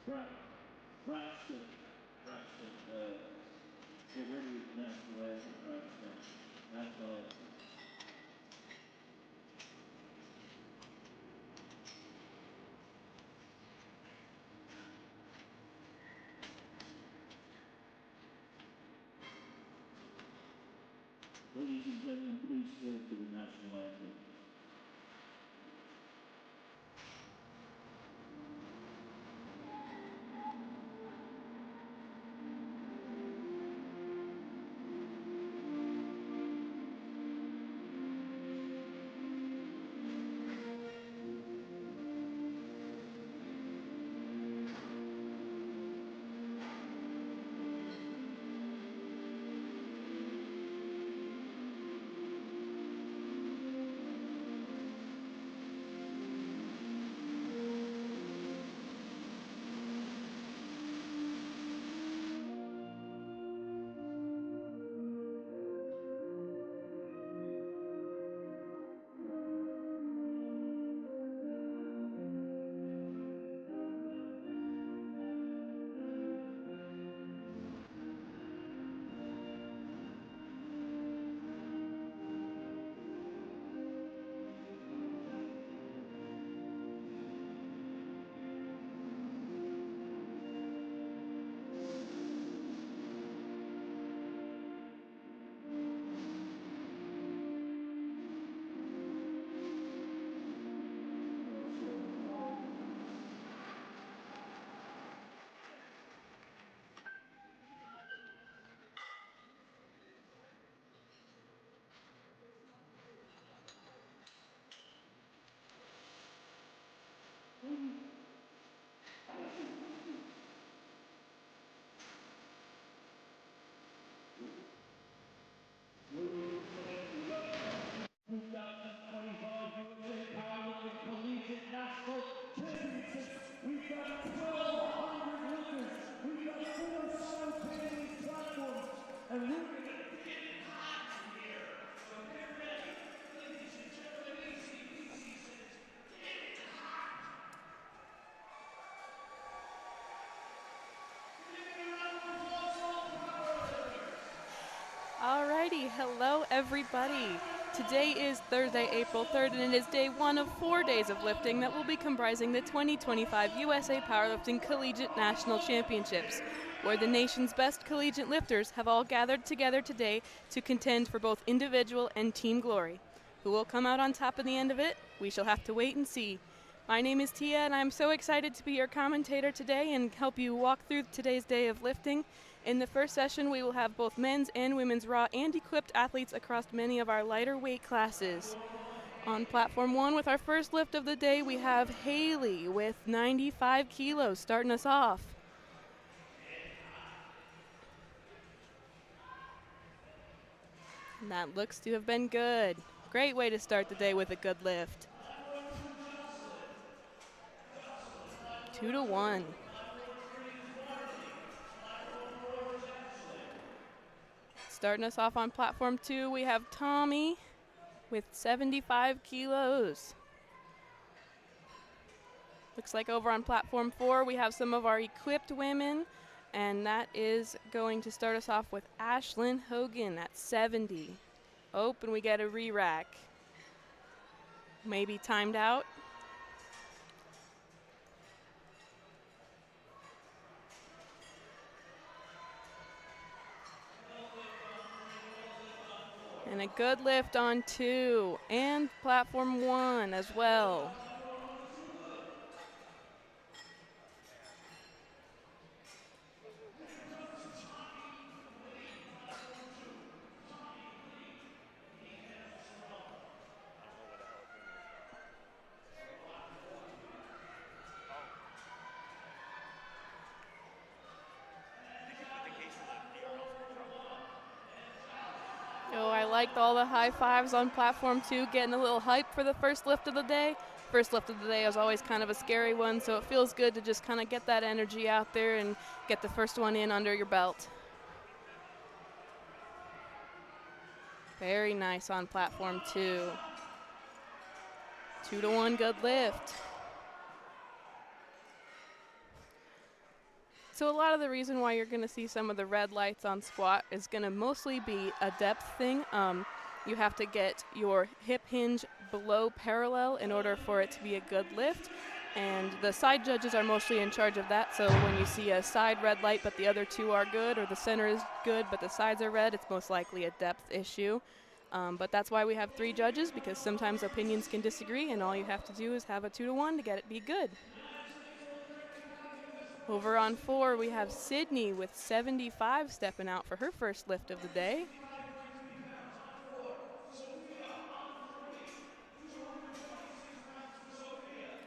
Get ready with national anthem, Braxton. National anthem. Ladies and gentlemen, please stand for the national anthem. Powerlifting Collegiate National Championships. We've got 1,200 lifters. We've got 4 simultaneous platforms. And we're going to get it hot in here. So get ready. Ladies and gentlemen, ACDC says, get it hot. Give it a round of applause for all powerlifters. Alrighty, hello everybody. Today is Thursday, April 3rd, and it is day 1 of 4 days of lifting that will be comprising the 2025 USA Powerlifting Collegiate National Championships, where the nation's best collegiate lifters have all gathered together today to contend for both individual and team glory. Who will come out on top at the end of it? We shall have to wait and see. My name is Tia, and I'm so excited to be your commentator today and help you walk through today's day of lifting. In the first session, we will have both men's and women's raw and equipped athletes across many of our lighter weight classes. On platform 1 with our first lift of the day, we have Haley with 95 kilos starting us off. And that looks to have been good. Great way to start the day with a good lift. 2 to 1. Starting us off on platform 2, we have Tommy with 75 kilos. Looks like over on platform 4, we have some of our equipped women, and that is going to start us off with Ashlyn Hogan at 70. Oh, and we get a re-rack. Maybe timed out. And a good lift on 2, and platform 1 as well. Oh, I liked all the high fives on platform 2, getting a little hype for the first lift of the day. First lift of the day is always kind of a scary one, so it feels good to just kind of get that energy out there and get the first one in under your belt. Very nice on platform 2. 2 to 1, good lift. So a lot of the reason why you're going to see some of the red lights on squat is going to mostly be a depth thing. You have to get your hip hinge below parallel in order for it to be a good lift. And the side judges are mostly in charge of that. So when you see a side red light but the other two are good, or the center is good but the sides are red, it's most likely a depth issue. But that's why we have 3 judges, because sometimes opinions can disagree, and all you have to do is have a 2-to-1 to get it be good. Over on 4, we have Sydney with 75 stepping out for her first lift of the day.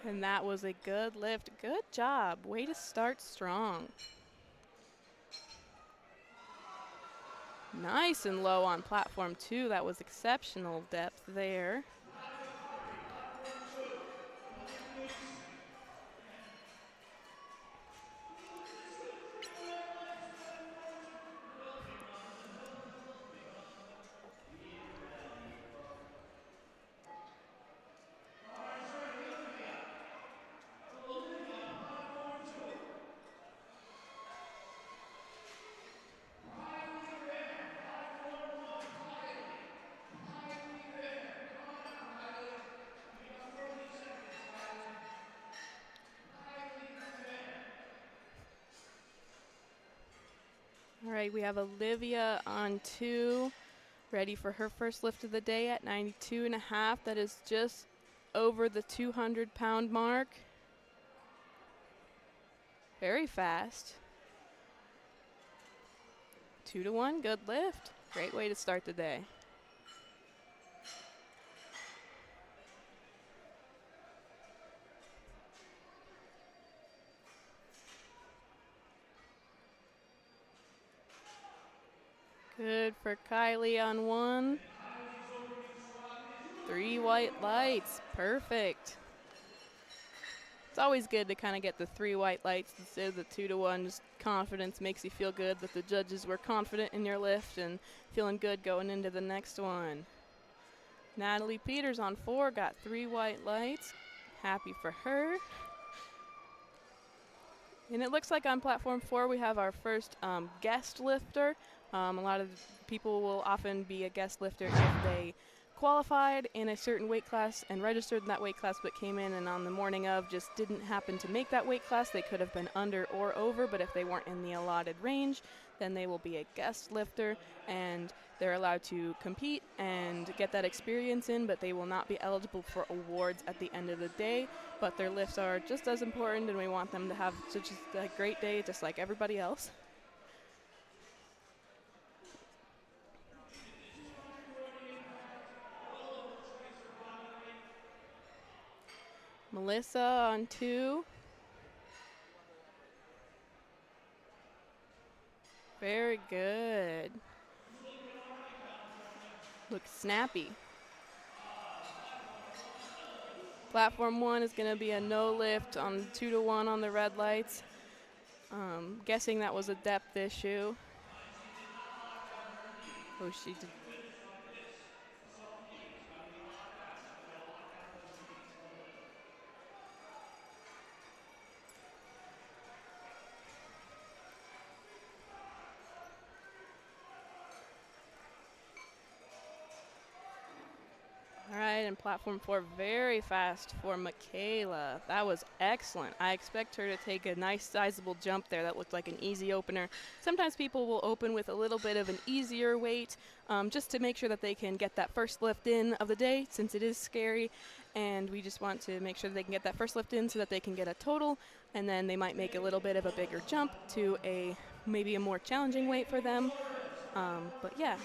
And that was a good lift. Good job. Way to start strong. Nice and low on platform 2. That was exceptional depth there. All right, we have Olivia on 2, ready for her first lift of the day at 92.5. That is just over the 200-pound mark. Very fast. 2-to-1, good lift. Great way to start the day. Good for Kylie on 1. 3 white lights, perfect. It's always good to kind of get the 3 white lights instead of the 2-to-1. Just confidence makes you feel good that the judges were confident in your lift and feeling good going into the next one. Natalie Peters on 4 got 3 white lights. Happy for her. And it looks like on platform 4 we have our first guest lifter. A lot of people will often be a guest lifter if they qualified in a certain weight class and registered in that weight class but came in and on the morning of just didn't happen to make that weight class. They could have been under or over, but if they weren't in the allotted range, then they will be a guest lifter, and they're allowed to compete and get that experience in, but they will not be eligible for awards at the end of the day. But their lifts are just as important, and we want them to have such a great day just like everybody else. Melissa on 2. Very good. Looks snappy. Platform 1 is going to be a no lift on 2-to-1 on the red lights. Guessing that was a depth issue. Oh, she did. All right, and platform 4, very fast for Michaela. That was excellent. I expect her to take a nice sizable jump there. That looked like an easy opener. Sometimes people will open with a little bit of an easier weight just to make sure that they can get that first lift in of the day, since it is scary. And we just want to make sure that they can get that first lift in so that they can get a total, and then they might make a little bit of a bigger jump to maybe a more challenging weight for them. But yeah.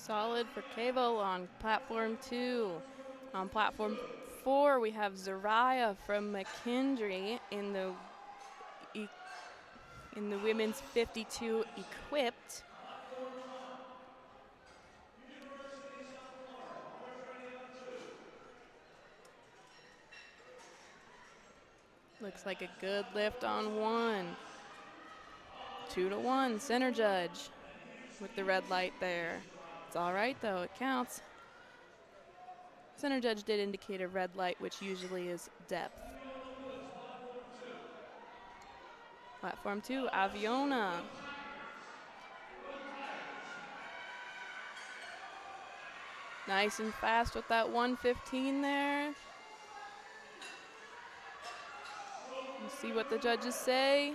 Solid for Cavo on platform 2. On platform 4, we have Zariah from McKendree in the women's 52 equipped. Looks like a good lift on 1. 2-1, center judge with the red light there. It's all right though, it counts. Center judge did indicate a red light, which usually is depth. Platform 2, Aviona. Nice and fast with that 115 there. You see what the judges say.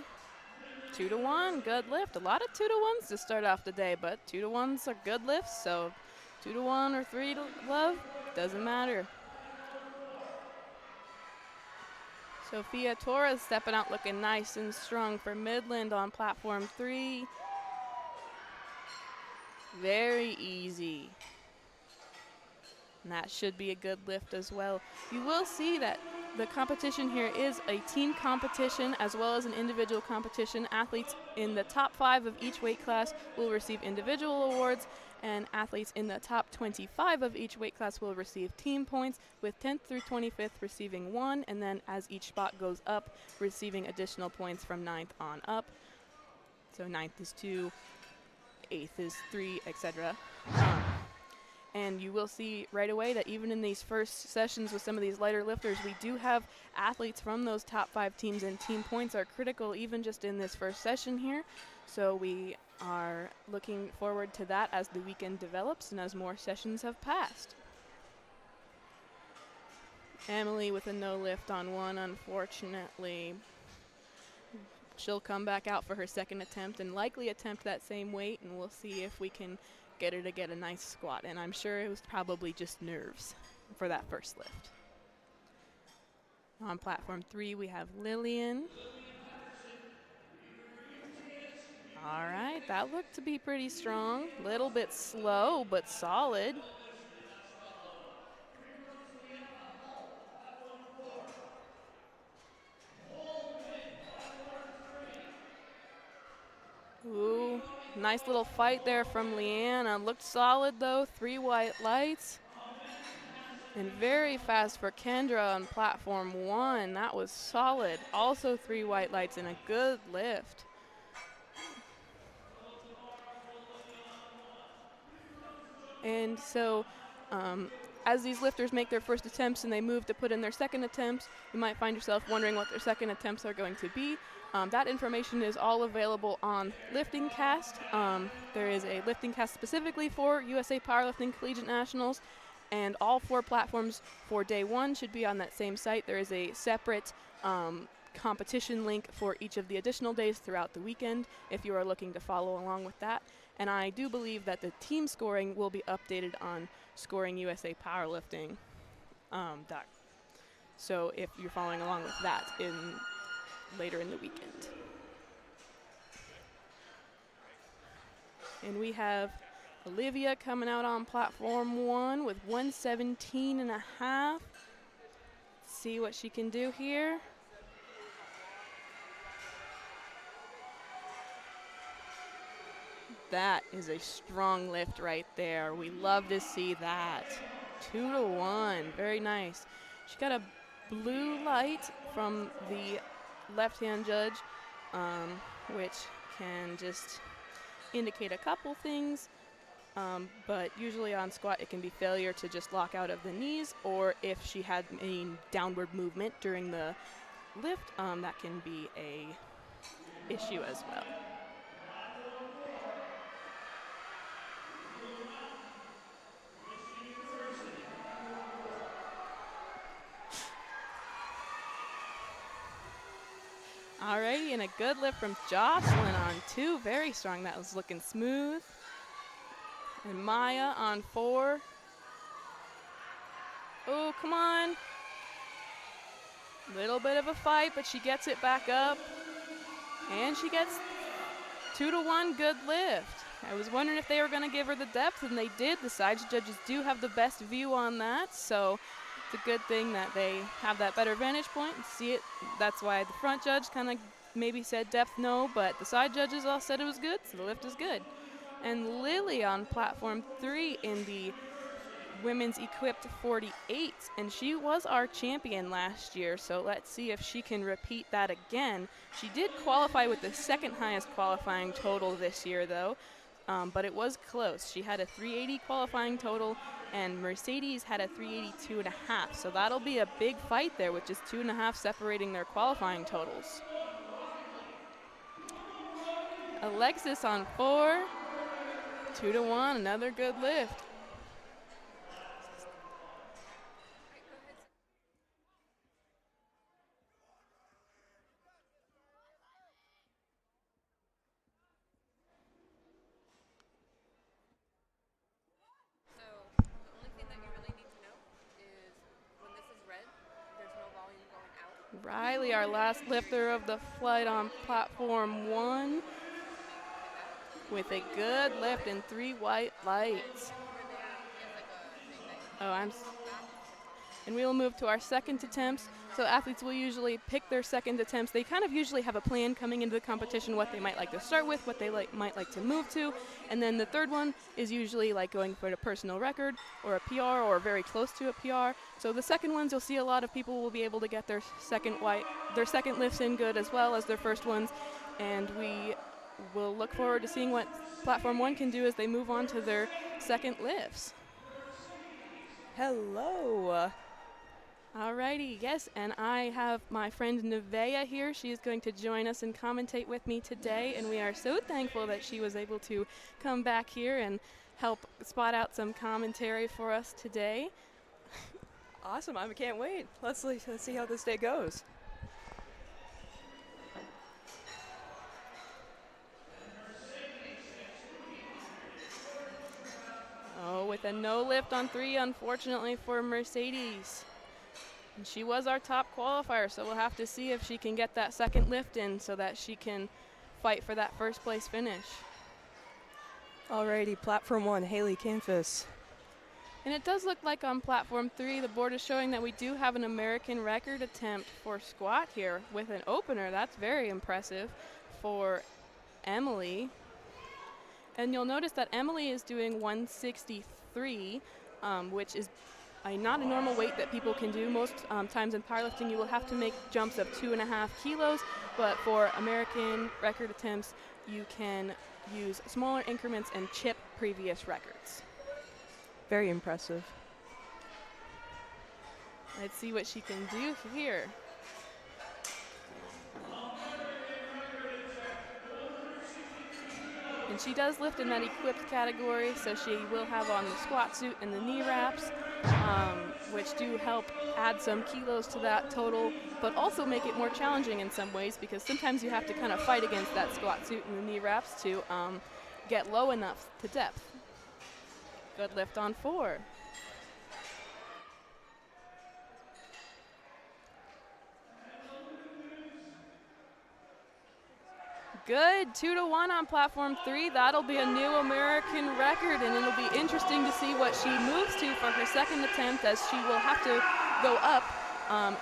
2-1, good lift. A lot of 2-1s to start off the day, but 2-1s are good lifts, so 2-1 or 3 to love, doesn't matter. Sophia Torres stepping out looking nice and strong for Midland on platform 3. Very easy. And that should be a good lift as well. You will see that the competition here is a team competition as well as an individual competition. Athletes in the top 5 of each weight class will receive individual awards, and athletes in the top 25 of each weight class will receive team points, with 10th through 25th receiving 1, and then as each spot goes up, receiving additional points from 9th on up. So 9th is 2, 8th is 3, etc. And you will see right away that even in these first sessions with some of these lighter lifters, we do have athletes from those top 5 teams, and team points are critical even just in this first session here. So we are looking forward to that as the weekend develops and as more sessions have passed. Emily with a no lift on 1, unfortunately. She'll come back out for her second attempt and likely attempt that same weight, and we'll see if we can get her to get a nice squat, and I'm sure it was probably just nerves for that first lift. On platform 3, we have Lillian. All right, that looked to be pretty strong. Little bit slow, but solid. Ooh, nice little fight there from Leanna. Looked solid though, 3 white lights. And very fast for Kendra on platform 1. That was solid. Also 3 white lights and a good lift. And so as these lifters make their first attempts and they move to put in their second attempts, you might find yourself wondering what their second attempts are going to be. That information is all available on LiftingCast. There is a LiftingCast specifically for USA Powerlifting Collegiate Nationals, and all 4 platforms for day 1 should be on that same site. There is a separate competition link for each of the additional days throughout the weekend if you are looking to follow along with that. And I do believe that the team scoring will be updated on Scoring USA Powerlifting. So if you're following along with that later in the weekend. And we have Olivia coming out on platform 1 with 117.5. See what she can do here. That is a strong lift right there. We love to see that. 2-1, very nice. She got a blue light from the left-hand judge, which can just indicate a couple things, but usually on squat it can be failure to just lock out of the knees, or if she had any downward movement during the lift, that can be a issue as well. Alrighty, and a good lift from Jocelyn on 2. Very strong. That was looking smooth. And Maya on 4. Oh, come on. Little bit of a fight, but she gets it back up. And she gets 2-1 good lift. I was wondering if they were going to give her the depth, and they did. The sides judges do have the best view on that, so it's a good thing that they have that better vantage point and see it. That's why the front judge kind of maybe said depth no, but the side judges all said it was good, so the lift is good. And Lily on platform 3 in the women's equipped 48, and she was our champion last year, so let's see if she can repeat that again. She did qualify with the second highest qualifying total this year though, but it was close. She had a 380 qualifying total and Mercedes had a 382.5, so that'll be a big fight there with just 2.5 separating their qualifying totals. Alexis on 4, 2-1, another good lift. Riley, our last lifter of the flight on platform 1 with a good lift in 3 white lights. And we will move to our second attempts. So athletes will usually pick their second attempts. They kind of usually have a plan coming into the competition, what they might like to start with, what they might like to move to. And then the third one is usually like going for a personal record or a PR or very close to a PR. So the second ones, you'll see a lot of people will be able to get their second lifts in good as well as their first ones. And we will look forward to seeing what platform 1 can do as they move on to their second lifts. Hello. Alrighty, yes, and I have my friend Nevaeh here. She is going to join us and commentate with me today, and we are so thankful that she was able to come back here and help spot out some commentary for us today. Awesome, I can't wait. Let's see how this day goes. Oh, with a no lift on 3, unfortunately for Mercedes. And she was our top qualifier, so we'll have to see if she can get that second lift in so that she can fight for that first place finish. Alrighty, platform 1, Haley Canfas. And it does look like on platform 3, the board is showing that we do have an American record attempt for squat here with an opener. That's very impressive for Emily. And you'll notice that Emily is doing 163, which is not a normal weight that people can do. Most times in powerlifting, you will have to make jumps of 2.5 kilos, but for American record attempts, you can use smaller increments and chip previous records. Very impressive. Let's see what she can do here. And she does lift in that equipped category, so she will have on the squat suit and the knee wraps, which do help add some kilos to that total, but also make it more challenging in some ways because sometimes you have to kind of fight against that squat suit and the knee wraps to get low enough to depth. Good lift on 4. Good, 2-1 on platform 3. That'll be a new American record, and it'll be interesting to see what she moves to for her second attempt, as she will have to go up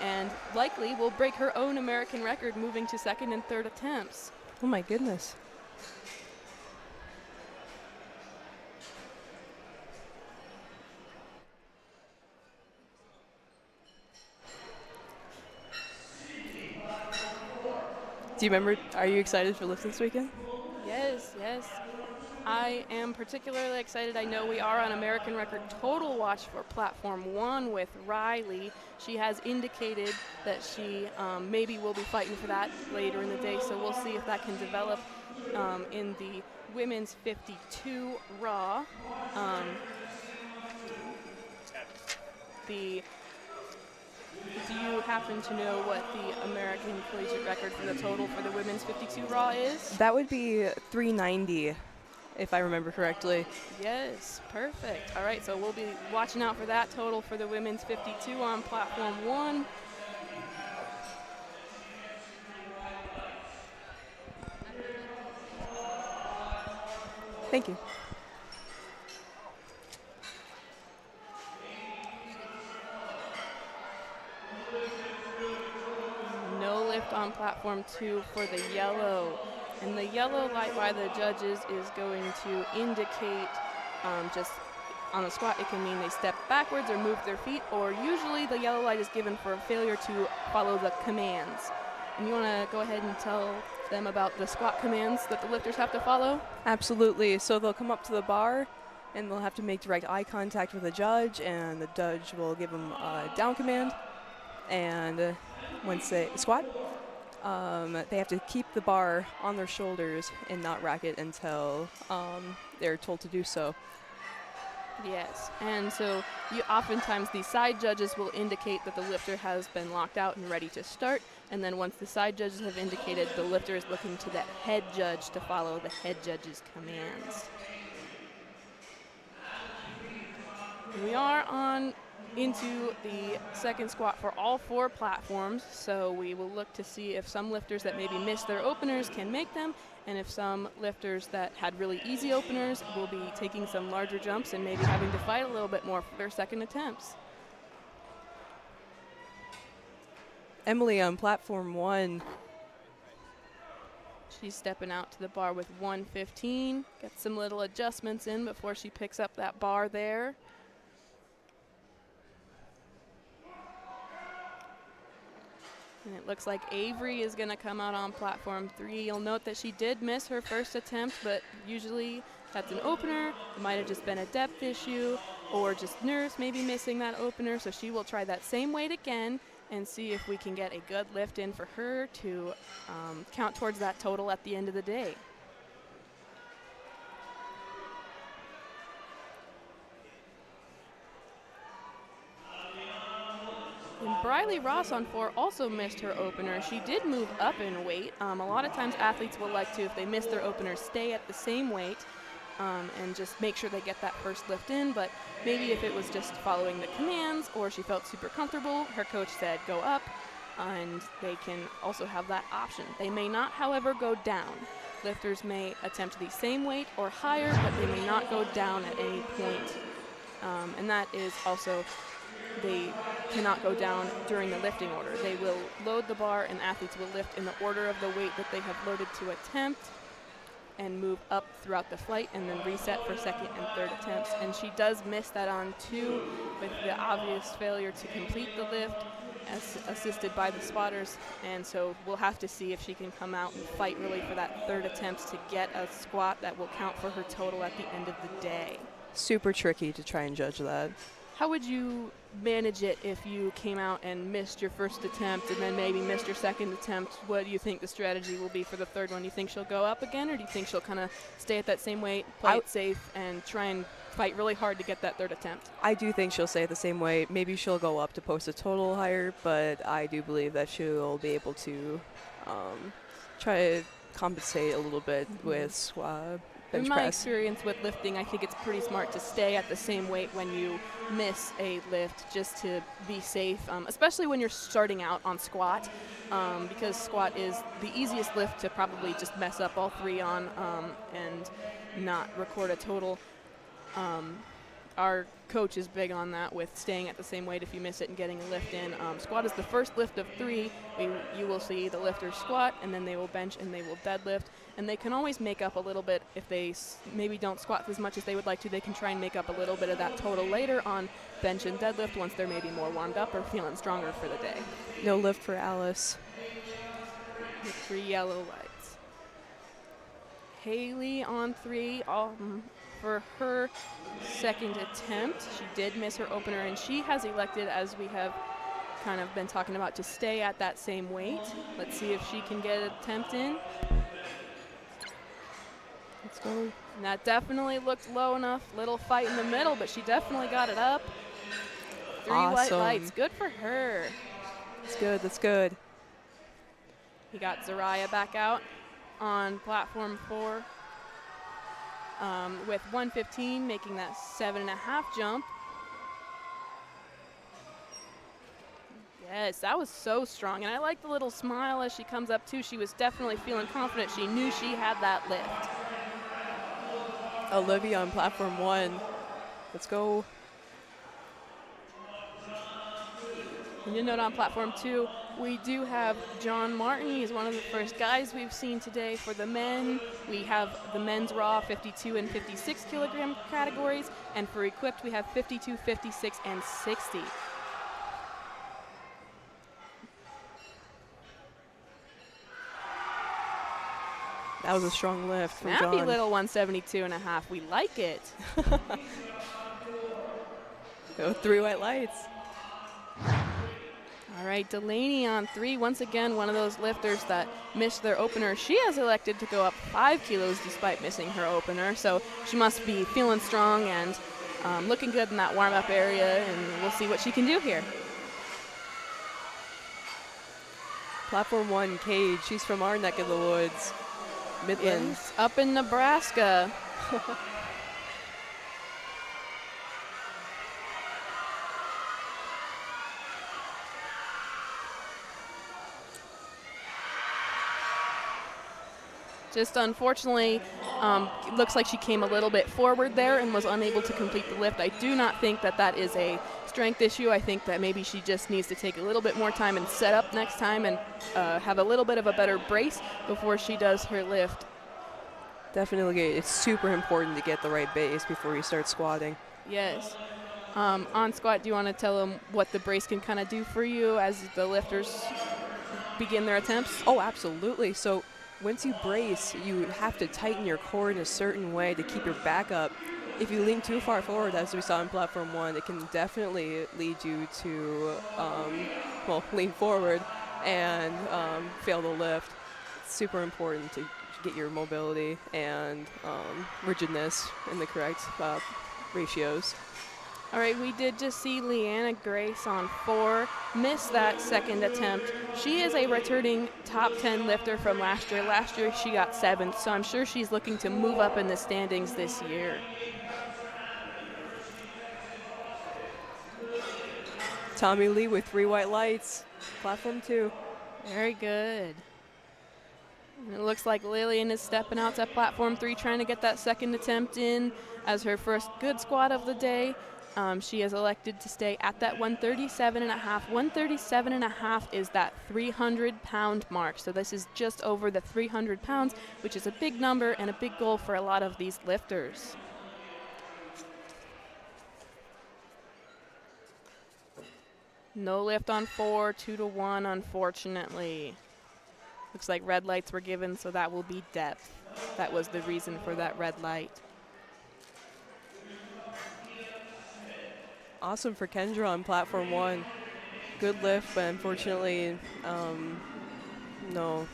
and likely will break her own American record moving to second and third attempts. Oh my goodness. Do you remember, are you excited for lift this weekend? Yes, yes. I am particularly excited. I know we are on American record total watch for platform 1 with Riley. She has indicated that she maybe will be fighting for that later in the day, so we'll see if that can develop in the women's 52 raw. Do you happen to know what the American collegiate record for the total for the women's 52 raw is? That would be 390, if I remember correctly. Yes, perfect. All right, so we'll be watching out for that total for the women's 52 on platform 1. Thank you. No lift on platform 2 for the yellow. And the yellow light by the judges is going to indicate just on the squat, it can mean they step backwards or move their feet, or usually the yellow light is given for a failure to follow the commands. And you want to go ahead and tell them about the squat commands that the lifters have to follow? Absolutely. So they'll come up to the bar and they'll have to make direct eye contact with the judge, and the judge will give them a down command. And once they squat, they have to keep the bar on their shoulders and not rack it until they're told to do so. Yes, and so oftentimes the side judges will indicate that the lifter has been locked out and ready to start, and then once the side judges have indicated, the lifter is looking to that head judge to follow the head judge's commands. We are on into the second squat for all 4 platforms, so we will look to see if some lifters that maybe missed their openers can make them, and if some lifters that had really easy openers will be taking some larger jumps and maybe having to fight a little bit more for their second attempts. Emily on platform 1. She's stepping out to the bar with 115, get some little adjustments in before she picks up that bar there. And it looks like Avery is going to come out on platform 3. You'll note that she did miss her first attempt, but usually that's an opener. It might have just been a depth issue or just nerves maybe missing that opener. So she will try that same weight again and see if we can get a good lift in for her to count towards that total at the end of the day. And Briley Ross on 4 also missed her opener. She did move up in weight. A lot of times athletes will like to, if they miss their opener, stay at the same weight and just make sure they get that first lift in. But maybe if it was just following the commands or she felt super comfortable, her coach said go up, and they can also have that option. They may not, however, go down. Lifters may attempt the same weight or higher, but they may not go down at any point. And that is also, they cannot go down during the lifting order. They will load the bar and athletes will lift in the order of the weight that they have loaded to attempt and move up throughout the flight and then reset for second and third attempts. And she does miss that on 2 with the obvious failure to complete the lift as assisted by the spotters. And so we'll have to see if she can come out and fight really for that third attempt to get a squat that will count for her total at the end of the day. Super tricky to try and judge that. How would you manage it if you came out and missed your first attempt and then maybe missed your second attempt? What do you think the strategy will be for the third one? Do you think she'll go up again, or do you think she'll kind of stay at that same weight, play it safe, and try and fight really hard to get that third attempt? I do think she'll stay at the same weight. Maybe she'll go up to post a total higher, but I do believe that she'll be able to try to compensate a little bit with bench In my press. experience with lifting, I think it's pretty smart to stay at the same weight when you miss a lift, just to be safe, especially when you're starting out on squat, because squat is the easiest lift to probably just mess up all 3 on and not record a total. Our coach is big on that with staying at the same weight if you miss it and getting a lift in. Squat is the first lift of 3. You will see the lifters squat, and then they will bench and they will deadlift. And they can always make up a little bit if they maybe don't squat as much as they would like to. They can try and make up a little bit of that total later on bench and deadlift once they're maybe more warmed up or feeling stronger for the day. No lift for Alice. With 3 yellow lights. Haley on 3 for her second attempt. She did miss her opener, and she has elected, as we have kind of been talking about, to stay at that same weight. Let's see if she can get an attempt in. Let's go. And that definitely looked low enough. Little fight in the middle, but she definitely got it up. 3 white lights. Good for her. That's good. That's good. He got Zariah back out on platform 4 with 115, making that 7.5 jump. Yes, that was so strong. And I like the little smile as she comes up, too. She was definitely feeling confident. She knew she had that lift. Olivia on platform 1. Let's go. And you note on platform 2, we do have John Martin. He's one of the first guys we've seen today for the men. We have the men's raw 52 and 56 kilogram categories, and for equipped we have 52, 56, and 60. That was a strong lift from Snappy John. little 172.5. We like it. Go 3 white lights. All right, Delaney on 3. Once again, one of those lifters that missed their opener. She has elected to go up 5 kilos despite missing her opener, so she must be feeling strong and looking good in that warm-up area, and we'll see what she can do here. Platform 1, Cage. She's from our neck of the woods, Midland. Yes, up in Nebraska. Just unfortunately, it looks like she came a little bit forward there and was unable to complete the lift. I do not think that that is a strength issue. I think that maybe she just needs to take a little bit more time and set up next time and have a little bit of a better brace before she does her lift. Definitely, it's super important to get the right base before you start squatting. Yes. On squat, do you want to tell them what the brace can kind of do for you as the lifters begin their attempts? Oh, absolutely. So once you brace, you have to tighten your core in a certain way to keep your back up. If you lean too far forward, as we saw in platform 1, it can definitely lead you to, lean forward and fail the lift. It's super important to get your mobility and rigidness in the correct ratios. All right, we did just see Leanna Grace on 4 miss that second attempt. She is a returning top 10 lifter from last year. Last year she got 7th, so I'm sure she's looking to move up in the standings this year. Tommy Lee with 3 white lights, platform 2. Very good. And it looks like Lillian is stepping out to platform 3, trying to get that second attempt in as her first good squat of the day. She has elected to stay at that 137.5. 137.5 is that 300-pound mark. So this is just over the 300 pounds, which is a big number and a big goal for a lot of these lifters. No lift on 4, 2-1, unfortunately. Looks like red lights were given, so that will be depth. That was the reason for that red light. Awesome for Kendra on platform 1. Good lift, but unfortunately, no,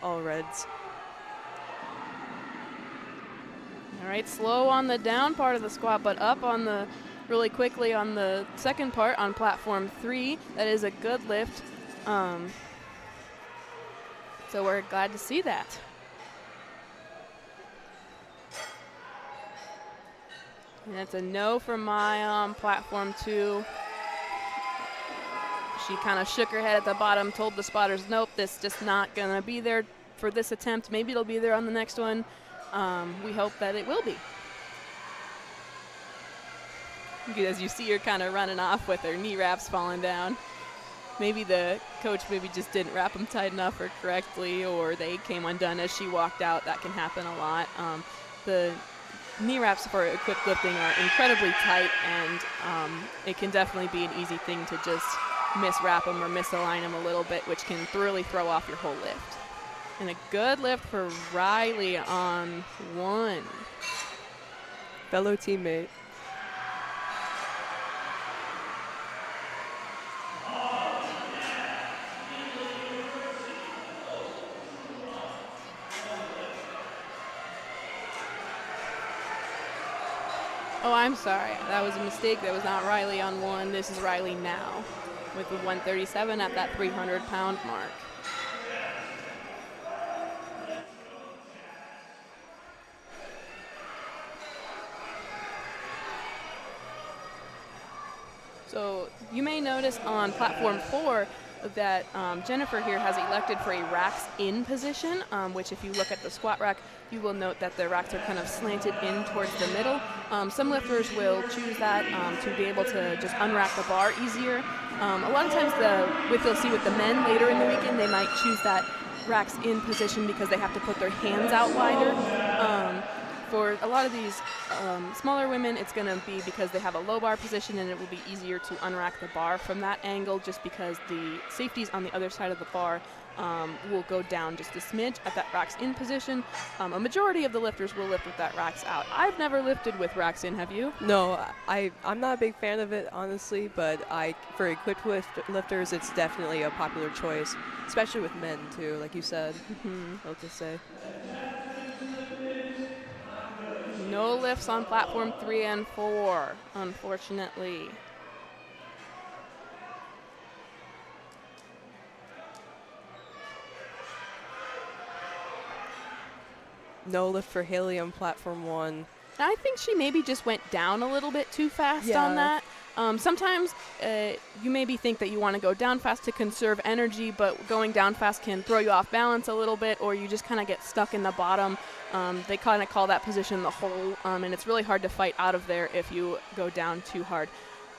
all reds. All right, slow on the down part of the squat, but up on the really quickly on the second part on platform 3. That is a good lift. So we're glad to see that. And that's a no from Maya on platform 2. She kind of shook her head at the bottom, told the spotters, nope, this is just not going to be there for this attempt. Maybe it'll be there on the next one. We hope that it will be. As you see her kind of running off with her knee wraps falling down. Maybe the coach just didn't wrap them tight enough or correctly, or they came undone as she walked out. That can happen a lot. The knee wraps for equipped lifting are incredibly tight, and it can definitely be an easy thing to just miswrap them or misalign them a little bit, which can really throw off your whole lift. And a good lift for Riley on 1. Fellow teammate. Oh, I'm sorry. That was a mistake. That was not Riley on 1. This is Riley now with the 137 at that 300-pound mark. So you may notice on platform 4, that Jennifer here has elected for a racks in position, which if you look at the squat rack, you will note that the racks are kind of slanted in towards the middle. Some lifters will choose that to be able to just unrack the bar easier. A lot of times you'll see with the men later in the weekend, they might choose that racks in position because they have to put their hands out wider. For a lot of these smaller women, it's going to be because they have a low bar position, and it will be easier to unrack the bar from that angle just because the safeties on the other side of the bar will go down just a smidge at that racks in position. A majority of the lifters will lift with that racks out. I've never lifted with racks in, have you? No, I'm not a big fan of it, honestly, but for equipped lifters, it's definitely a popular choice, especially with men, too, like you said. I'll just say. No lifts on platform 3 and 4, unfortunately. No lift for Haley on platform 1. I think she maybe just went down a little bit too fast on that. Sometimes you maybe think that you want to go down fast to conserve energy, but going down fast can throw you off balance a little bit, or you just kind of get stuck in the bottom. They kind of call that position the hole, and it's really hard to fight out of there if you go down too hard.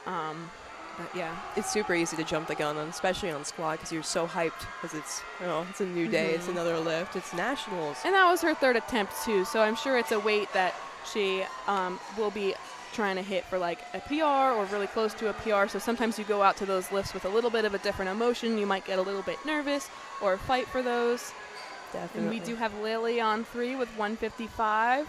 But yeah, it's super easy to jump the gun on, especially on squat, because you're so hyped because it's a new day, it's another lift, it's nationals. And that was her third attempt too, so I'm sure it's a weight that she will be trying to hit for like a PR or really close to a PR. So sometimes you go out to those lifts with a little bit of a different emotion. You might get a little bit nervous or fight for those. Definitely. And we do have Lily on 3 with 155.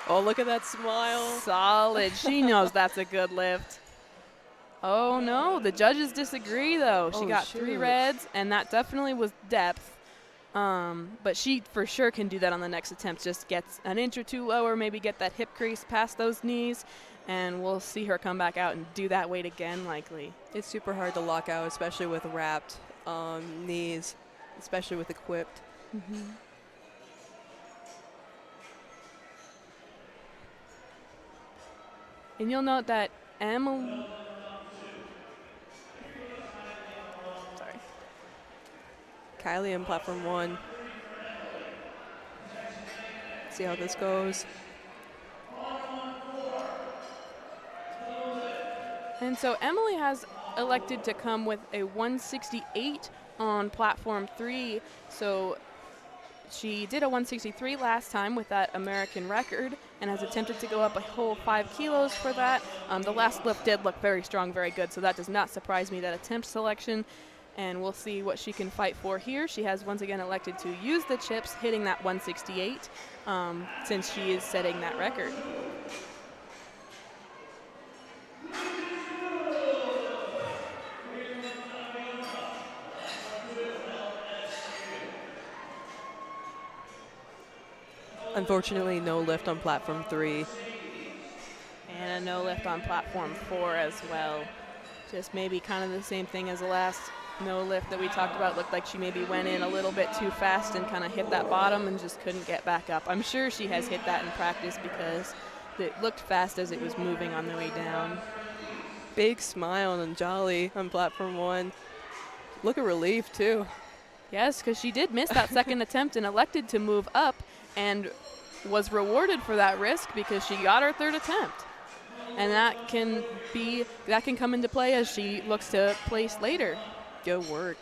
Oh, look at that smile. Solid. She knows that's a good lift. Oh no, the judges disagree though. She got 3 reds, and that definitely was depth. But she for sure can do that on the next attempt. Just gets an inch or two lower, maybe get that hip crease past those knees, and we'll see her come back out and do that weight again likely. It's super hard to lock out, especially with wrapped knees, especially with equipped. And you'll note that Kylie on platform 1. See how this goes. And so Emily has elected to come with a 168 on platform 3. So she did a 163 last time with that American record and has attempted to go up a whole 5 kilos for that. The last lift did look very strong, very good, so that does not surprise me, that attempt selection. And we'll see what she can fight for here. She has once again elected to use the chips, hitting that 168 since she is setting that record. Unfortunately, no lift on platform 3. And a no lift on platform 4 as well. Just maybe kind of the same thing as the last no lift that we talked about. Looked like she maybe went in a little bit too fast and kind of hit that bottom and just couldn't get back up. I'm sure she has hit that in practice because it looked fast as it was moving on the way down. Big smile and jolly on platform 1. Look at relief too. Yes, because she did miss that second attempt and elected to move up and was rewarded for that risk because she got her third attempt. And that can come into play as she looks to place later. Good work.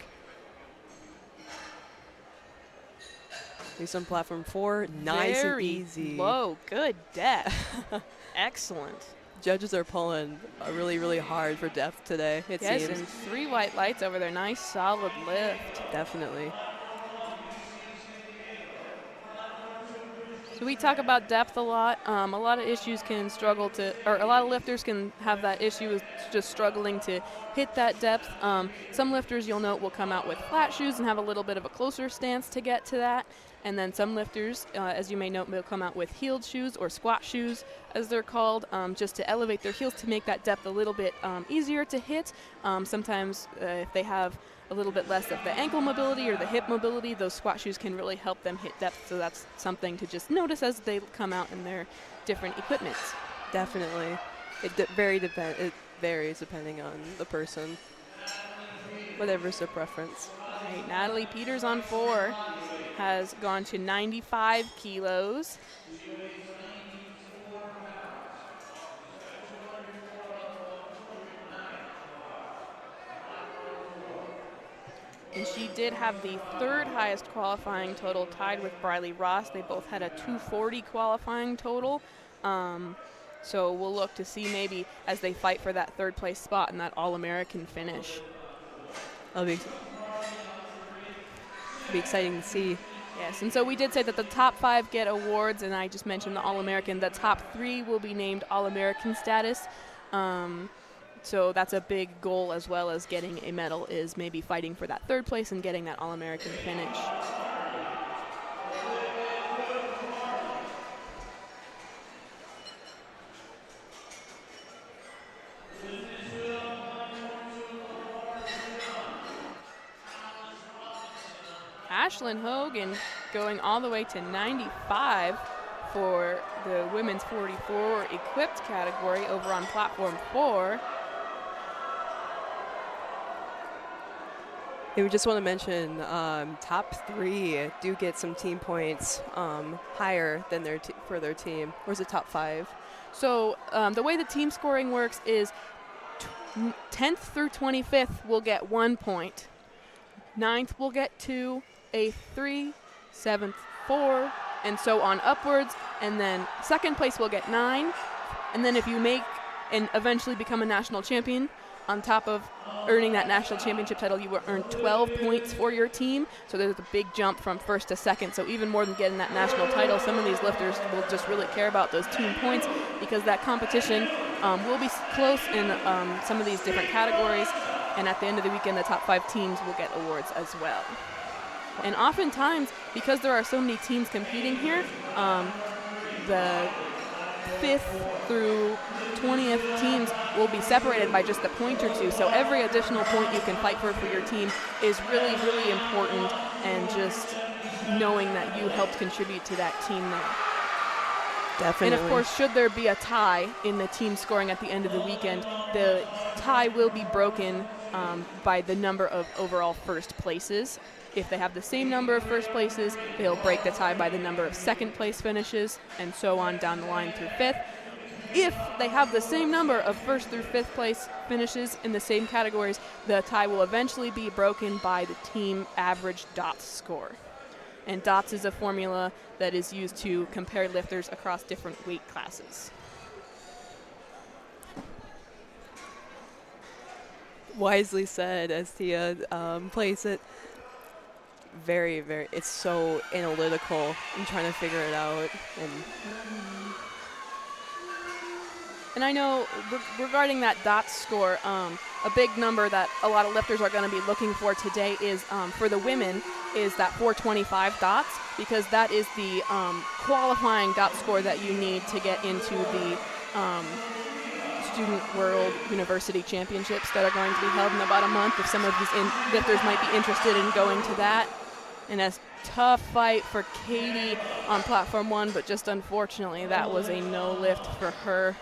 He's on platform 4. Nice Very and easy. Low. Good depth. Excellent. Judges are pulling really, really hard for depth today, it seems. Yes, and 3 white lights over there. Nice, solid lift. Definitely. So we talk about depth a lot. A lot of a lot of lifters can have that issue with just struggling to hit that depth. Some lifters, you'll note, will come out with flat shoes and have a little bit of a closer stance to get to that. And then some lifters, as you may note, will come out with heeled shoes or squat shoes, as they're called, just to elevate their heels to make that depth a little bit easier to hit. Sometimes if they have a little bit less of the ankle mobility or the hip mobility, those squat shoes can really help them hit depth. So that's something to just notice as they come out in their different equipments. Definitely. It varies depending on the person. whatever's their preference. Right, Natalie Peters on 4 has gone to 95 kilos. And she did have the 3rd highest qualifying total, tied with Briley Ross. They both had a 240 qualifying total. So we'll look to see maybe as they fight for that 3rd place spot and that All-American finish. It'll be exciting to see. Yes, and so we did say that the top 5 get awards, and I just mentioned the All-American. The top 3 will be named All-American status. So that's a big goal, as well as getting a medal, is maybe fighting for that 3rd place and getting that All-American finish. Ashlyn Hogan going all the way to 95 for the women's 44 equipped category over on platform 4. We just want to mention top 3 do get some team points higher than for their team. Or is it top 5? So the way the team scoring works is 10th through 25th will get 1 point. 9th will get 2, 8th 3, 7th 4, and so on upwards. And then 2nd place will get 9. And then if you make and eventually become a national champion, on top of earning that national championship title, you will earn 12 points for your team. So there's a big jump from 1st to 2nd. So even more than getting that national title, some of these lifters will just really care about those team points, because that competition will be close in some of these different categories. And at the end of the weekend, the top 5 teams will get awards as well. And oftentimes, because there are so many teams competing here, the 5th through 20th teams will be separated by just a point or 2. So every additional point you can fight for your team is really, really important, and just knowing that you helped contribute to that team there. Definitely. And of course, should there be a tie in the team scoring at the end of the weekend, the tie will be broken by the number of overall 1st places. If they have the same number of 1st places, they'll break the tie by the number of 2nd place finishes, and so on down the line through 5th. If they have the same number of 1st through 5th place finishes in the same categories, the tie will eventually be broken by the team average DOTS score. And DOTS is a formula that is used to compare lifters across different weight classes. Wisely said, as Tia plays it. Very, very, it's so analytical in trying to figure it out. And I know regarding that DOTS score, a big number that a lot of lifters are going to be looking for today is, for the women, is that 425 DOTS, because that is the qualifying DOTS score that you need to get into the Student World University Championships that are going to be held in about a month. If some of these lifters might be interested in going to that. And a tough fight for Katie on platform 1, but just unfortunately that was a no lift for her.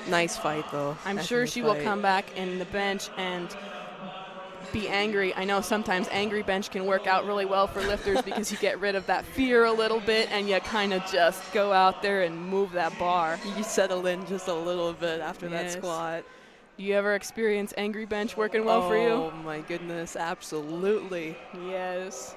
Nice fight, though. I'm sure she will come back in the bench and be angry. I know sometimes angry bench can work out really well for lifters because you get rid of that fear a little bit and you kind of just go out there and move that bar. You settle in just a little bit after that Yes. squat. Do you ever experience angry bench working well for you? Oh my goodness, absolutely. Yes.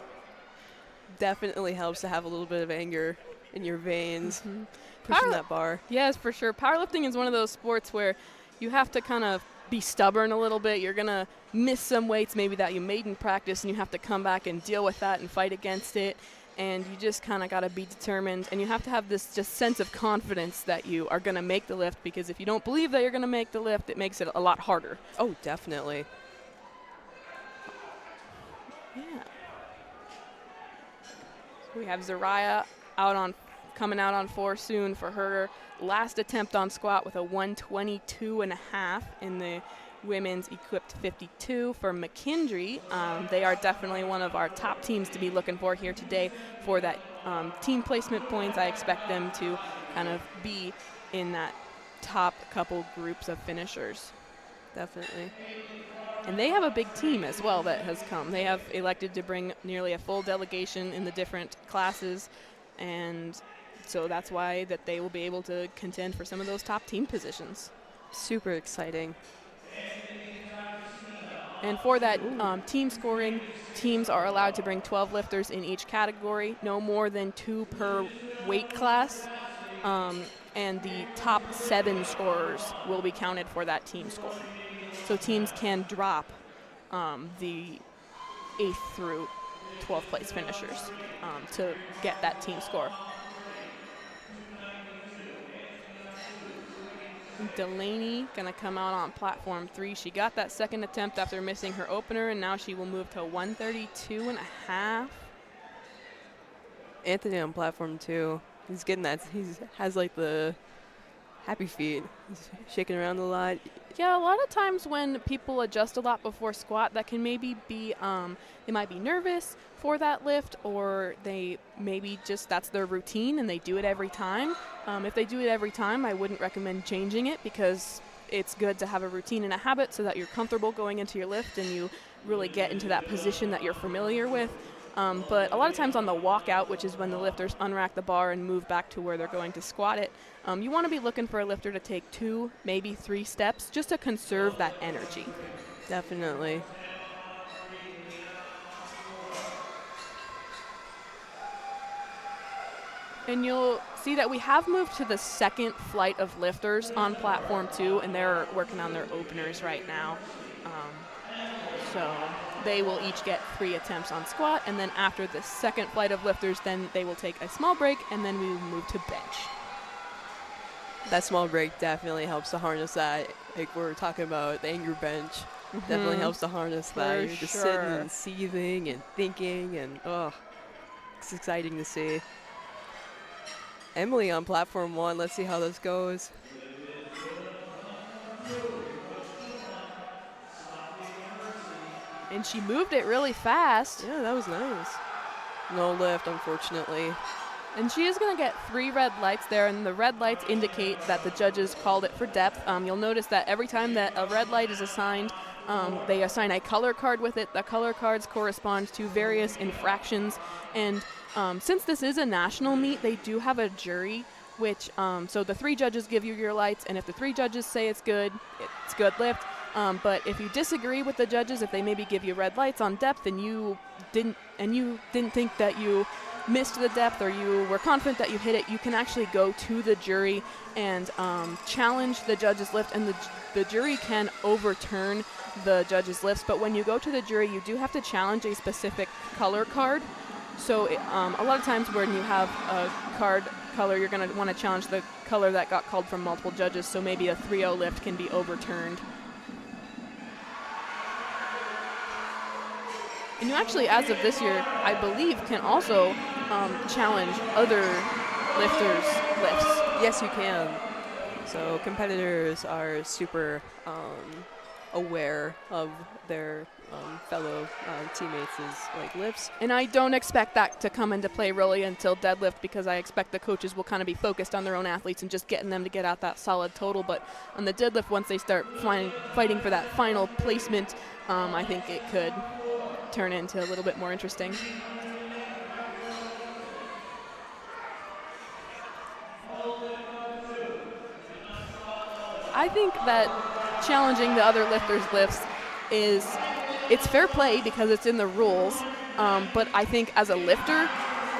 Definitely helps to have a little bit of anger in your veins, Mm-hmm. pushing that bar. Yes, for sure. Powerlifting is one of those sports where you have to kind of be stubborn a little bit. You're going to miss some weights maybe that you made in practice, and you have to come back and deal with that and fight against it. And you just kind of got to be determined, and you have to have this just sense of confidence that you are going to make the lift, because if you don't believe that you're going to make the lift, it makes it a lot harder. Oh, definitely. Yeah. We have Zariah coming out on 4 soon for her last attempt on squat with a 122.5 in the women's equipped 52 for McKendree. They are definitely one of our top teams to be looking for here today for that team placement points. I expect them to kind of be in that top couple groups of finishers. Definitely. And they have a big team as well that has come. They have elected to bring nearly a full delegation in the different classes, and so that's why that they will be able to contend for some of those top team positions. Super exciting. And for that team scoring, teams are allowed to bring 12 lifters in each category, no more than 2 per weight class, and the top 7 scorers will be counted for that team score. So teams can drop the 8th through 12th place finishers to get that team score. Delaney gonna come out on platform 3. She got that second attempt after missing her opener, and now she will move to 132.5. Anthony on platform 2. He's getting that. He has like the happy feet. He's shaking around a lot. Yeah, a lot of times when people adjust a lot before squat, that can maybe be, they might be nervous for that lift, or they maybe just that's their routine and they do it every time. If they do it every time, I wouldn't recommend changing it, because it's good to have a routine and a habit so that you're comfortable going into your lift and you really get into that position that you're familiar with. But a lot of times on the walkout, which is when the lifters unrack the bar and move back to where they're going to squat it, you want to be looking for a lifter to take 2, maybe 3 steps just to conserve that energy. Definitely. And you'll see that we have moved to the second flight of lifters on platform 2, and they're working on their openers right now. So they will each get 3 attempts on squat, and then after the second flight of lifters, then they will take a small break, and then we will move to bench. That small break definitely helps to harness that. Like we're talking about the anger bench. Definitely helps to harness that. For You're just sitting and seething and thinking, and it's exciting to see. Emily on platform 1. Let's see how this goes. And she moved it really fast. Yeah, that was nice. No lift, unfortunately. And she is going to get 3 red lights there, and the red lights indicate that the judges called it for depth. You'll notice that every time that a red light is assigned, they assign a color card with it. The color cards correspond to various infractions. And since this is a national meet, they do have a jury, which, so the 3 judges give you your lights, and if the 3 judges say it's good lift. But if you disagree with the judges, if they maybe give you red lights on depth and you didn't think that you missed the depth, or you were confident that you hit it, you can actually go to the jury and challenge the judge's lift, and the jury can overturn the judge's lifts. But when you go to the jury, you do have to challenge a specific color card. So a lot of times when you have a card color, you're going to want to challenge the color that got called from multiple judges, so maybe a 3-0 lift can be overturned. And you actually, as of this year, I believe, can also challenge other lifters' lifts. Yes, you can. So competitors are super aware of their fellow teammates' lifts. And I don't expect that to come into play really until deadlift, because I expect the coaches will kind of be focused on their own athletes and just getting them to get out that solid total. But on the deadlift, once they start fighting for that final placement, I think it could turn into a little bit more interesting. I think that challenging the other lifters' lifts it's fair play because it's in the rules, but I think as a lifter,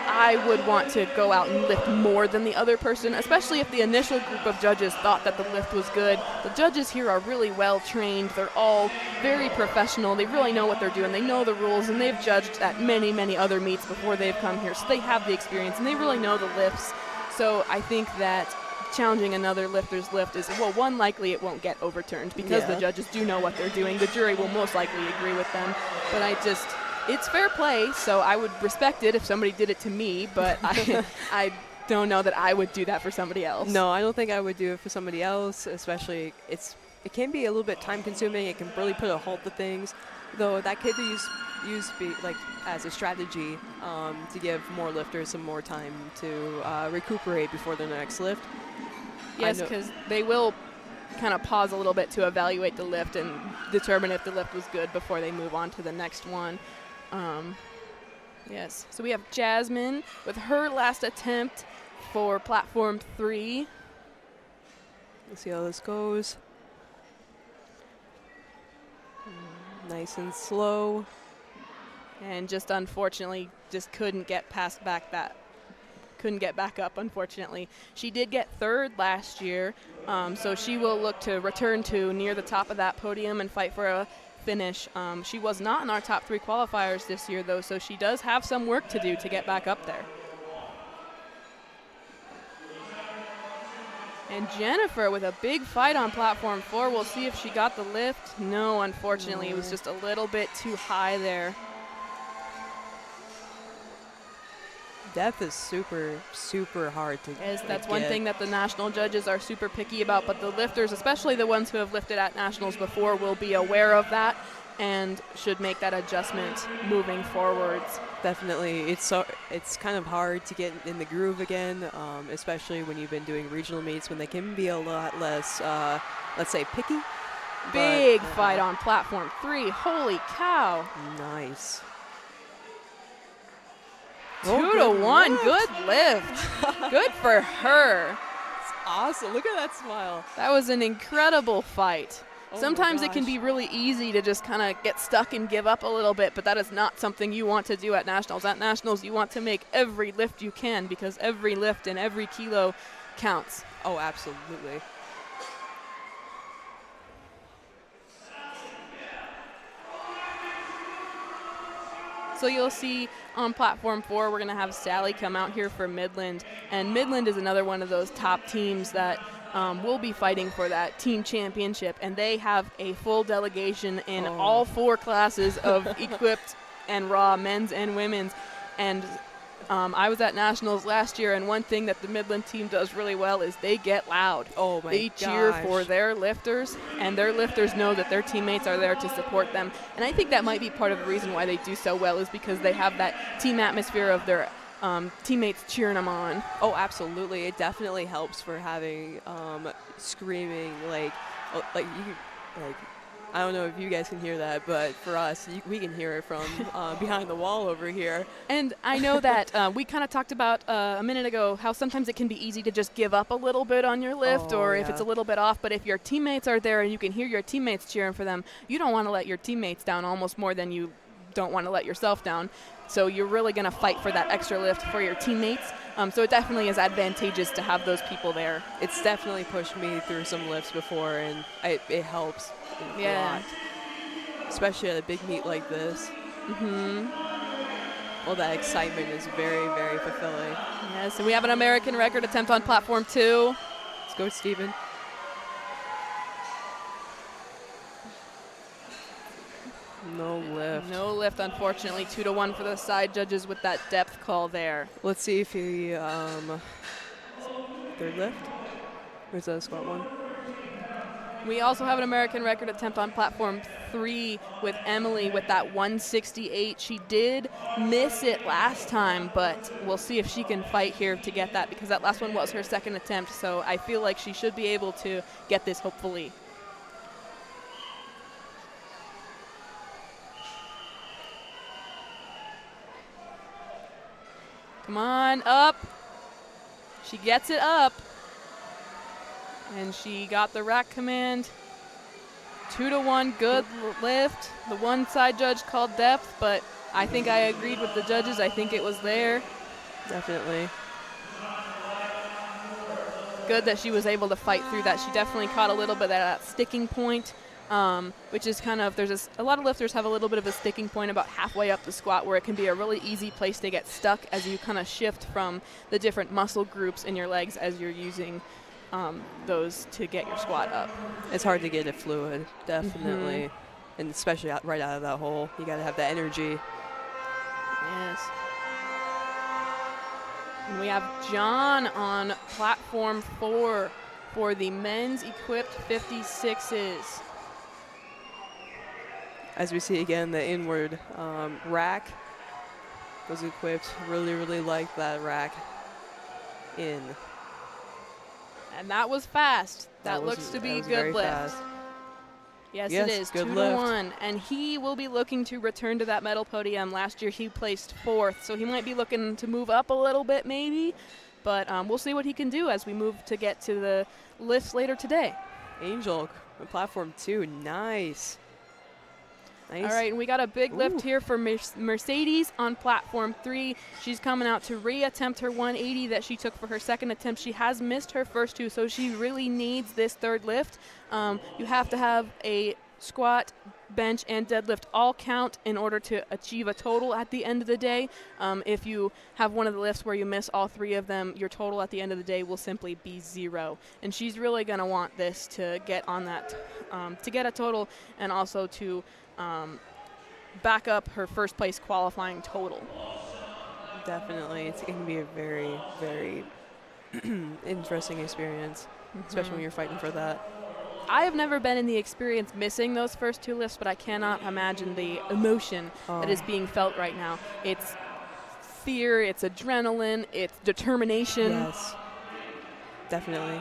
I would want to go out and lift more than the other person, especially if the initial group of judges thought that the lift was good. The judges here are really well trained. They're all very professional. They really know what they're doing. They know the rules, and they've judged at many, many other meets before they've come here. So they have the experience, and they really know the lifts. So I think that challenging another lifter's lift is, well, one, likely it won't get overturned because the judges do know what they're doing. The jury will most likely agree with them. But it's fair play, so I would respect it if somebody did it to me, but I don't know that I would do that for somebody else. No, I don't think I would do it for somebody else, especially it can be a little bit time consuming. It can really put a halt to things, though that could be used as a strategy to give more lifters some more time to recuperate before the next lift. Yes, because they will kind of pause a little bit to evaluate the lift and determine if the lift was good before they move on to the next one. Yes, so we have Jasmine with her last attempt for platform 3. Let's see how this goes. Nice and slow. And just unfortunately just couldn't get back up, unfortunately. She did get 3rd last year, so she will look to return to near the top of that podium and fight for a finish. She was not in our top 3 qualifiers this year, though, so she does have some work to do to get back up there. And Jennifer with a big fight on platform 4. We'll see if she got the lift. No, unfortunately, it was just a little bit too high there. Depth is super, super hard to get. That's one thing that the national judges are super picky about, but the lifters, especially the ones who have lifted at nationals before, will be aware of that and should make that adjustment moving forwards. Definitely. It's kind of hard to get in the groove again, especially when you've been doing regional meets when they can be a lot less, let's say, picky. Big fight on platform 3. Holy cow. Nice. 2-1. Good lift. Good for her. It's awesome. Look at that smile. That was an incredible fight. Oh Sometimes it can be really easy to just kind of get stuck and give up a little bit, but that is not something you want to do at nationals. At nationals, you want to make every lift you can because every lift and every kilo counts. Oh, absolutely. So you'll see on platform 4, we're going to have Sally come out here for Midland. And Midland is another one of those top teams that will be fighting for that team championship. And they have a full delegation in all 4 classes of equipped and raw, men's and women's. And I was at nationals last year, and one thing that the Midland team does really well is they get loud. Oh my They cheer for their lifters, and their lifters know that their teammates are there to support them. And I think that might be part of the reason why they do so well is because they have that team atmosphere of their teammates cheering them on. Oh, absolutely. It definitely helps for having screaming like I don't know if you guys can hear that, but for us, we can hear it from behind the wall over here. And I know that we kind of talked about a minute ago how sometimes it can be easy to just give up a little bit on your lift if it's a little bit off. But if your teammates are there and you can hear your teammates cheering for them, you don't want to let your teammates down almost more than you don't want to let yourself down. So you're really going to fight for that extra lift for your teammates. So it definitely is advantageous to have those people there. It's definitely pushed me through some lifts before, and it helps a lot. Especially at a big meet like this. Well, that excitement is very, very fulfilling. Yes, and we have an American record attempt on platform 2. Let's go, Steven. No lift. No lift, unfortunately. 2-1 for the side judges with that depth call there. Let's see if he, third lift? Or is that a squat one? We also have an American record attempt on platform 3 with Emily with that 168. She did miss it last time, but we'll see if she can fight here to get that because that last one was her second attempt. So I feel like she should be able to get this, hopefully. Come on, up. She gets it up. And she got the rack command. 2-1, good lift. The one side judge called depth, but I think I agreed with the judges. I think it was there. Definitely. Good that she was able to fight through that. She definitely caught a little bit of that sticking point, which is kind of, a lot of lifters have a little bit of a sticking point about halfway up the squat where it can be a really easy place to get stuck as you kind of shift from the different muscle groups in your legs as you're using those to get your squat up. It's hard to get it fluid, definitely. And especially right out of that hole. You got to have that energy. Yes. And we have John on platform 4 for the men's equipped 56s. As we see again, the inward rack was equipped. Really, really like that rack in. And that was fast. That was- looks to be that was good very lift. fast. Yes, Yes, it is. good 2 lift. to 1. And he will be looking to return to that medal podium. Last year he placed 4th, so he might be looking to move up a little bit maybe. But we'll see what he can do as we move to get to the lifts later today. Angel, platform 2, nice. Nice. All right, and we got a big lift Ooh. here for Mercedes on platform 3. She's coming out to reattempt her 180 that she took for her second attempt. She has missed her first 2, so she really needs this third lift. You have to have a squat, bench, and deadlift all count in order to achieve a total at the end of the day. If you have one of the lifts where you miss all 3 of them, your total at the end of the day will simply be 0. And she's really going to want this to get on that, to get a total, and also to back up her first place qualifying total. Definitely. It's going to be a very, very interesting experience, especially when you're fighting for that. I have never been in the experience missing those first 2 lifts, but I cannot imagine the emotion that is being felt right now. It's fear, it's adrenaline, it's determination. Yes, definitely.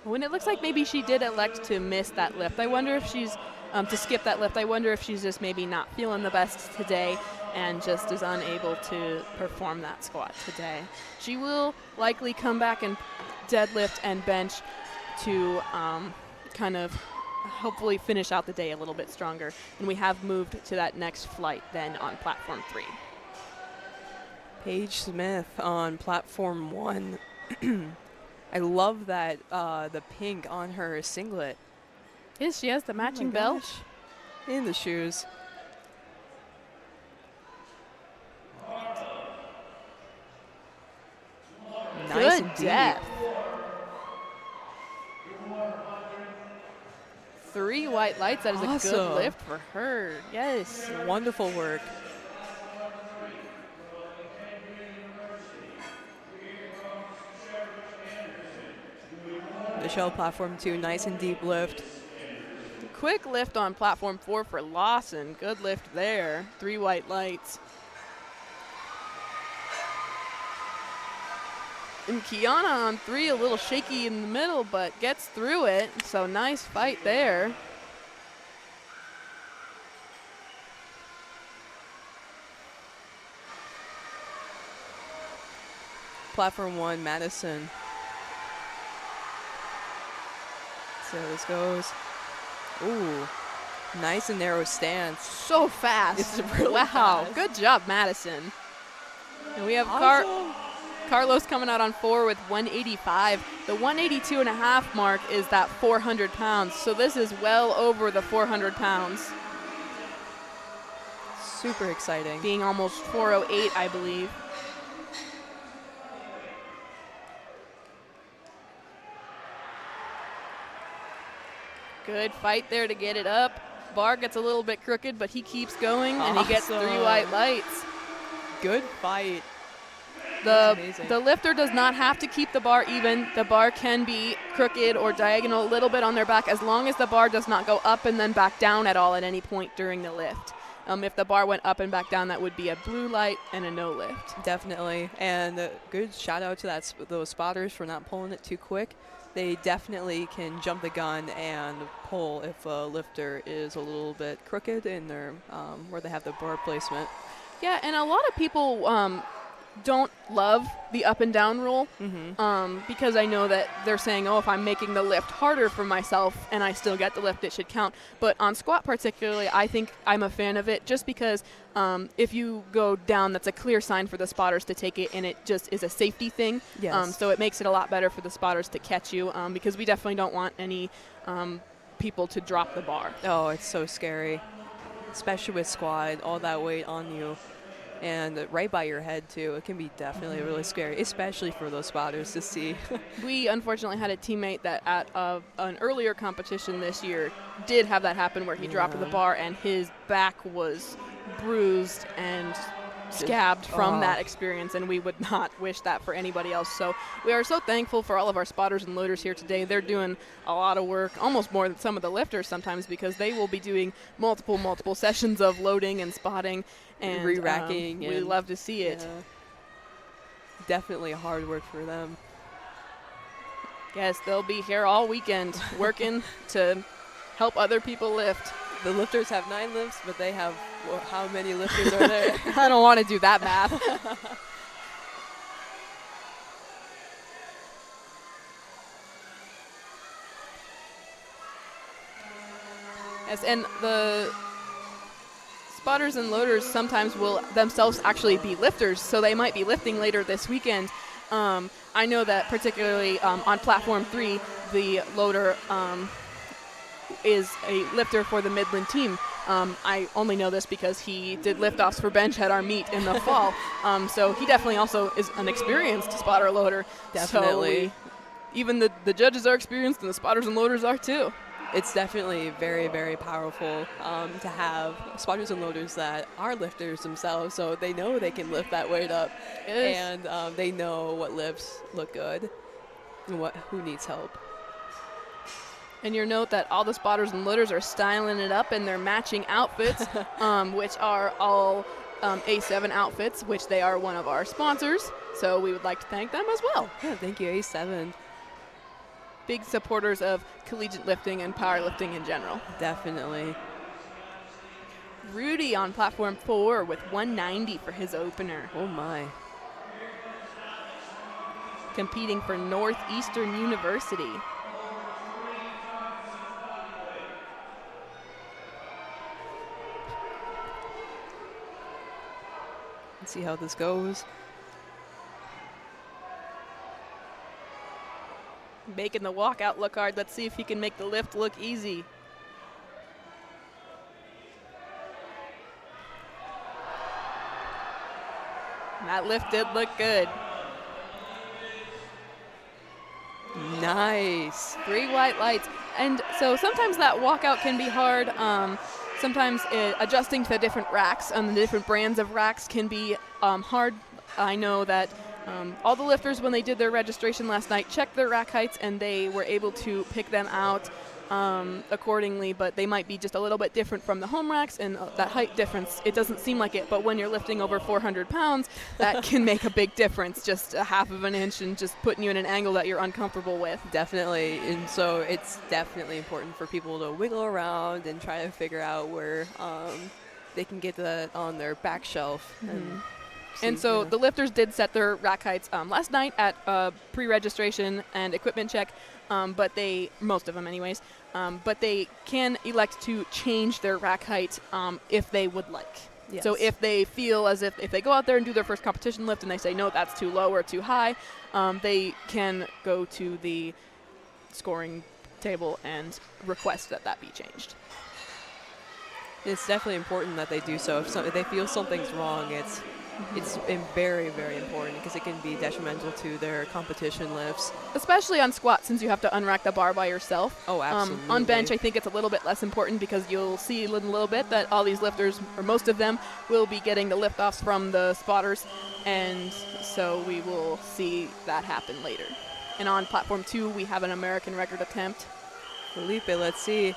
When it looks like maybe she did elect to miss that lift, I wonder if she's, to skip that lift, I wonder if she's just maybe not feeling the best today and just is unable to perform that squat today. She will likely come back and deadlift and bench to kind of hopefully finish out the day a little bit stronger. And we have moved to that next flight then on platform 3. Paige Smith on platform 1. I love that the pink on her singlet. Yes, she has the matching my belt. gosh. In the shoes. Nice Good indeed. depth. 3 white lights. That is a Awesome. good lift for her. Yes. Wonderful work. Michelle, platform 2, nice and deep lift. Quick lift on platform 4 for Lawson. Good lift there. 3 white lights. And Kiana on 3, a little shaky in the middle, but gets through it. So nice fight there. Platform 1, Madison. See how this goes. Ooh, nice and narrow stance. So fast. It's really wow. fast. Good job, Madison. And we have Awesome. Carlos coming out on 4 with 185. The 182.5 mark is that 400 pounds. So this is well over the 400 pounds. Super exciting. Being almost 408, I believe. Good fight there to get it up. Bar gets a little bit crooked, but he keeps going, and he gets 3 Awesome. white lights. Good fight. The amazing. lifter does not have to keep the bar even. The bar can be crooked or diagonal a little bit on their back as long as the bar does not go up and then back down at all at any point during the lift. If the bar went up and back down, that would be a blue light and a no lift. Definitely. And good shout out to those spotters for not pulling it too quick. They definitely can jump the gun and pull if a lifter is a little bit crooked in their where they have the bar placement. Yeah, and a lot of people don't love the up and down rule because I know that they're saying, oh, if I'm making the lift harder for myself and I still get the lift, it should count. But on squat particularly, I think I'm a fan of it just because if you go down, that's a clear sign for the spotters to take it, and it just is a safety thing. Yes. So it makes it a lot better for the spotters to catch you because we definitely don't want any people to drop the bar. Oh, it's so scary, especially with squat, all that weight on you. And right by your head, too. It can be definitely really scary, especially for those spotters to see. We unfortunately had a teammate that at an earlier competition this year did have that happen where he dropped the bar and his back was bruised and scabbed from that experience, and we would not wish that for anybody else. So we are so thankful for all of our spotters and loaders here today. They're doing a lot of work, almost more than some of the lifters sometimes, because they will be doing multiple sessions of loading and spotting and re-racking. We love to see it. Yeah. Definitely hard work for them. Yes, they'll be here all weekend working to help other people lift. The lifters have 9 lifts, but they have, how many lifters are there? I don't want to do that math. Yes, and the spotters and loaders sometimes will themselves actually be lifters, so they might be lifting later this weekend. I know that particularly on Platform 3, the loader is a lifter for the Midland team. I only know this because he did liftoffs for bench at our meet in the fall. So he definitely also is an experienced spotter loader. Definitely. So even the judges are experienced, and the spotters and loaders are too. It's definitely very, very powerful to have spotters and loaders that are lifters themselves, so they know they can lift that weight up, and they know what lifts look good and who needs help. And your note that all the spotters and loaders are styling it up in their matching outfits, which are all A7 outfits, which they are one of our sponsors. So we would like to thank them as well. Yeah, thank you, A7. Big supporters of collegiate lifting and powerlifting in general. Definitely. Rudy on Platform 4 with 190 for his opener. Oh, my. Competing for Northeastern University. Let's see how this goes. Making the walkout look hard. Let's see if he can make the lift look easy. That lift did look good. Nice. 3 white lights. And so sometimes that walkout can be hard. Sometimes adjusting to the different racks and the different brands of racks can be hard. I know that all the lifters, when they did their registration last night, checked their rack heights, and they were able to pick them out accordingly, but they might be just a little bit different from the home racks, and that height difference, it doesn't seem like it, but when you're lifting over 400 pounds, that can make a big difference, just a half of an inch and just putting you in an angle that you're uncomfortable with. Definitely, and so it's definitely important for people to wiggle around and try to figure out where they can get that on their back shelf. And so the lifters did set their rack heights last night at pre-registration and equipment check, but most of them anyways, but they can elect to change their rack height if they would like. Yes. So if they feel as if they go out there and do their first competition lift and they say, no, that's too low or too high, they can go to the scoring table and request that be changed. It's definitely important that they do so. If they feel something's wrong, it's very, very important because it can be detrimental to their competition lifts. Especially on squat, since you have to unrack the bar by yourself. Oh, absolutely. On bench, I think it's a little bit less important because you'll see in a little bit that all these lifters, or most of them, will be getting the lift-offs from the spotters, and so we will see that happen later. And on Platform 2, we have an American record attempt. Felipe, let's see.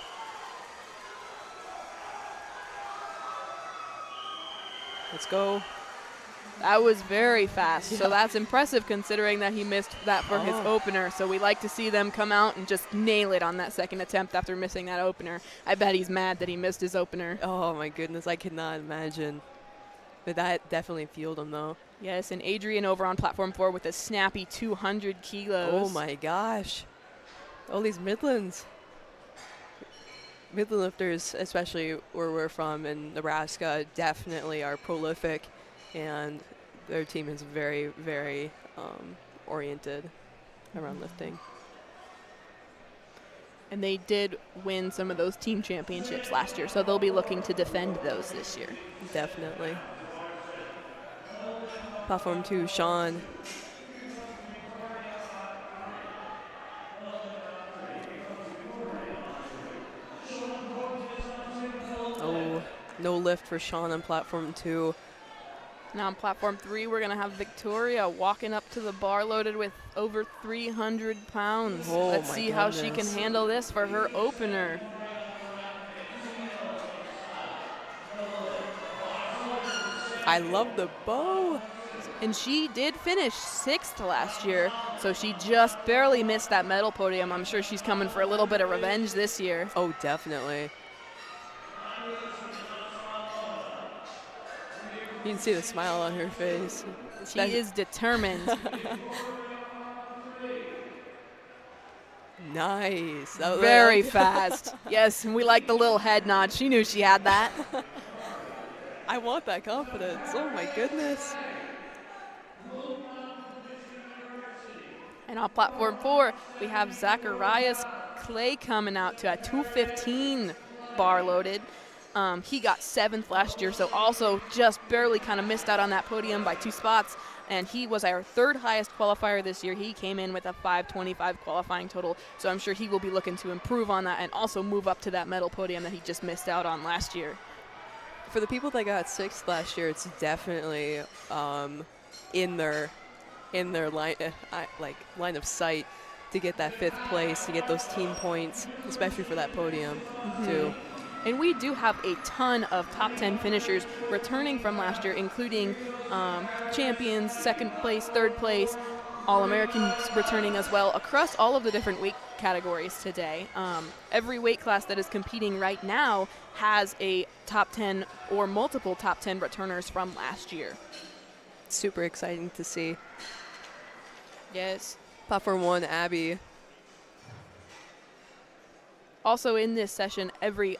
Let's go. That was very fast, so that's impressive considering that he missed that for his opener. So we like to see them come out and just nail it on that second attempt after missing that opener. I bet he's mad that he missed his opener. Oh, my goodness, I cannot imagine. But that definitely fueled him, though. Yes, and Adrian over on Platform 4 with a snappy 200 kilos. Oh, my gosh. All these Midland lifters, especially where we're from in Nebraska, definitely are prolific. And their team is very, very oriented around lifting. And they did win some of those team championships last year, so they'll be looking to defend those this year. Definitely. Platform 2, Sean. Oh, no lift for Sean on Platform 2. Now on platform 3, we're going to have Victoria walking up to the bar loaded with over 300 pounds. Oh, Let's my see how she can goodness. handle this for her opener. I love the bow. And she did finish 6th last year, so she just barely missed that medal podium. I'm sure she's coming for a little bit of revenge this year. Oh, definitely. You can see the smile on her face. She is determined. Nice. That was Very fast. Yes, and we like the little head nod. She knew she had that. I want that confidence. Oh, my goodness. And on platform 4, we have Zacharias Clay coming out to a 215 bar loaded. He got 7th last year, so also just barely kind of missed out on that podium by 2 spots. And he was our 3rd highest qualifier this year. He came in with a 525 qualifying total, so I'm sure he will be looking to improve on that and also move up to that medal podium that he just missed out on last year. For the people that got 6th last year, it's definitely in their line of sight to get that 5th place, to get those team points, especially for that podium too. And we do have a ton of top 10 finishers returning from last year, including champions, 2nd place, 3rd place, All-Americans returning as well across all of the different weight categories today. Every weight class that is competing right now has a top 10 or multiple top 10 returners from last year. Super exciting to see. Yes. Platform 1, Abby. Also in this session,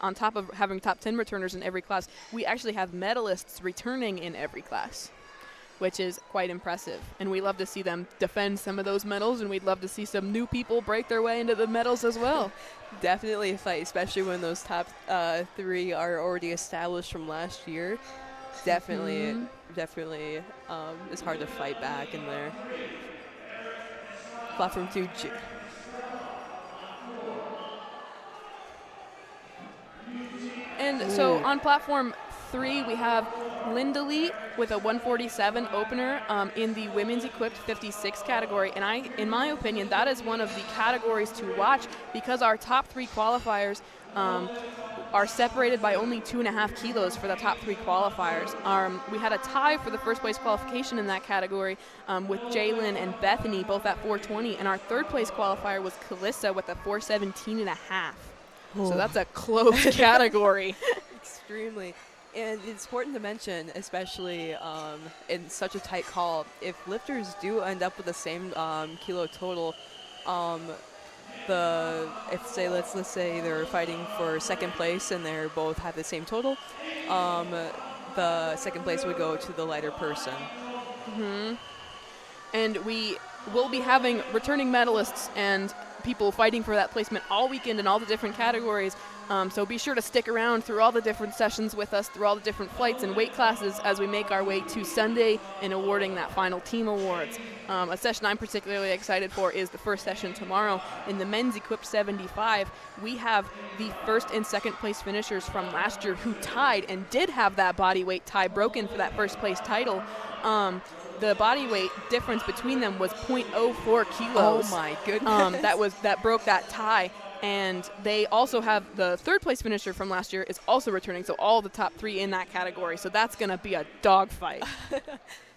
on top of having top 10 returners in every class, we actually have medalists returning in every class, which is quite impressive. And we love to see them defend some of those medals, and we'd love to see some new people break their way into the medals as well. Definitely a fight, especially when those top 3 are already established from last year. Definitely, it's hard to fight back in there. Platform 2, And so on platform 3, we have Linda Lee with a 147 opener in the women's equipped 56 category. And in my opinion, that is one of the categories to watch because our top 3 qualifiers are separated by only 2.5 kilos for the top 3 qualifiers. We had a tie for the first place qualification in that category with Jalen and Bethany, both at 420. And our 3rd place qualifier was Calissa with a 417.5. So that's a close category. Extremely. And it's important to mention, especially in such a tight call, if lifters do end up with the same kilo total, let's say they're fighting for 2nd place and they both have the same total, the 2nd place would go to the lighter person. And we will be having returning medalists and people fighting for that placement all weekend in all the different categories. So be sure to stick around through all the different sessions with us, through all the different flights and weight classes as we make our way to Sunday and awarding that final team awards. A session I'm particularly excited for is the first session tomorrow in the men's equipped 75. We have the 1st and 2nd place finishers from last year who tied and did have that body weight tie broken for that 1st place title. The body weight difference between them was 0.04 kilos. Oh my goodness. That broke that tie. And they also have the 3rd place finisher from last year is also returning, so all the top 3 in that category. So that's going to be a dogfight.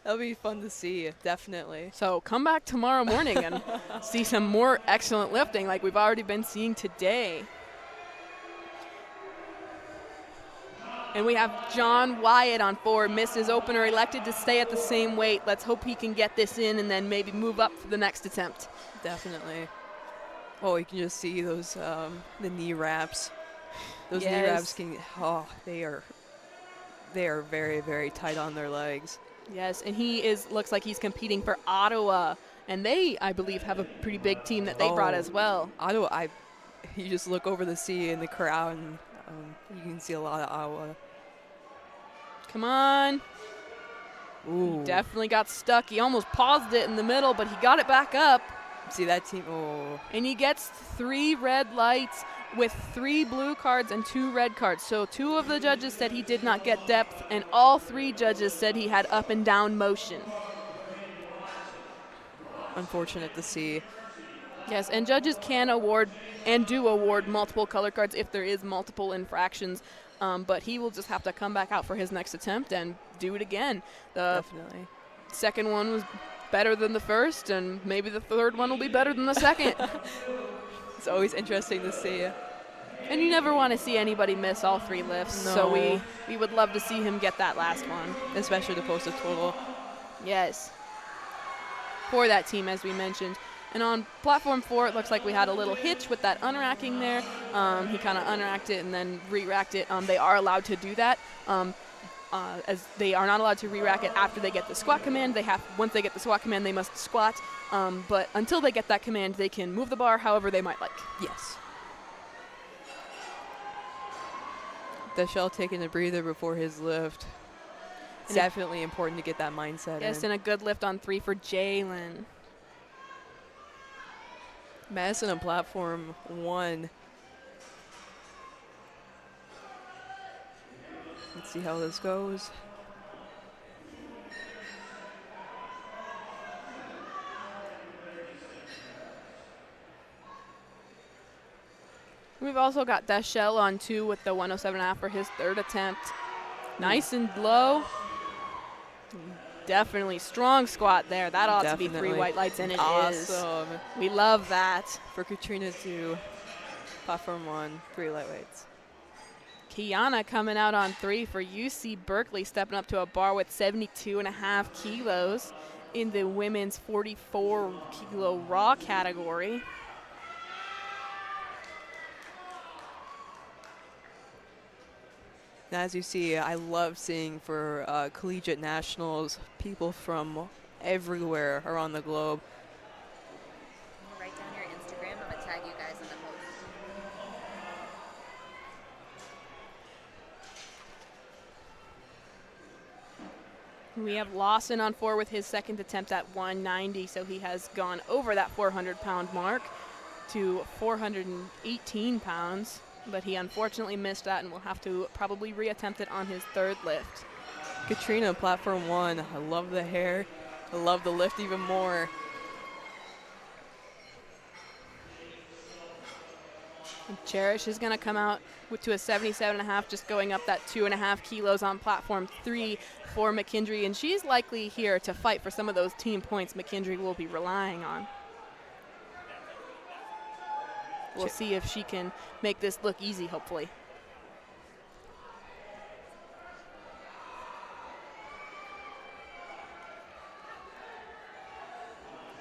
That'll be fun to see, definitely. So come back tomorrow morning and see some more excellent lifting like we've already been seeing today. And we have John Wyatt on 4, missed his opener, elected to stay at the same weight. Let's hope he can get this in and then maybe move up for the next attempt. Definitely. Oh, you can just see those the knee wraps. Those Yes. knee wraps they are very, very tight on their legs. Yes, and looks like he's competing for Ottawa. And they, I believe, have a pretty big team that they brought as well. Ottawa, you just look over the sea in the crowd and you can see a lot of Ottawa. Come on. Ooh. He definitely got stuck. He almost paused it in the middle, but he got it back up. See that team? Oh. And he gets 3 red lights. with 3 blue cards and 2 red cards. So 2 of the judges said he did not get depth, and all 3 judges said he had up and down motion. Unfortunate to see. Yes, and judges can award and do award multiple color cards if there is multiple infractions, but he will just have to come back out for his next attempt and do it again. The Definitely. second one was better than the first, and maybe the third one will be better than the second. It's always interesting to see. And you never want to see anybody miss all 3 lifts, No. so we would love to see him get that last one. Especially to post a total. Yes. For that team, as we mentioned. And on platform 4, it looks like we had a little hitch with that unracking there. He kind of unracked it and then re-racked it. They are allowed to do that, as they are not allowed to re-rack it after they get the squat command. Once they get the squat command, they must squat. But until they get that command, they can move the bar however they might like. Yes. Deschelle taking a breather before his lift. It's definitely important to get that mindset Yes, in. and a good lift on 3 for Jalen. Madison on platform 1. Let's see how this goes. We've also got Deschelle on 2 with the 107.5 for his 3rd attempt. Nice and low. Definitely strong squat there. That ought to be 3 white lights, and it is. Awesome. We love that. For Katrina to platform 1, 3 lightweights. Kiana coming out on 3 for UC Berkeley, stepping up to a bar with 72.5 kilos in the women's 44-kilo raw category. And as you see, I love seeing for Collegiate Nationals, people from everywhere around the globe. Write down your Instagram. I'm going to tag you guys in the post. We have Lawson on 4 with his 2nd attempt at 190, so he has gone over that 400-pound mark to 418 pounds. But he unfortunately missed that and will have to probably reattempt it on his 3rd lift. Katrina, platform 1. I love the hair. I love the lift even more. And Cherish is going to come out to a 77.5, just going up that 2.5 kilos on platform 3 for McKendry. And she's likely here to fight for some of those team points McKendry will be relying on. We'll see if she can make this look easy, hopefully.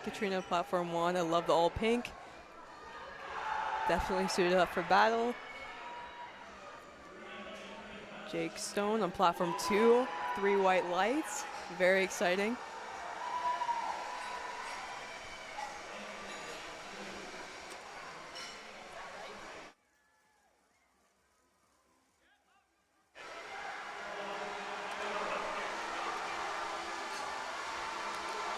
Katrina, platform 1. I love the all pink. Definitely suited up for battle. Jake Stone on platform 2. 3 white lights. Very exciting.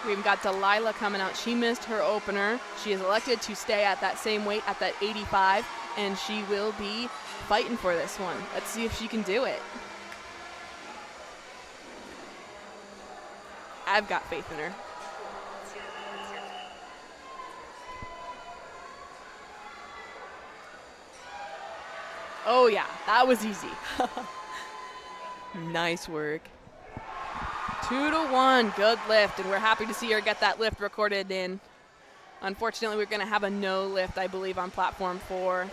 We've got Delilah coming out. She missed her opener. She is elected to stay at that same weight, at that 85, and she will be fighting for this one. Let's see if she can do it. I've got faith in her. Oh yeah, that was easy. Nice work. 2-1, good lift, and we're happy to see her get that lift recorded in. Unfortunately, we're going to have a no lift, I believe, on platform 4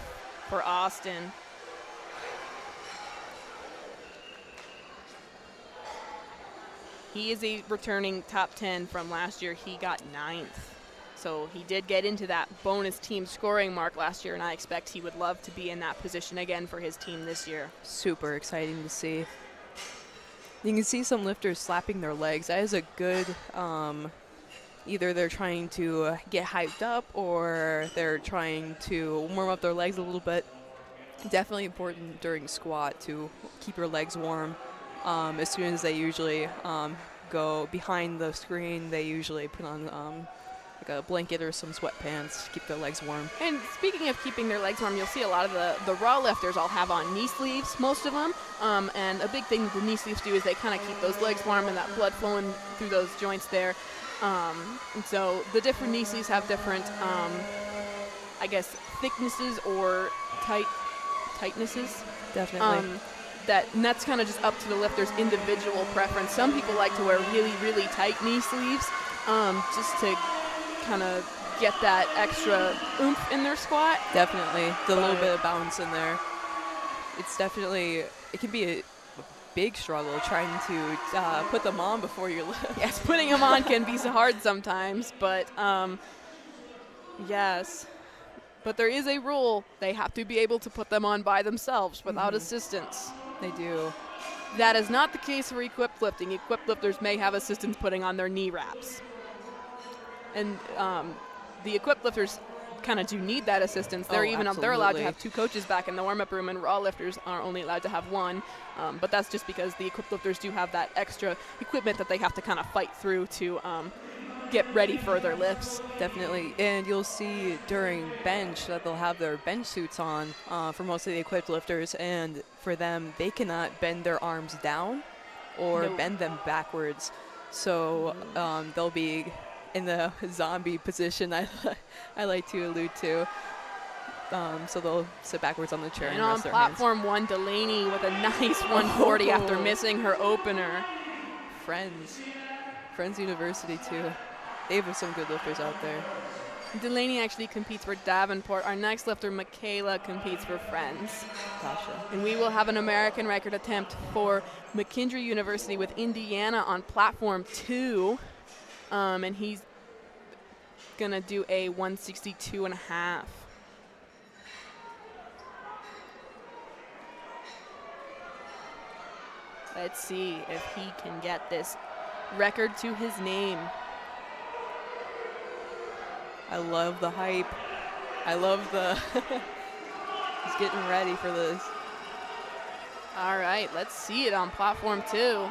for Austin. He is a returning top 10 from last year. He got 9th. So he did get into that bonus team scoring mark last year, and I expect he would love to be in that position again for his team this year. Super exciting to see. You can see some lifters slapping their legs. That is a good, either they're trying to get hyped up or they're trying to warm up their legs a little bit. Definitely important during squat to keep your legs warm. As soon as they usually go behind the screen, they usually put on a like a blanket or some sweatpants to keep their legs warm. And speaking of keeping their legs warm, you'll see a lot of the raw lifters all have on knee sleeves, most of them. And a big thing that the knee sleeves do is they kind of keep those legs warm and that blood flowing through those joints there. And so the different knee sleeves have different, I guess, thicknesses or tightnesses. Definitely. And that's kind of just up to the lifter's individual preference. Some people like to wear really, really tight knee sleeves just to kind of get that extra oomph in their squat. Definitely. The little bit of bounce in there. It's definitely, it can be a big struggle trying to put them on before you lift. Yes, putting them on can be so hard sometimes, but yes. But there is a rule. They have to be able to put them on by themselves without assistance. They do. That is not the case for equipped lifting. Equipped lifters may have assistants putting on their knee wraps. And the equipped lifters kind of do need that assistance. They're they're allowed to have 2 coaches back in the warm-up room, and raw lifters are only allowed to have 1. But that's just because the equipped lifters do have that extra equipment that they have to kind of fight through to get ready for their lifts. Definitely. And you'll see during bench that they'll have their bench suits on for most of the equipped lifters, and for them, they cannot bend their arms down or bend them backwards. So they'll be in the zombie position I like to allude to. So they'll sit backwards on the chair and on rest their hands. platform 1, Delaney with a nice 140 after missing her opener. Friends University too. They have some good lifters out there. Delaney actually competes for Davenport. Our next lifter, Michaela, competes for Friends. Gotcha. And we will have an American record attempt for McKendree University with Indiana on platform 2. And he's going to do a 162.5. Let's see if he can get this record to his name. I love the hype. I love the he's getting ready for this. All right, let's see it on platform 2.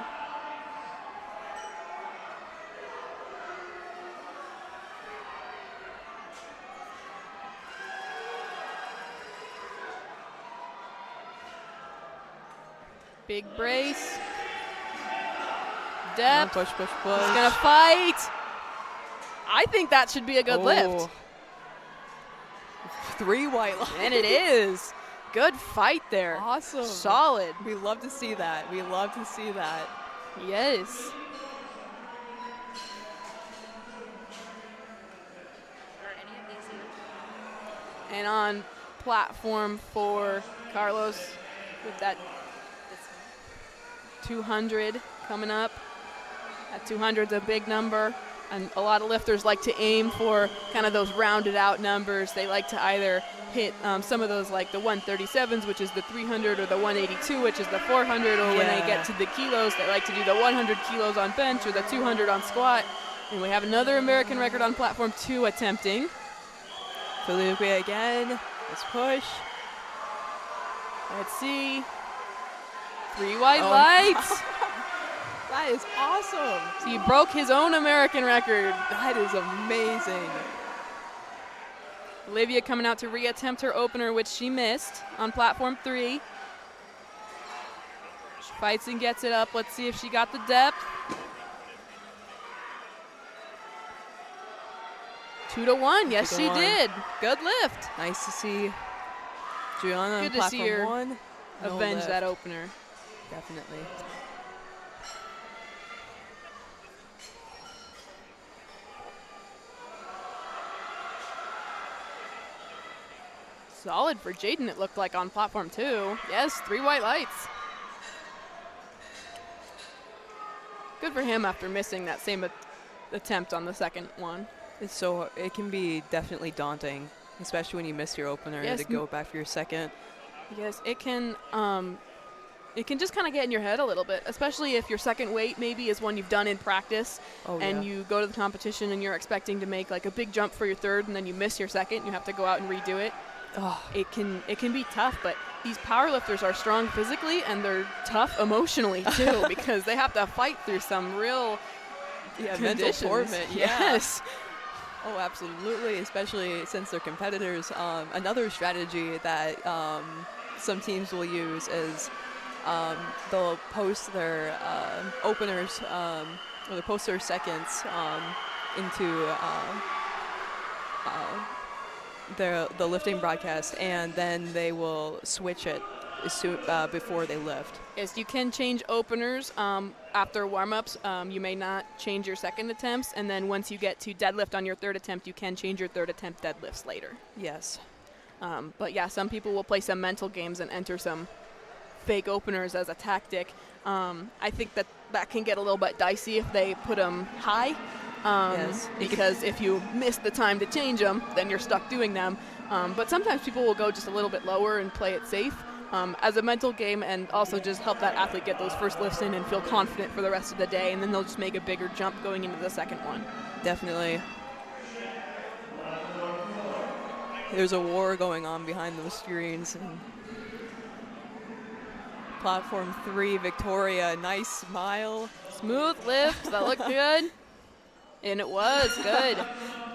Big brace. Depth. Push. He's gonna fight. I think that should be a good lift. 3 white lines. And it is. Good fight there. Awesome. Solid. We love to see that. We love to see that. Yes. Are any of these you? And on platform 4, Carlos with that 200 coming up. That 200's a big number. And a lot of lifters like to aim for kind of those rounded out numbers. They like to either hit some of those like the 137s, which is the 300, or the 182, which is the 400, or when they get to the kilos, they like to do the 100 kilos on bench or the 200 on squat. And we have another American record on platform 2 attempting. Felipe again. Let's push. Let's see. 3 white lights. That is awesome. So he broke his own American record. That is amazing. Olivia coming out to reattempt her opener, which she missed on platform 3. She fights and gets it up. Let's see if she got the depth. 2-1. Yes, she did. Good lift. Nice to see Gianna on Good to see her platform 1. No avenge lift. that opener. Definitely. Solid for Jaden, it looked like, on platform 2. Yes, 3 white lights. Good for him after missing that same attempt on the second one. It can be definitely daunting, especially when you miss your opener, Yes. to go back for your second. Yes, it can just kind of get in your head a little bit, especially if your second weight maybe is one you've done in practice, and you go to the competition and you're expecting to make like a big jump for your third, and then you miss your second, you have to go out and redo it. It can be tough, but these powerlifters are strong physically and they're tough emotionally too, because they have to fight through some real mental conditions. torment. Yes. Oh, absolutely, especially since they're competitors. Another strategy that some teams will use is they'll post their openers or they post their seconds into the lifting broadcast, and then they will switch it before they lift. Yes, you can change openers after warm-ups. You may not change your second attempts, and then once you get to deadlift on your third attempt, you can change your third attempt deadlifts later. Yes. But yeah, some people will play some mental games and enter some fake openers as a tactic. I think that can get a little bit dicey if they put them high. Yes. Because if you miss the time to change them, then you're stuck doing them. But sometimes people will go just a little bit lower and play it safe as a mental game, and also just help that athlete get those first lifts in and feel confident for the rest of the day, and then they'll just make a bigger jump going into the second one. Definitely. There's a war going on behind those screens. And platform 3, Victoria, nice smile. Smooth lift, that looked good. And it was good.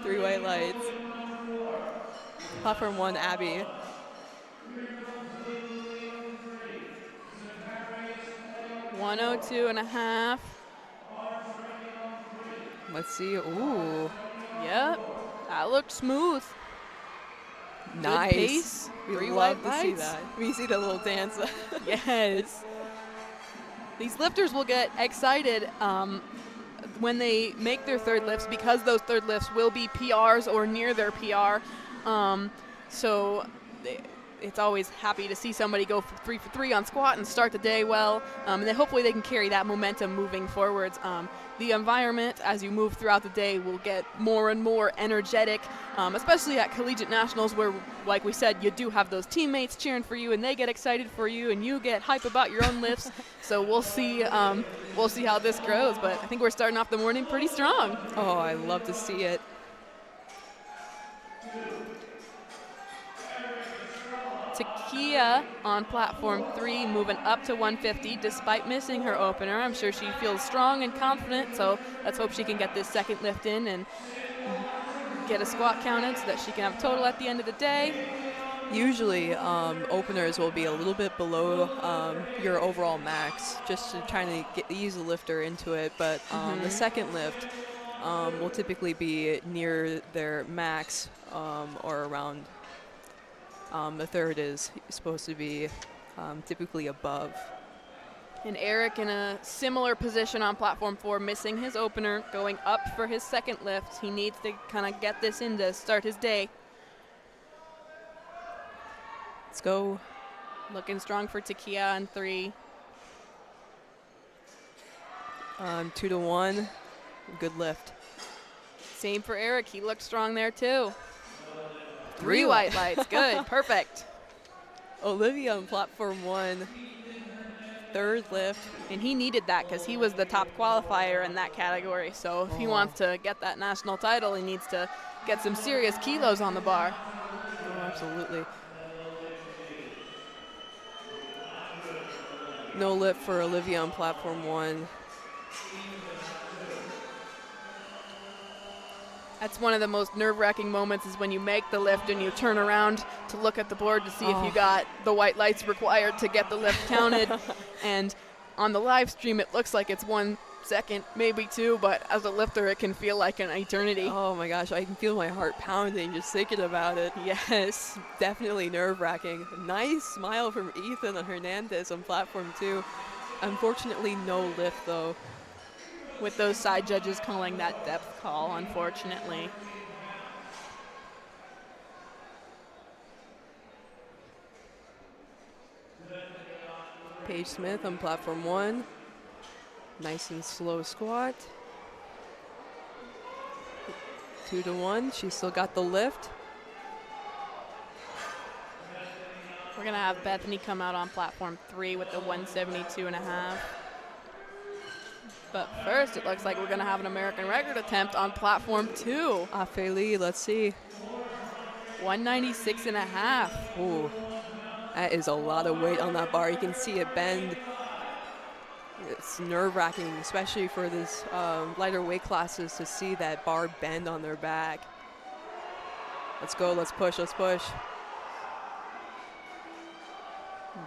3 white lights. Platform 1, Abby. $102.5. Let's see. Ooh. Yep, that looked smooth. Nice. Good pace. We 3 love white to see lights. that. We see the little dance. Yes. These lifters will get excited when they make their third lifts, because those third lifts will be PRs or near their PR. It's always happy to see somebody go for 3 for 3 on squat and start the day well. And then hopefully they can carry that momentum moving forwards. The environment as you move throughout the day will get more and more energetic, especially at Collegiate Nationals, where, like we said, you do have those teammates cheering for you and they get excited for you and you get hype about your own lifts. So we'll see how this grows, but I think we're starting off the morning pretty strong. Oh, I love to see it. Takia on platform 3, moving up to 150 despite missing her opener. I'm sure she feels strong and confident, so let's hope she can get this second lift in and get a squat counted so that she can have a total at the end of the day. Usually openers will be a little bit below your overall max, just to try to ease the lifter into it, but the second lift will typically be near their max or around. The third is supposed to be typically above. And Eric in a similar position on platform 4, missing his opener, going up for his second lift. He needs to kind of get this in to start his day. Let's go. Looking strong for Takia on 3. 2 to 1. Good lift. Same for Eric. He looked strong there too. 3 white lights. Good. Perfect. Olivia on platform 1. Third lift. And he needed that because he was the top qualifier in that category. So if he wants to get that national title, he needs to get some serious kilos on the bar. Oh, absolutely. No lift for Olivia on platform 1. That's one of the most nerve-wracking moments, is when you make the lift and you turn around to look at the board to see if you got the white lights required to get the lift counted. And on the live stream, it looks like it's 1 second, maybe 2, but as a lifter, it can feel like an eternity. Oh my gosh, I can feel my heart pounding just thinking about it. Yes. Definitely nerve-wracking. Nice smile from Ethan Hernandez on platform 2. Unfortunately, no lift though. With those side judges calling that depth call, unfortunately. Paige Smith on platform 1. Nice and slow squat. 2 to 1. She's still got the lift. We're going to have Bethany come out on platform 3 with the 172.5. But first, it looks like we're going to have an American record attempt on platform 2. Afeli, let's see. 196.5. Ooh, that is a lot of weight on that bar. You can see it bend. It's nerve-wracking, especially for this lighter weight classes, to see that bar bend on their back. Let's go. Let's push. Let's push.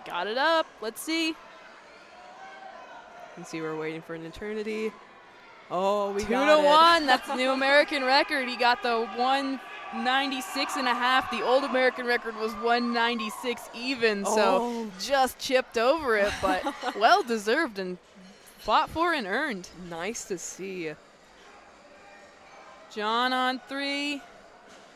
Got it up. Let's see. You see, we're waiting for an eternity. Oh, we 2 got to it. 1. That's the new American record. He got the 196.5. The old American record was 196 even, so Oh. just chipped over it, but well deserved and fought for and earned. Nice to see. John on 3.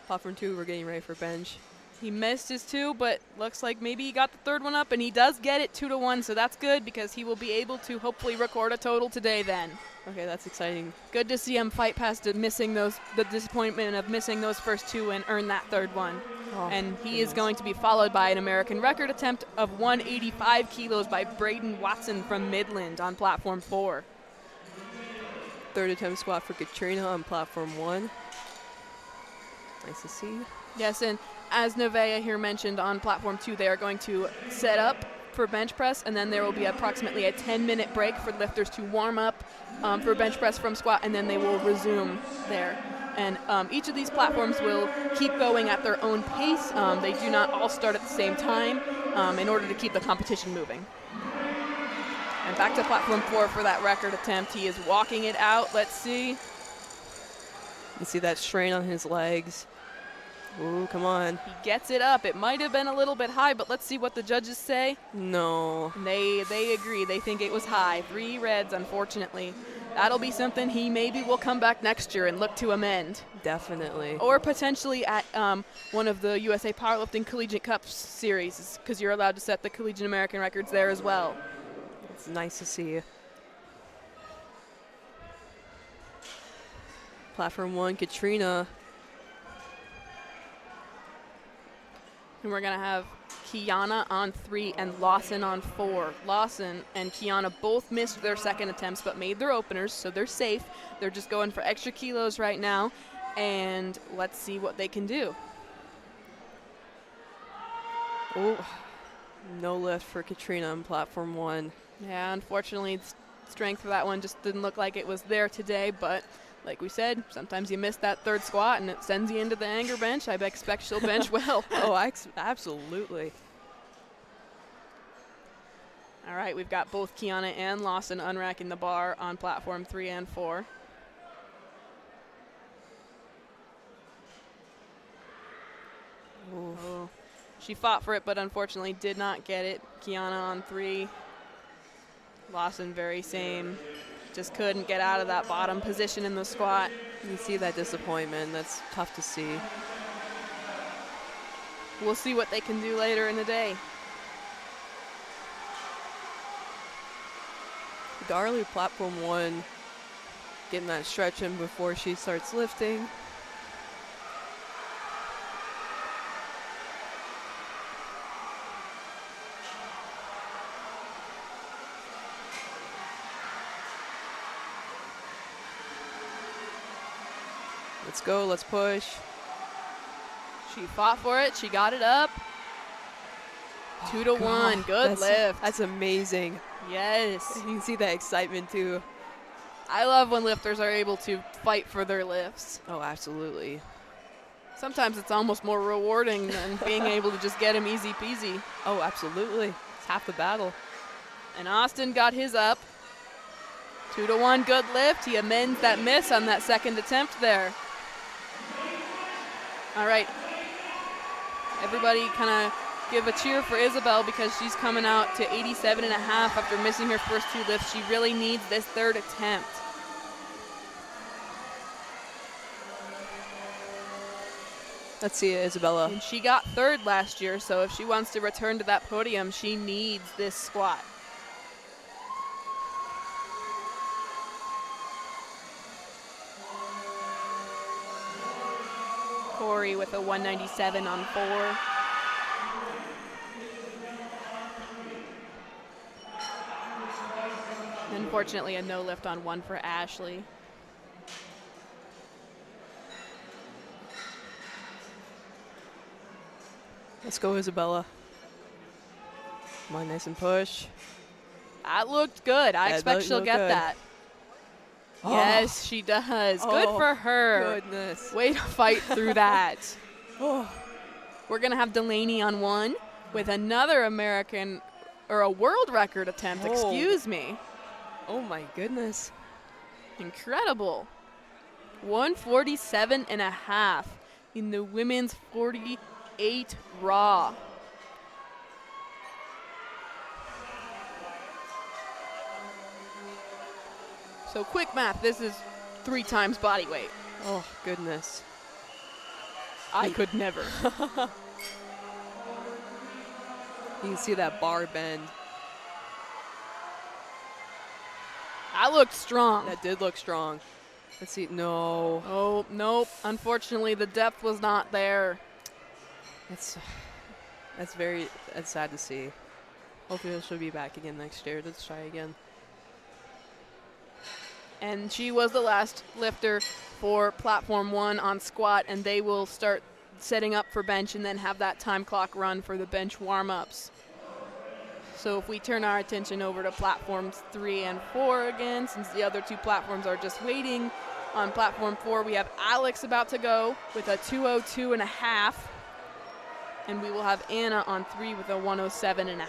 Platform 2, we're getting ready for bench. He missed his 2, but looks like maybe he got the third one up, and he does get it 2 to 1, so that's good because he will be able to hopefully record a total today then. Okay, that's exciting. Good to see him fight past the disappointment of missing those first 2 and earn that third one. Oh, And he goodness. is going to be followed by an American record attempt of 185 kilos by Braden Watson from Midland on platform 4. Third attempt squat for Katrina on platform 1. Nice to see. Yes, and as Nevaeh here mentioned on platform 2, they are going to set up for bench press, and then there will be approximately a 10-minute break for lifters to warm up for bench press from squat, and then they will resume there. And each of these platforms will keep going at their own pace. They do not all start at the same time in order to keep the competition moving. And back to platform 4 for that record attempt. He is walking it out. Let's see. You see that strain on his legs. Ooh, come on. He gets it up. It might have been a little bit high, but let's see what the judges say. No. And they agree. They think it was high. 3 reds, unfortunately. That'll be something he maybe will come back next year and look to amend. Definitely. Or potentially at one of the USA Powerlifting Collegiate Cups series, because you're allowed to set the Collegiate American records there as well. It's nice to see. Platform 1, Katrina. And we're going to have Kiana on 3 and Lawson on 4. Lawson and Kiana both missed their second attempts but made their openers, so they're safe. They're just going for extra kilos right now, and let's see what they can do. Oh, no lift for Katrina on platform 1. Yeah, unfortunately, strength for that one just didn't look like it was there today, but like we said, sometimes you miss that third squat and it sends you into the anger bench. I expect she'll bench well. Oh, absolutely. All right, we've got both Kiana and Lawson unracking the bar on platform 3 and 4. Oh. She fought for it, but unfortunately did not get it. Kiana on 3. Lawson very same. Just couldn't get out of that bottom position in the squat. You see that disappointment. That's tough to see. We'll see what they can do later in the day. Darley, platform 1, getting that stretch in before she starts lifting. Let's go, let's push. She fought for it. She got it up. 2 to 1. Good lift. That's amazing. Yes. You can see that excitement too. I love when lifters are able to fight for their lifts. Oh, absolutely. Sometimes it's almost more rewarding than being able to just get them easy peasy. Oh, absolutely. It's half the battle. And Austin got his up. 2 to 1. Good lift. He amends that miss on that second attempt there. All right. Everybody kind of give a cheer for Isabel because she's coming out to 87.5 after missing her first 2 lifts. She really needs this third attempt. Let's see it, Isabella. And she got 3rd last year, so if she wants to return to that podium, she needs this squat. Corey with a 197 on 4. Unfortunately, a no lift on 1 for Ashley. Let's go, Isabella. Come on, nice and push. That looked good. I expect she'll get that. Oh. Yes, she does. Good Oh, for her. Goodness. Way to fight through that. Oh, We're going to have Delaney on 1 with another American, or a world record attempt, Oh. excuse me. oh my goodness. Incredible. 147.5 in the women's 48 raw. So quick math, this is 3 times body weight. Oh, goodness. I could never. You can see that bar bend. That looked strong. That did look strong. Let's see. No. Oh, nope. Unfortunately, the depth was not there. That's sad to see. Hopefully she'll be back again next year. Let's try again. And she was the last lifter for Platform 1 on squat, and they will start setting up for bench and then have that time clock run for the bench warm-ups. So if we turn our attention over to Platforms 3 and 4 again, since the other 2 platforms are just waiting, on Platform 4 we have Alex about to go with a 202.5, and we will have Anna on 3 with a 107.5.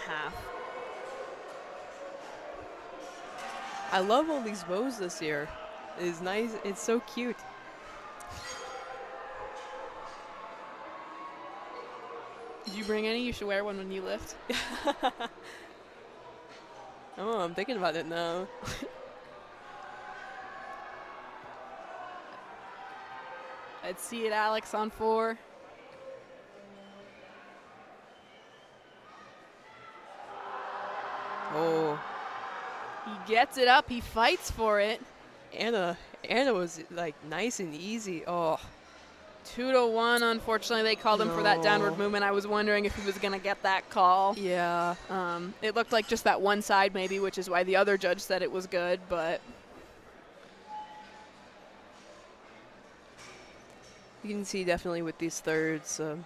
I love all these bows this year. It's nice. It's so cute. Did you bring any? You should wear one when you lift. Oh, I'm thinking about it now. Let's see it, Alex on 4. Oh, He gets it up. He fights for it. Anna was like nice and easy. Oh, 2-1. Unfortunately, they called him for that downward No. movement. I was wondering if he was going to get that call. yeah. It looked like just that one side maybe, which is why the other judge said it was good, but You can see definitely with these thirds the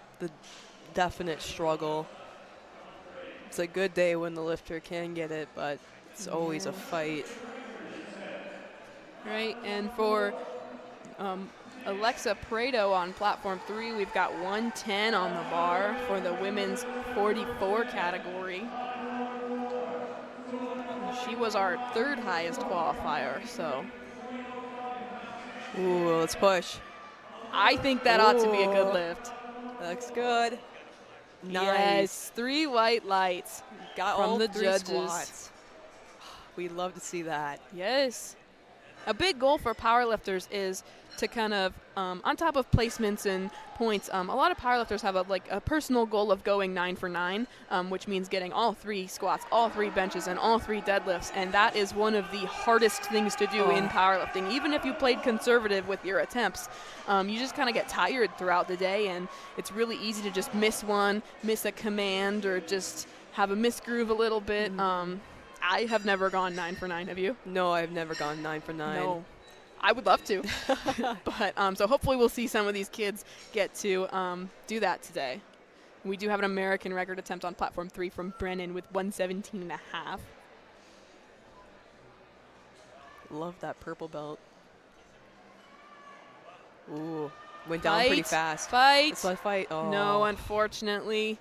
definite struggle. It's a good day when the lifter can get it, but it's always a fight. right. And for Alexa Prado on Platform 3, we've got 110 on the bar for the women's 44 category. She was our 3rd highest qualifier, so Ooh, let's push. I think that ought to be a good Ooh. lift. That looks good. Nice. Yes, 3 white lights. Got from all the 3 judges. squats. We'd love to see that. Yes. A big goal for powerlifters is to kind of, on top of placements and points, a lot of powerlifters have a personal goal of going 9 for 9, which means getting all 3 squats, all 3 benches, and all 3 deadlifts. And that is one of the hardest things to do in powerlifting. Even if you played conservative with your attempts, you just kind of get tired throughout the day, and it's really easy to just miss one, miss a command, or just have a misgroove a little bit. I have never gone 9 for 9. Have you? No, I've never gone 9 for 9. No. I would love to. But so hopefully we'll see some of these kids get to do that today. We do have an American record attempt on Platform 3 from Brennan with 117.5. Love that purple belt. Ooh, went down pretty fast. Fight. It's a fight. Oh. No, unfortunately.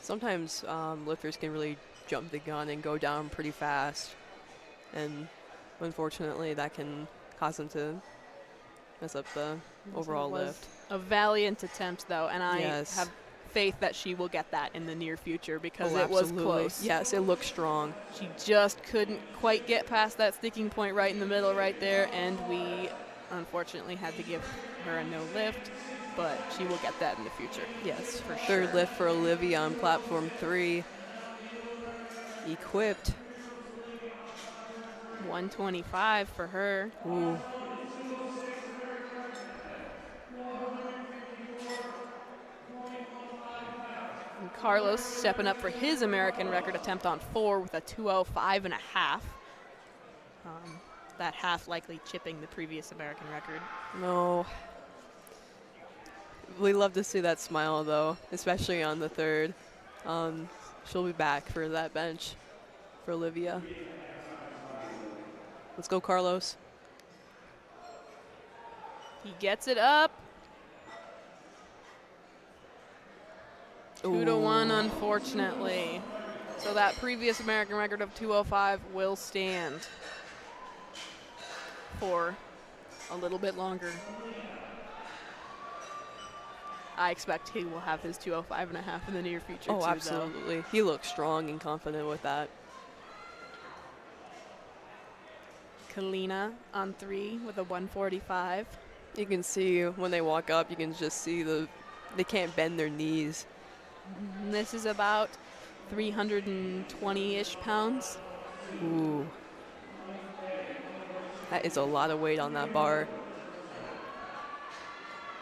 Sometimes lifters can really jump the gun and go down pretty fast. And unfortunately, that can cause them to mess up the overall It was lift. a valiant attempt, though, and I Yes. have faith that she will get that in the near future because Oh, it was absolutely. close. Yes, it looks strong. She just couldn't quite get past that sticking point right in the middle right there, and we unfortunately had to give her a no lift, but she will get that in the future. Yes, for third sure. lift for Olivia on Platform 3. Equipped. 125 for her. Ooh. And Carlos stepping up for his American record attempt on 4 with a 205.5. That half likely chipping the previous American record. No. We love to see that smile, though, especially on the third. She'll be back for that bench for Olivia. Let's go, Carlos. He gets it up. 2-1, unfortunately. So that previous American record of 205 will stand for a little bit longer. I expect he will have his 205.5 in the near future, Oh, too, absolutely. He looks strong and confident with that. Kalina on 3 with a 145. You can see when they walk up, you can just see they can't bend their knees. And this is about 320-ish pounds. Ooh. That is a lot of weight on that bar.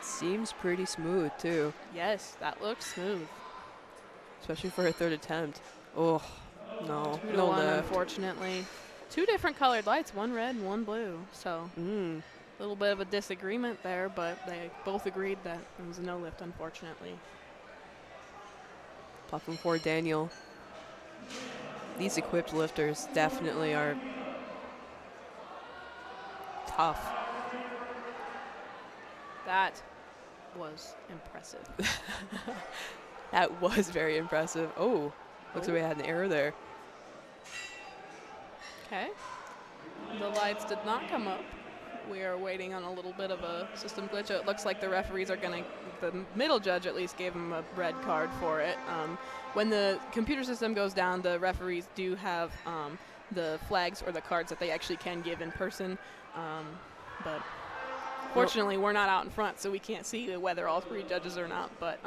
Seems pretty smooth, too. Yes, that looks smooth. Especially for her third attempt. Oh, no. 2-1, No lift. unfortunately. 2 different colored lights, one red and one blue. So Mm. a little bit of a disagreement there, but they both agreed that it was a no lift, unfortunately. Platform 4, Daniel. These equipped lifters definitely are tough. That was impressive. That was very impressive. Oh, looks like we had an error there. Okay. The lights did not come up. We are waiting on a little bit of a system glitch. It looks like the referees are going to, the middle judge at least gave him a red card for it. When the computer system goes down, the referees do have the flags or the cards that they actually can give in person. But fortunately, we're not out in front, so we can't see whether all 3 judges or not. But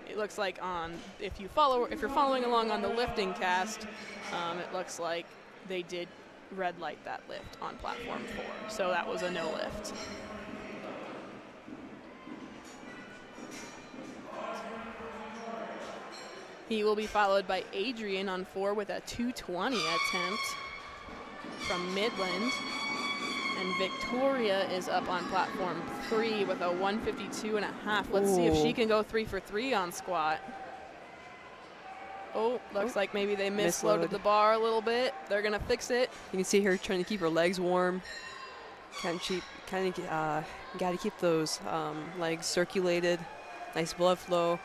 it looks like if you're following along on the LiftingCast, it looks like they did red light that lift on platform 4. So that was a no lift. He will be followed by Adrian on 4 with a 220 attempt from Midland. And Victoria is up on platform 3 with a 152.5. Let's see if she can go 3 for 3 on squat. Oh, looks like maybe they misloaded the bar a little bit. They're going to fix it. You can see her trying to keep her legs warm. Got to keep those legs circulated. Nice blood flow.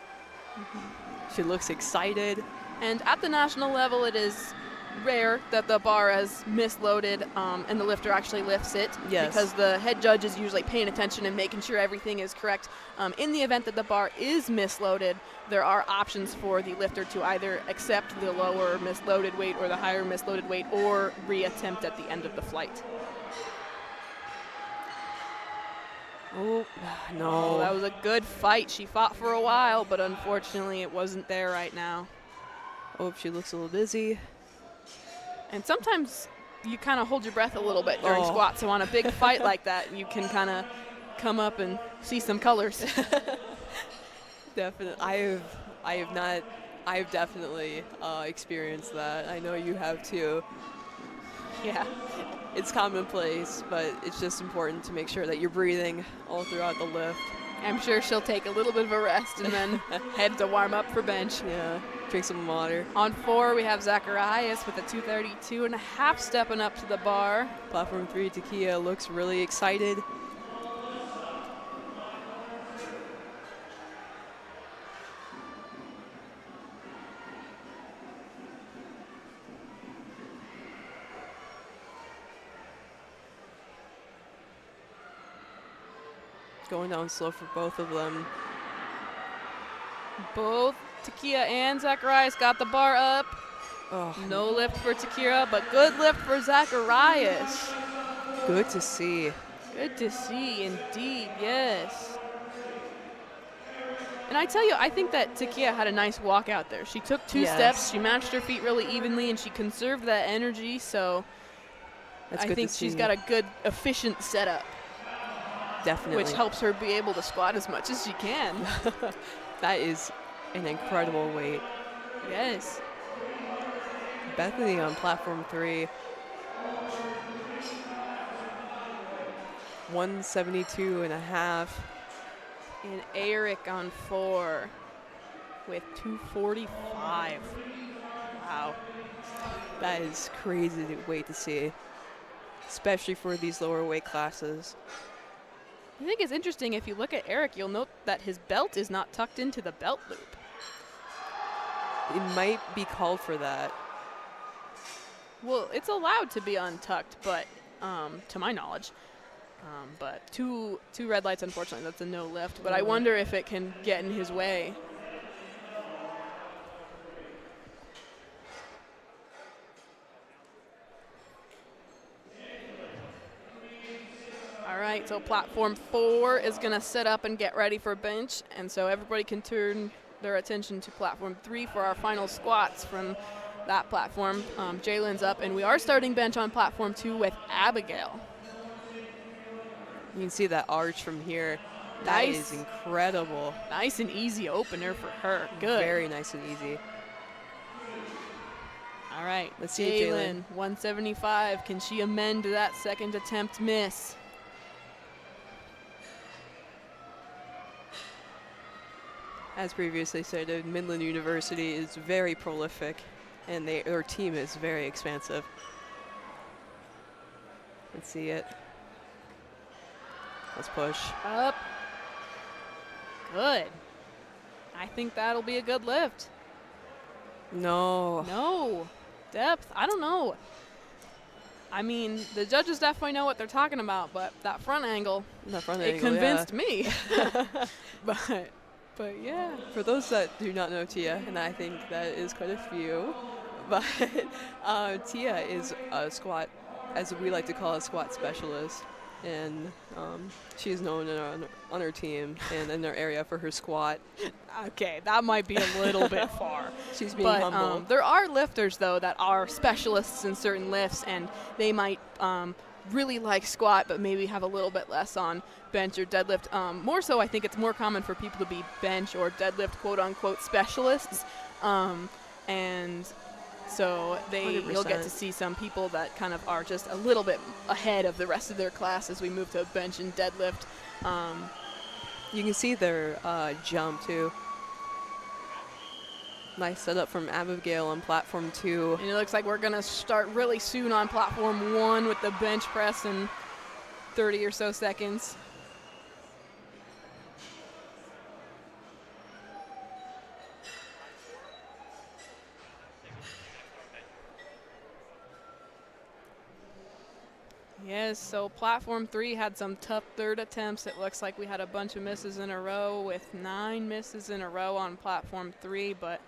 She looks excited. And at the national level, it is rare that the bar is misloaded and the lifter actually lifts it. Yes. Because the head judge is usually paying attention and making sure everything is correct. In the event that the bar is misloaded, there are options for the lifter to either accept the lower misloaded weight or the higher misloaded weight or reattempt at the end of the flight. Oh, no. Oh, that was a good fight. She fought for a while, but unfortunately it wasn't there right now. Oh, she looks a little dizzy. And sometimes you kind of hold your breath a little bit during squats. So on a big fight like that, you can kind of come up and see some colors. Definitely. I've definitely experienced that. I know you have too. Yeah. It's commonplace, but it's just important to make sure that you're breathing all throughout the lift. I'm sure she'll take a little bit of a rest and then head to warm up for bench. Yeah, drink some water. On 4, we have Zacharias with a 232.5 stepping up to the bar. Platform 3, Takia looks really excited. Going down slow for both of them. Both Takia and Zacharias got the bar up. Oh, No lift for Takira, but good lift for Zacharias. good to see. Good to see, indeed, yes. And I tell you, I think that Takia had a nice walk out there. She took 2 Yes. steps, she matched her feet really evenly, and she conserved that energy, so That's I good think to she's see. got a good, efficient setup, Definitely. which helps her be able to squat as much as she can. That is an incredible weight. Yes. Bethany on platform 3. 172.5. And Eric on 4 with 245. Wow. That is crazy weight to see, especially for these lower weight classes. I think it's interesting, if you look at Eric, you'll note that his belt is not tucked into the belt loop. It might be called for that. Well, it's allowed to be untucked, but to my knowledge. But two red lights, unfortunately, that's a no lift. But I wonder if it can get in his way. All right, so platform 4 is going to set up and get ready for bench. And so everybody can turn their attention to platform 3 for our final squats from that platform. Jalen's up, and we are starting bench on platform 2 with Abigail. You can see that arch from here. That Nice. is incredible. Nice and easy opener for her. Good. Very nice and easy. All right, Let's see it, Jalen, 175. Can she amend that second attempt miss? As previously stated, Midland University is very prolific, and their team is very expansive. Let's see it. Let's push. Up. Good. I think that'll be a good lift. No. No. Depth, I don't know. I mean, the judges definitely know what they're talking about, but that front angle, The front it angle, convinced yeah. me. But yeah. For those that do not know Tia, and I think that is quite a few, but Tia is a squat, as we like to call a squat specialist. And she's known on her team and in our area for her squat. Okay, that might be a little bit far. She's being But humble. there are lifters, though, that are specialists in certain lifts, and they might really like squat, but maybe have a little bit less on bench or deadlift. More so, I think it's more common for people to be bench or deadlift, quote-unquote, specialists. And so you'll get to 100%. see some people that kind of are just a little bit ahead of the rest of their class as we move to bench and deadlift. You can see their jump, too. Nice setup from Abigail on platform 2. And it looks like we're going to start really soon on platform 1 with the bench press in 30 or so seconds. Yes, so platform 3 had some tough third attempts. It looks like we had a bunch of misses in a row with 9 misses in a row on platform 3, but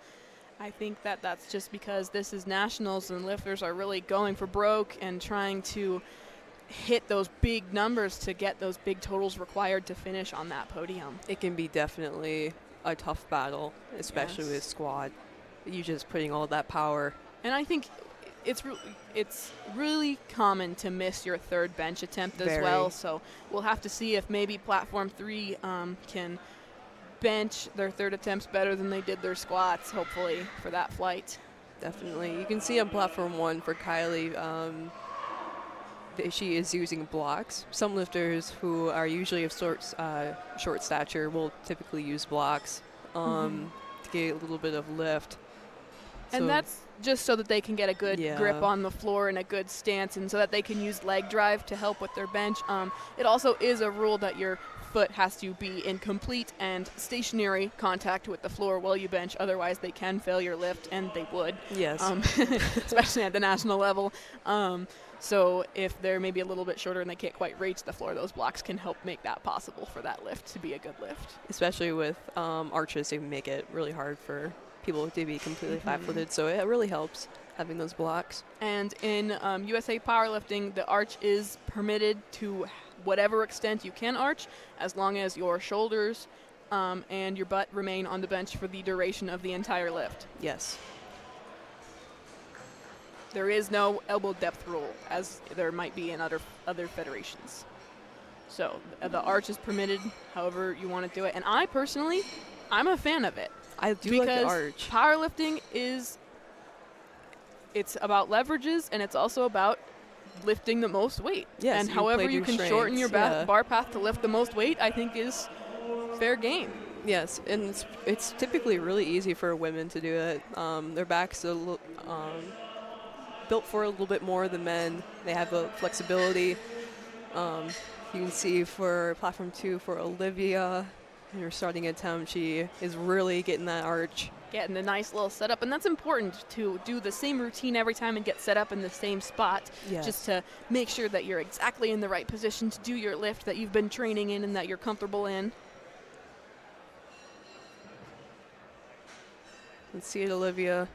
I think that that's just because this is nationals and lifters are really going for broke and trying to hit those big numbers to get those big totals required to finish on that podium. It can be definitely a tough battle, especially Yes. with squat. You just putting all that power. And I think it's really common to miss your third bench attempt as Very. well. So we'll have to see if maybe platform 3 can bench their third attempts better than they did their squats, hopefully, for that flight. Definitely. You can see on platform 1 for Kylie, she is using blocks. Some lifters who are usually of short stature will typically use blocks to get a little bit of lift. And So- that's just so that they can get a good Yeah. grip on the floor and a good stance, and so that they can use leg drive to help with their bench. It also is a rule that your foot has to be in complete and stationary contact with the floor while you bench. Otherwise, they can fail your lift, and they would, Yes. especially at the national level. So if they're maybe a little bit shorter and they can't quite reach the floor, those blocks can help make that possible for that lift to be a good lift. Especially with arches, they make it really hard for people to be completely flat-footed. So it really helps having those blocks. And in USA Powerlifting, the arch is permitted to whatever extent you can arch, as long as your shoulders and your butt remain on the bench for the duration of the entire lift. Yes. There is no elbow depth rule, as there might be in other federations. So the arch is permitted however you want to do it. And I personally, I'm a fan of it. I do like the Because arch. powerlifting it's about leverages, and it's also about lifting the most weight. Yes, and you however played you your can shorten your strengths, yeah. bar path to lift the most weight, I think is fair game. Yes, and it's typically really easy for women to do it. Their backs are built for a little bit more than men. They have the flexibility. You can see for platform 2 for Olivia, in her starting attempt, she is really getting that arch getting a nice little setup. And that's important to do the same routine every time and get set up in the same spot, Yes. just to make sure that you're exactly in the right position to do your lift that you've been training in and that you're comfortable in. Let's see it, Olivia.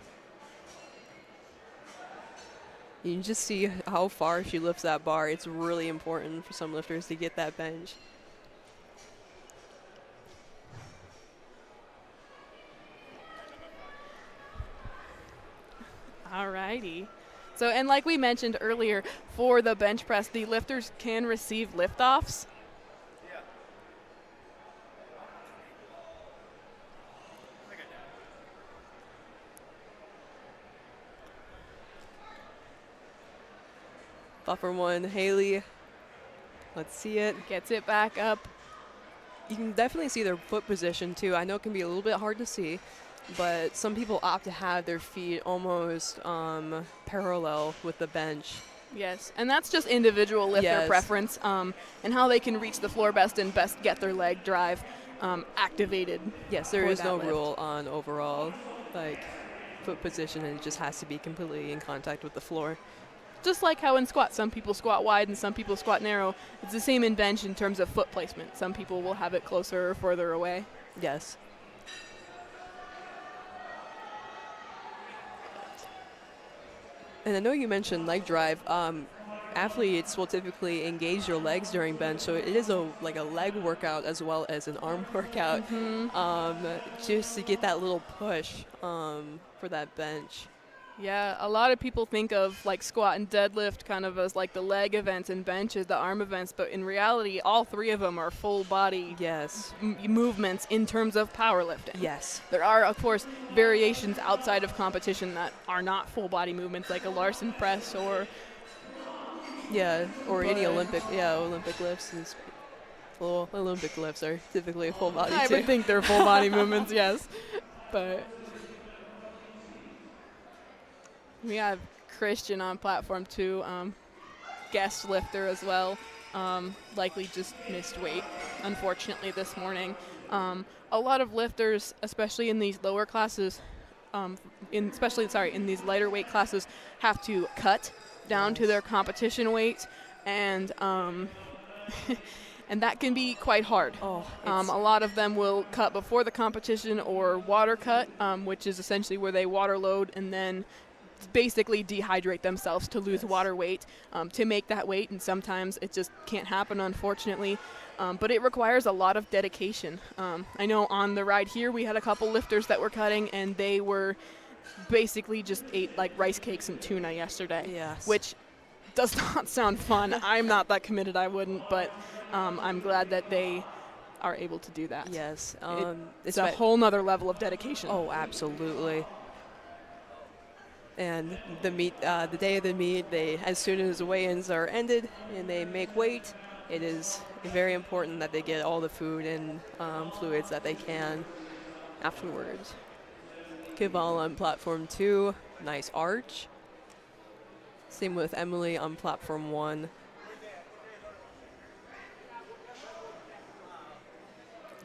You can just see how far she lifts that bar. It's really important for some lifters to get that bench. Alrighty. So, and like we mentioned earlier, for the bench press, the lifters can receive liftoffs. Buffer one, Haley. Let's see it. Gets it back up. You can definitely see their foot position too. I know it can be a little bit hard to see, but some people opt to have their feet almost parallel with the bench. Yes, and that's just individual lifter Yes. preference and how they can reach the floor best and best get their leg drive activated. Yes, there for is that no lift. rule on overall like foot position, and it just has to be completely in contact with the floor. Just like how in squat, some people squat wide and some people squat narrow. It's the same in bench in terms of foot placement. Some people will have it closer or further away. Yes. And I know you mentioned leg drive. Athletes will typically engage their legs during bench, so it is like a leg workout as well as an arm workout, just to get that little push for that bench. Yeah, a lot of people think of like squat and deadlift kind of as like the leg events and bench as the arm events, but in reality, all three of them are full body Yes. movements in terms of powerlifting. Yes. There are, of course, variations outside of competition that are not full body movements, like a Larson press or Yeah, or any But- Olympic lifts. Well, Olympic lifts are typically full body I too. would think they're full body movements, yes. But we have Christian on platform 2, guest lifter as well. Likely just missed weight, unfortunately, this morning. A lot of lifters, especially in these lower classes, in these lighter weight classes, have to cut down to their competition weight, and and that can be quite hard. A lot of them will cut before the competition or water cut, which is essentially where they water load and then basically dehydrate themselves to lose water weight to make that weight, and sometimes it just can't happen, unfortunately. But it requires a lot of dedication. I know on the ride here we had a couple lifters that were cutting, and they were basically just ate like rice cakes and tuna yesterday. Yes. Which does not sound fun. I'm not that committed, I wouldn't, but I'm glad that they are able to do that. Yes. It's a whole nother level of dedication. Oh, absolutely. And the day of the meet, as soon as the weigh-ins are ended and they make weight, it is very important that they get all the food and fluids that they can afterwards. Kival on platform 2, nice arch. Same with Emily on platform 1.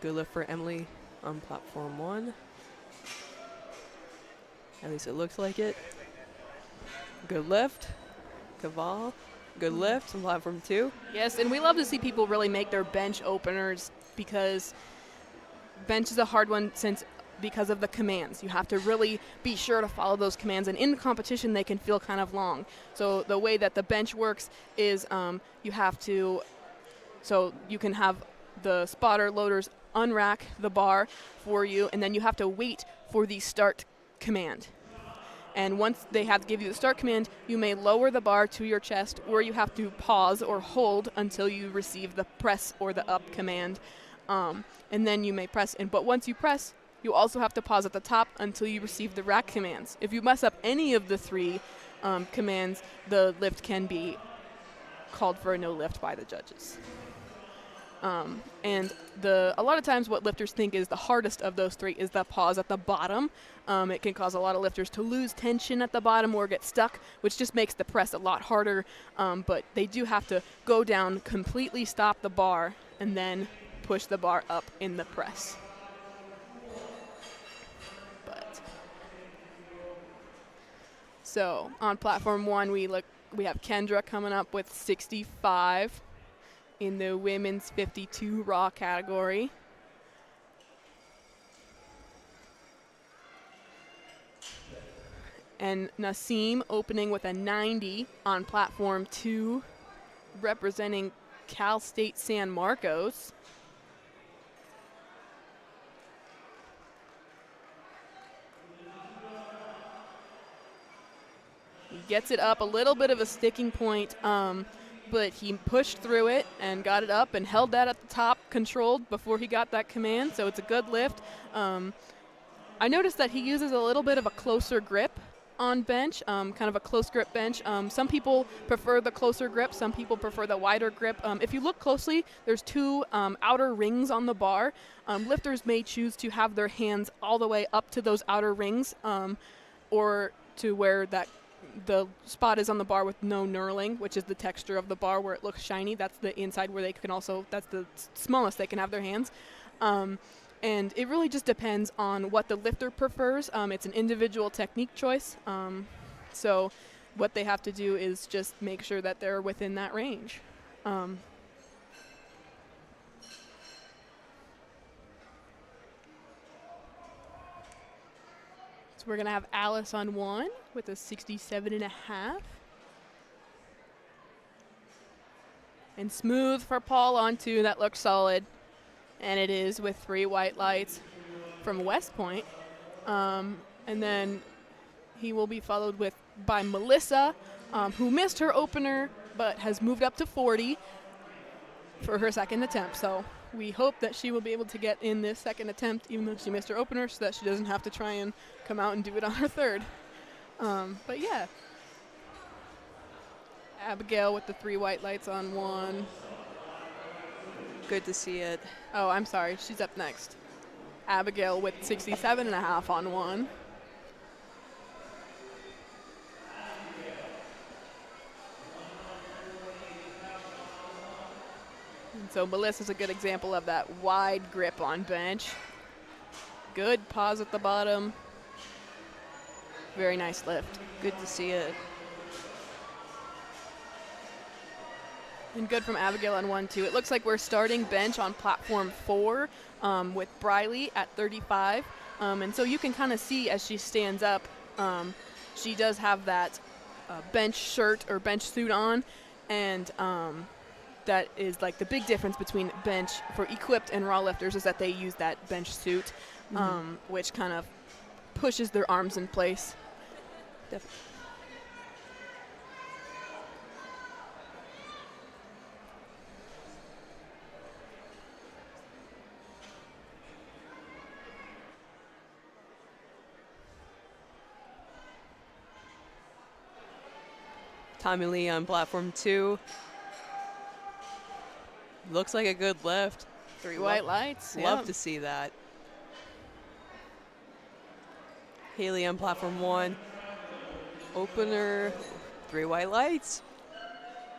Good lift for Emily on platform 1. At least it looks like it. Good lift. Kaval. Good lift on platform 2. Yes, and we love to see people really make their bench openers, because bench is a hard one because of the commands. You have to really be sure to follow those commands, and in competition they can feel kind of long. So the way that the bench works is you can have the spotter loaders unrack the bar for you, and then you have to wait for the start command. And once they have to give you the start command, you may lower the bar to your chest, or you have to pause or hold until you receive the press or the up command. And then you may press. But once you press, you also have to pause at the top until you receive the rack commands. If you mess up any of the 3 commands, the lift can be called for a no lift by the judges. And a lot of times what lifters think is the hardest of those 3 is the pause at the bottom. It can cause a lot of lifters to lose tension at the bottom or get stuck, which just makes the press a lot harder. But they do have to go down, completely stop the bar, and then push the bar up in the press. But So on platform 1, we have Kendra coming up with 65 in the women's 52 raw category. And Nasim opening with a 90 on platform 2, representing Cal State San Marcos. He gets it up, a little bit of a sticking point, but he pushed through it and got it up and held that at the top, controlled before he got that command, so it's a good lift. I noticed that he uses a little bit of a closer grip on bench, kind of a close grip bench. Some people prefer the closer grip, some people prefer the wider grip. If you look closely, there's 2 outer rings on the bar. Lifters may choose to have their hands all the way up to those outer rings, or to where the spot is on the bar with no knurling, which is the texture of the bar where it looks shiny. That's the inside where they can also, that's the smallest they can have their hands. And it really just depends on what the lifter prefers. It's an individual technique choice. So what they have to do is just make sure that they're within that range. So we're going to have Alice on 1 with a 67.5. And smooth for Paul on 2. That looks solid. And it is with 3 white lights from West Point. And then he will be followed by Melissa, who missed her opener but has moved up to 40 for her second attempt. So we hope that she will be able to get in this second attempt, even though she missed her opener, so that she doesn't have to try and come out and do it on her third. But yeah. Abigail with the 3 white lights on 1. Good to see it. Oh, I'm sorry. She's up next. Abigail with 67.5 on 1. And so Melissa's a good example of that wide grip on bench. Good pause at the bottom. Very nice lift. Good to see it. And good from Abigail on 1, too. It looks like we're starting bench on platform 4 with Briley at 35. And so you can kind of see as she stands up, she does have that bench shirt or bench suit on. And that is like the big difference between bench for equipped and raw lifters is that they use that bench suit, which kind of pushes their arms in place. Definitely. Tommy Lee on platform 2. Looks like a good lift. 3 white lights. Love to see that. Haley on platform 1. Opener, 3 white lights.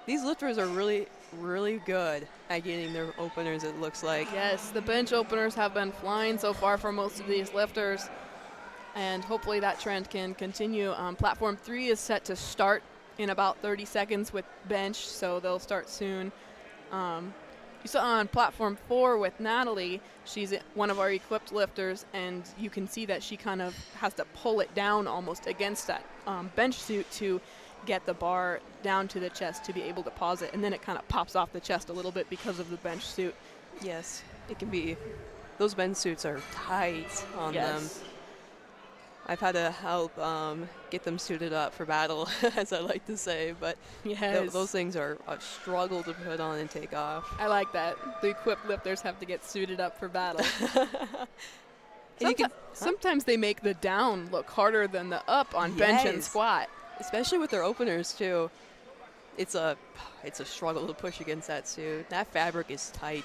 These lifters are really, really good at getting their openers, it looks like. Yes, the bench openers have been flying so far for most of these lifters, and hopefully that trend can continue. Platform 3 is set to start in about 30 seconds with bench, so they'll start soon. You saw on platform 4 with Natalie, she's one of our equipped lifters, and you can see that she kind of has to pull it down almost against that bench suit to get the bar down to the chest to be able to pause it, and then it kind of pops off the chest a little bit because of the bench suit. Yes, it can be. Those bench suits are tight on them. I've had to help get them suited up for battle, as I like to say, but those things are a struggle to put on and take off. I like that. The equipped lifters have to get suited up for battle. Sometimes they make the down look harder than the up on bench and squat. Especially with their openers, too. It's a struggle to push against that suit. That fabric is tight.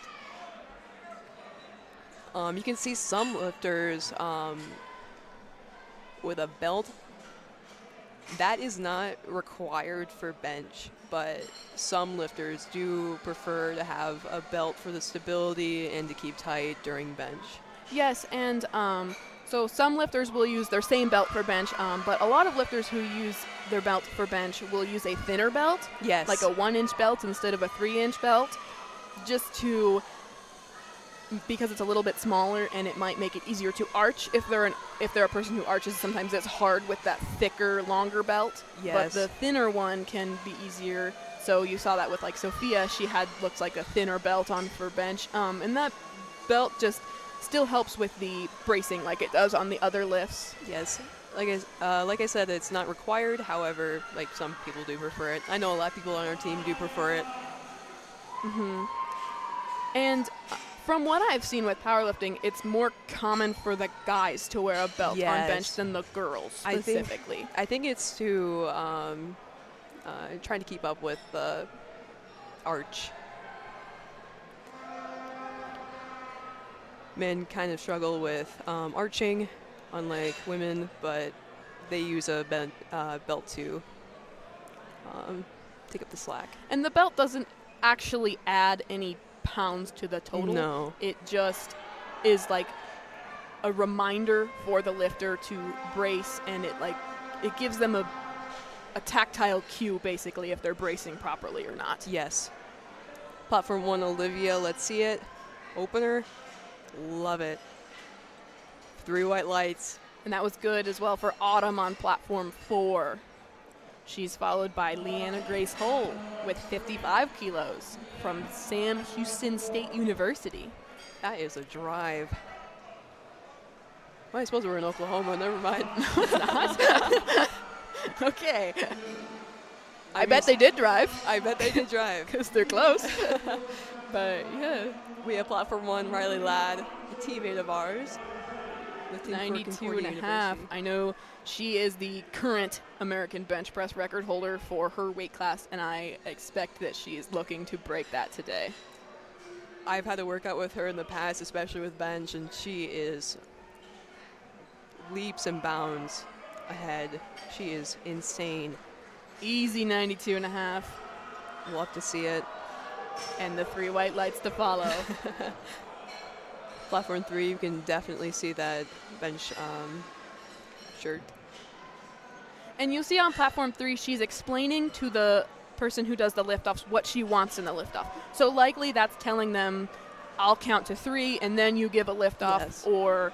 You can see some lifters with a belt. That is not required for bench, but some lifters do prefer to have a belt for the stability and to keep tight during bench. Yes, and So some lifters will use their same belt for bench, but a lot of lifters who use their belt for bench will use a thinner belt, Yes. like a 1-inch belt instead of a 3-inch belt, because it's a little bit smaller and it might make it easier to arch. If they're a person who arches, sometimes it's hard with that thicker, longer belt. Yes. But the thinner one can be easier. So you saw that with like Sophia. She looks like a thinner belt on for bench, and that belt just still helps with the bracing like it does on the other lifts. Yes. Like I said, it's not required. However, like some people do prefer it. I know a lot of people on our team do prefer it. And from what I've seen with powerlifting, it's more common for the guys to wear a belt on Yes. bench than the girls specifically. I think it's to trying to keep up with the arch. Men kind of struggle with arching, unlike women, but they use a belt to take up the slack. And the belt doesn't actually add any pounds to the total. No. It just is like a reminder for the lifter to brace, and it gives them a tactile cue basically if they're bracing properly or not. Yes. Platform 1, Olivia, let's see it. Opener, love it. 3 white lights. And that was good as well for Autumn on platform 4. She's followed by Leanna Grace Hull with 55 kilos from Sam Houston State University. That is a drive. Well, I suppose we're in Oklahoma. Never mind. Okay. I bet they did drive. I bet they did drive. Because they're close. But, yeah. We have platform 1, Riley Ladd, a teammate of ours. 92 and a half. I know she is the current American bench press record holder for her weight class, and I expect that she is looking to break that today. I've had to work out with her in the past, especially with bench, and she is leaps and bounds ahead. She is insane. Easy 92 and a half. Love to see it. And the 3 white lights to follow. Platform 3, you can definitely see that bench shirt. And you see on platform 3, she's explaining to the person who does the lift-offs what she wants in the lift-off. So likely that's telling them, I'll count to 3 and then you give a lift-off, Yes. or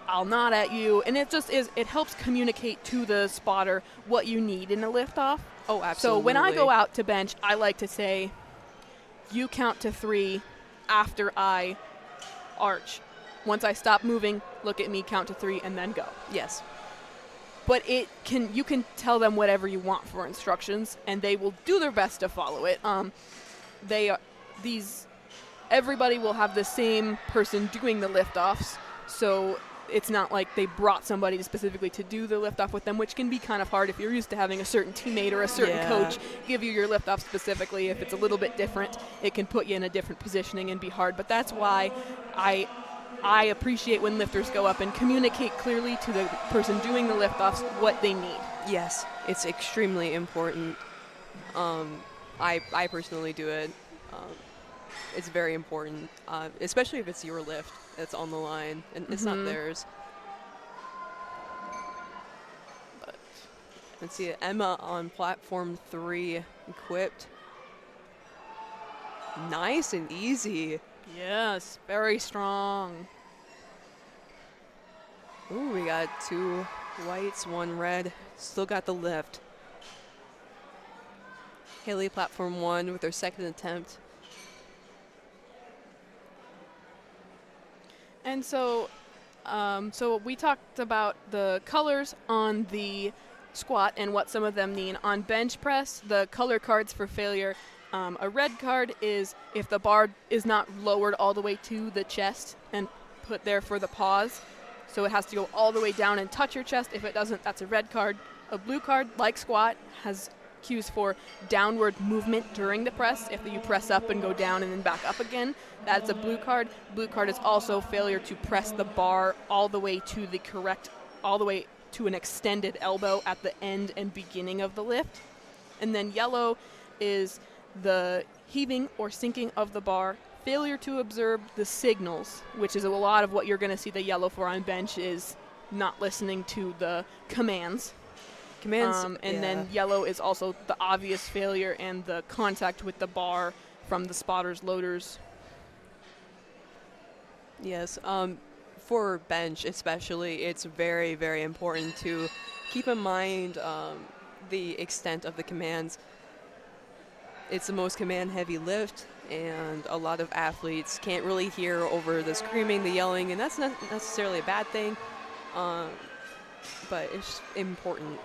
I'll nod at you. And it just it helps communicate to the spotter what you need in a lift-off. Oh, absolutely. So when I go out to bench, I like to say, you count to 3 after I arch. Once I stop moving, look at me, count to 3, and then go. Yes. But you can tell them whatever you want for instructions, and they will do their best to follow it. Everybody will have the same person doing the lift-offs, so it's not like they brought somebody specifically to do the lift-off with them, which can be kind of hard if you're used to having a certain teammate or a certain coach give you your lift-off specifically. If it's a little bit different, it can put you in a different positioning and be hard. But that's why I appreciate when lifters go up and communicate clearly to the person doing the lift-offs what they need. Yes, it's extremely important. I personally do it. It's very important, especially if it's your lift that's on the line and it's not theirs. But let's see, Emma on platform 3, equipped. Nice and easy. Yes, very strong. Ooh, we got 2 whites, 1 red. Still got the lift. Haley, platform 1 with her second attempt. And so we talked about the colors on the squat and what some of them mean. On bench press, the color cards for failure. A red card is if the bar is not lowered all the way to the chest and put there for the pause. So it has to go all the way down and touch your chest. If it doesn't, that's a red card. A blue card, like squat, has cues for downward movement during the press. If you press up and go down and then back up again, that's a blue card. Blue card is also failure to press the bar all the way to an extended elbow at the end and beginning of the lift. And then yellow is the heaving or sinking of the bar. Failure to observe the signals, which is a lot of what you're going to see the yellow for on bench, is not listening to the commands. Commands, And then yellow is also the obvious failure and the contact with the bar from the spotters, loaders. Yes. For bench especially, it's very, very important to keep in mind the extent of the commands. It's the most command-heavy lift, and a lot of athletes can't really hear over the screaming, the yelling, and that's not necessarily a bad thing, but it's important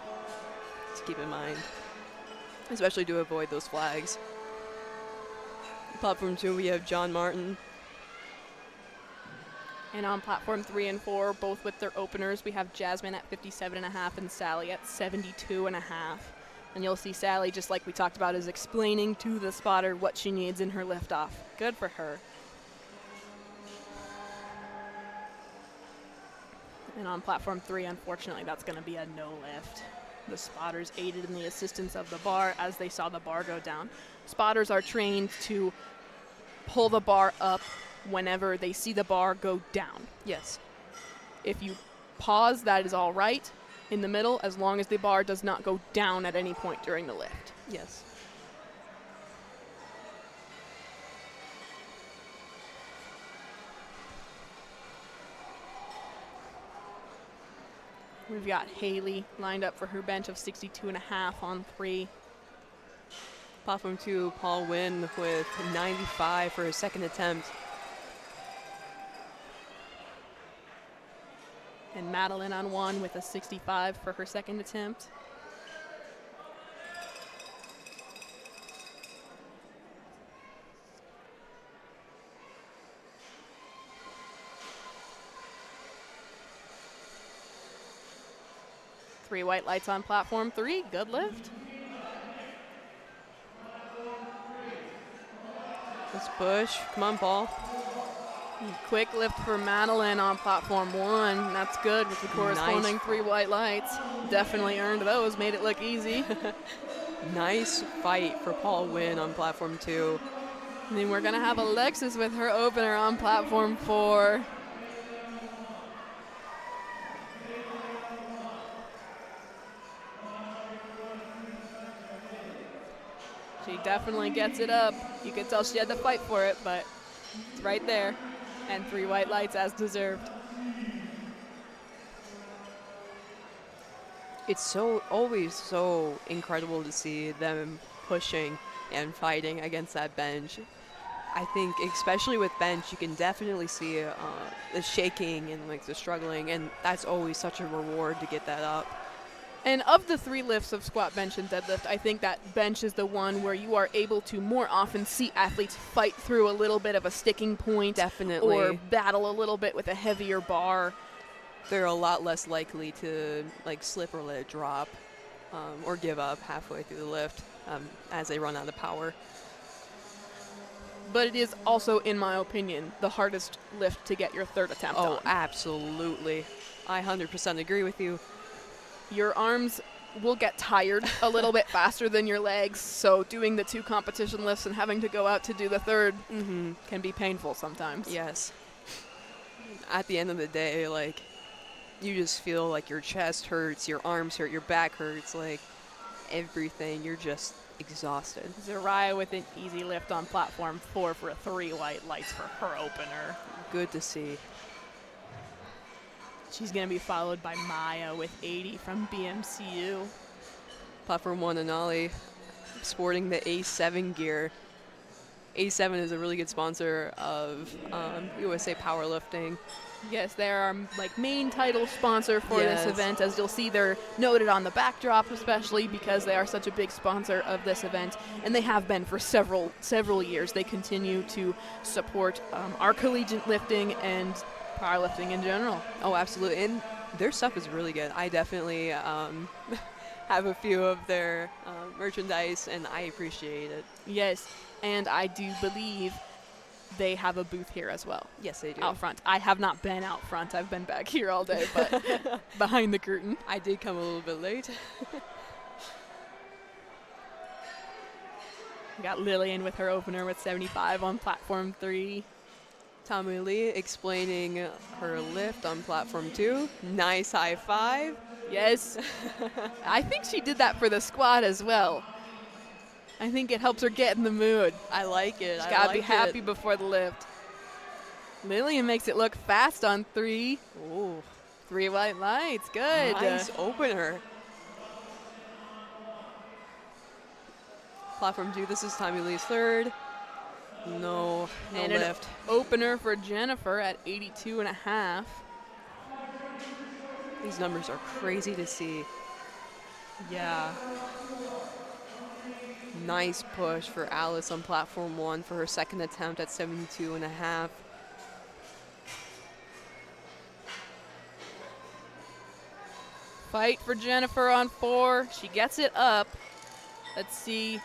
to keep in mind, especially to avoid those flags. Platform 2, we have John Martin. And on platform 3 and 4, both with their openers, we have Jasmine at 57.5 and Sally at 72.5. And you'll see Sally, just like we talked about, is explaining to the spotter what she needs in her liftoff. Good for her. And on platform 3, unfortunately, that's going to be a no lift. The spotters aided in the assistance of the bar as they saw the bar go down. Spotters are trained to pull the bar up whenever they see the bar go down. Yes. If you pause, that is all right in the middle, as long as the bar does not go down at any point during the lift. Yes. We've got Haley lined up for her bench of 62.5 on 3. Platform 2, Paul Wynn with 95 for his second attempt. And Madeline on 1 with a 65 for her second attempt. Three white lights on platform 3. Good lift. Let's push. Come on, Paul. Quick lift for Madeline on platform 1. That's good with the corresponding Nice. 3 white lights. Definitely earned those. Made it look easy. Nice fight for Paul Wynn on platform 2. And then we're going to have Alexis with her opener on platform 4. She definitely gets it up. You could tell she had to fight for it, but it's right there. And 3 white lights as deserved. It's always so incredible to see them pushing and fighting against that bench. I think especially with bench, you can definitely see the shaking and like the struggling, and that's always such a reward to get that up. And of the 3 lifts of squat, bench, and deadlift, I think that bench is the one where you are able to more often see athletes fight through a little bit of a sticking point. Definitely. Or battle a little bit with a heavier bar. They're a lot less likely to like slip or let it drop or give up halfway through the lift as they run out of power. But it is also, in my opinion, the hardest lift to get your 3rd attempt on. Oh, absolutely. I 100% agree with you. Your arms will get tired a little bit faster than your legs, so doing the 2 competition lifts and having to go out to do the 3rd can be painful sometimes. Yes. At the end of the day, like, you just feel like your chest hurts, your arms hurt, your back hurts, like, everything. You're just exhausted. Zariah with an easy lift on platform 4 for a 3 white lights for her opener. Good to see. She's going to be followed by Maya with 80 from BMCU. Platform 1 Anali sporting the A7 gear. A7 is a really good sponsor of USA Powerlifting. Yes, they're our main title sponsor for Yes. this event. As you'll see, they're noted on the backdrop, especially because they are such a big sponsor of this event, and they have been for several years. They continue to support our collegiate lifting and powerlifting in general. Oh, absolutely. And their stuff is really good. I definitely have a few of their merchandise, and I appreciate it. Yes, and I do believe they have a booth here as well. Yes, they do. Out front. I have not been out front. I've been back here all day, but behind the curtain. I did come a little bit late. We got Lillian with her opener with 75 on platform 3. Tommy Lee explaining her lift on platform 2. Nice high five. Yes. I think she did that for the squat as well. I think it helps her get in the mood. I like it. She's I gotta like be happy it. before the lift. Lillian makes it look fast on 3. Ooh, 3 white lights. Good. nice opener. Platform 2, this is Tommy Lee's third. No and lift. An opener for Jennifer at 82.5. These numbers are crazy to see. Yeah. Nice push for Alice on platform 1 for her second attempt at 72.5. Fight for Jennifer on 4. She gets it up. Let's see.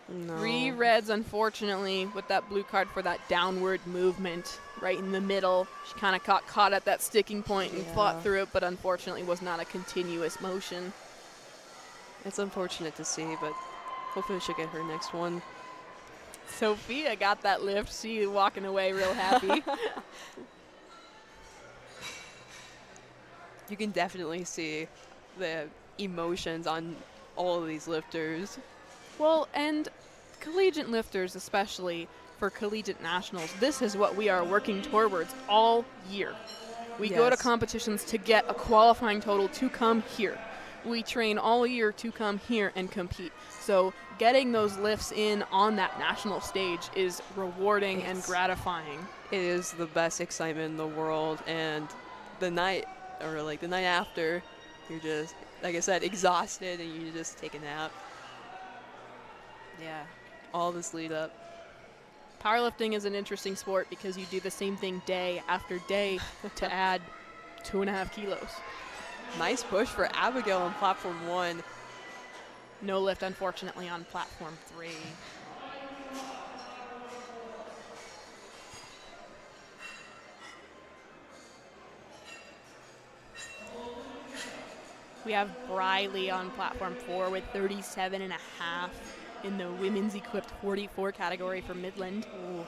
No. 3 reds, unfortunately, with that blue card for that downward movement right in the middle. She kind of got caught at that sticking point and fought through it, but unfortunately was not a continuous motion. It's unfortunate to see, but hopefully she'll get her next one. Sophia got that lift. She walking away real happy. You can definitely see the emotions on all of these lifters. Well, and collegiate lifters, especially for collegiate nationals, this is what we are working towards all year. We go to Yes. competitions to get a qualifying total to come here. We train all year to come here and compete. So getting those lifts in on that national stage is rewarding and gratifying. It is the best excitement in the world, and the night after, you're just, like I said, exhausted and you just take a nap. Yeah. All this lead up. Powerlifting is an interesting sport because you do the same thing day after day to add 2.5 kilos. Nice push for Abigail on platform 1. No lift, unfortunately, on platform 3. We have Briley on platform 4 with 37.5 in the women's equipped 44 category for Midland. Ooh.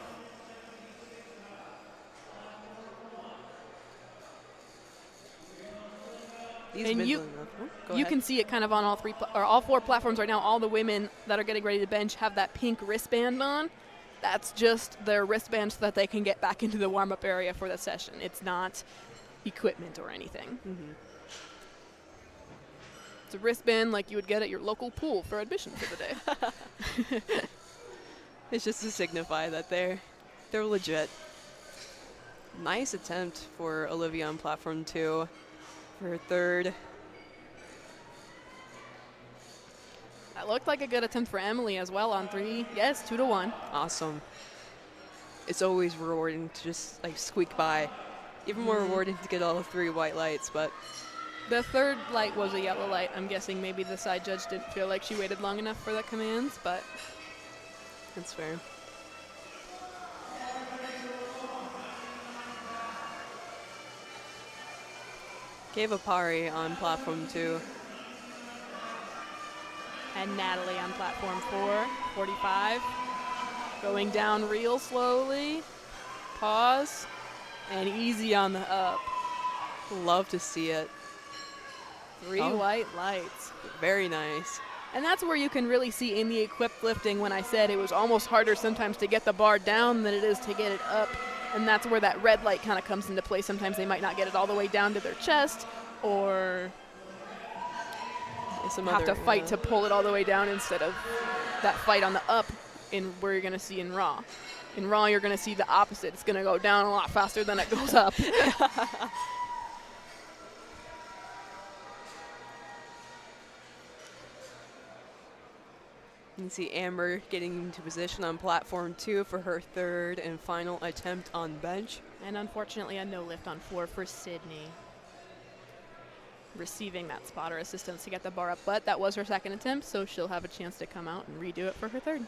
These And Midland you can see it kind of on all 4 platforms right now. All the women that are getting ready to bench have that pink wristband on. That's just their wristband so that they can get back into the warm-up area for the session. It's not equipment or anything. Mm-hmm. It's a wristband like you would get at your local pool for admission for the day. It's just to signify that they're legit. Nice attempt for Olivia on platform 2 for her third. That looked like a good attempt for Emily as well on 3. Yes, 2-1. Awesome. It's always rewarding to just like squeak by. Even more rewarding to get all 3 white lights, but The third light was a yellow light. I'm guessing maybe the side judge didn't feel like she waited long enough for the commands, but that's fair. Gave Apari on platform 2. and Natalie on platform 4, 45. Going down real slowly. Pause. And easy on the up. Love to see it. 3 white lights. Very nice. And that's where you can really see in the equipped lifting when I said it was almost harder sometimes to get the bar down than it is to get it up. And that's where that red light kind of comes into play. Sometimes they might not get it all the way down to their chest or have to fight to pull it all the way down instead of that fight on the up in where you're going to see in raw. In raw, you're going to see the opposite. It's going to go down a lot faster than it goes up. You can see Amber getting into position on platform 2 for her third and final attempt on bench. And unfortunately, a no lift on 4 for Sydney. Receiving that spotter assistance to get the bar up, but that was her second attempt, so she'll have a chance to come out and redo it for her third.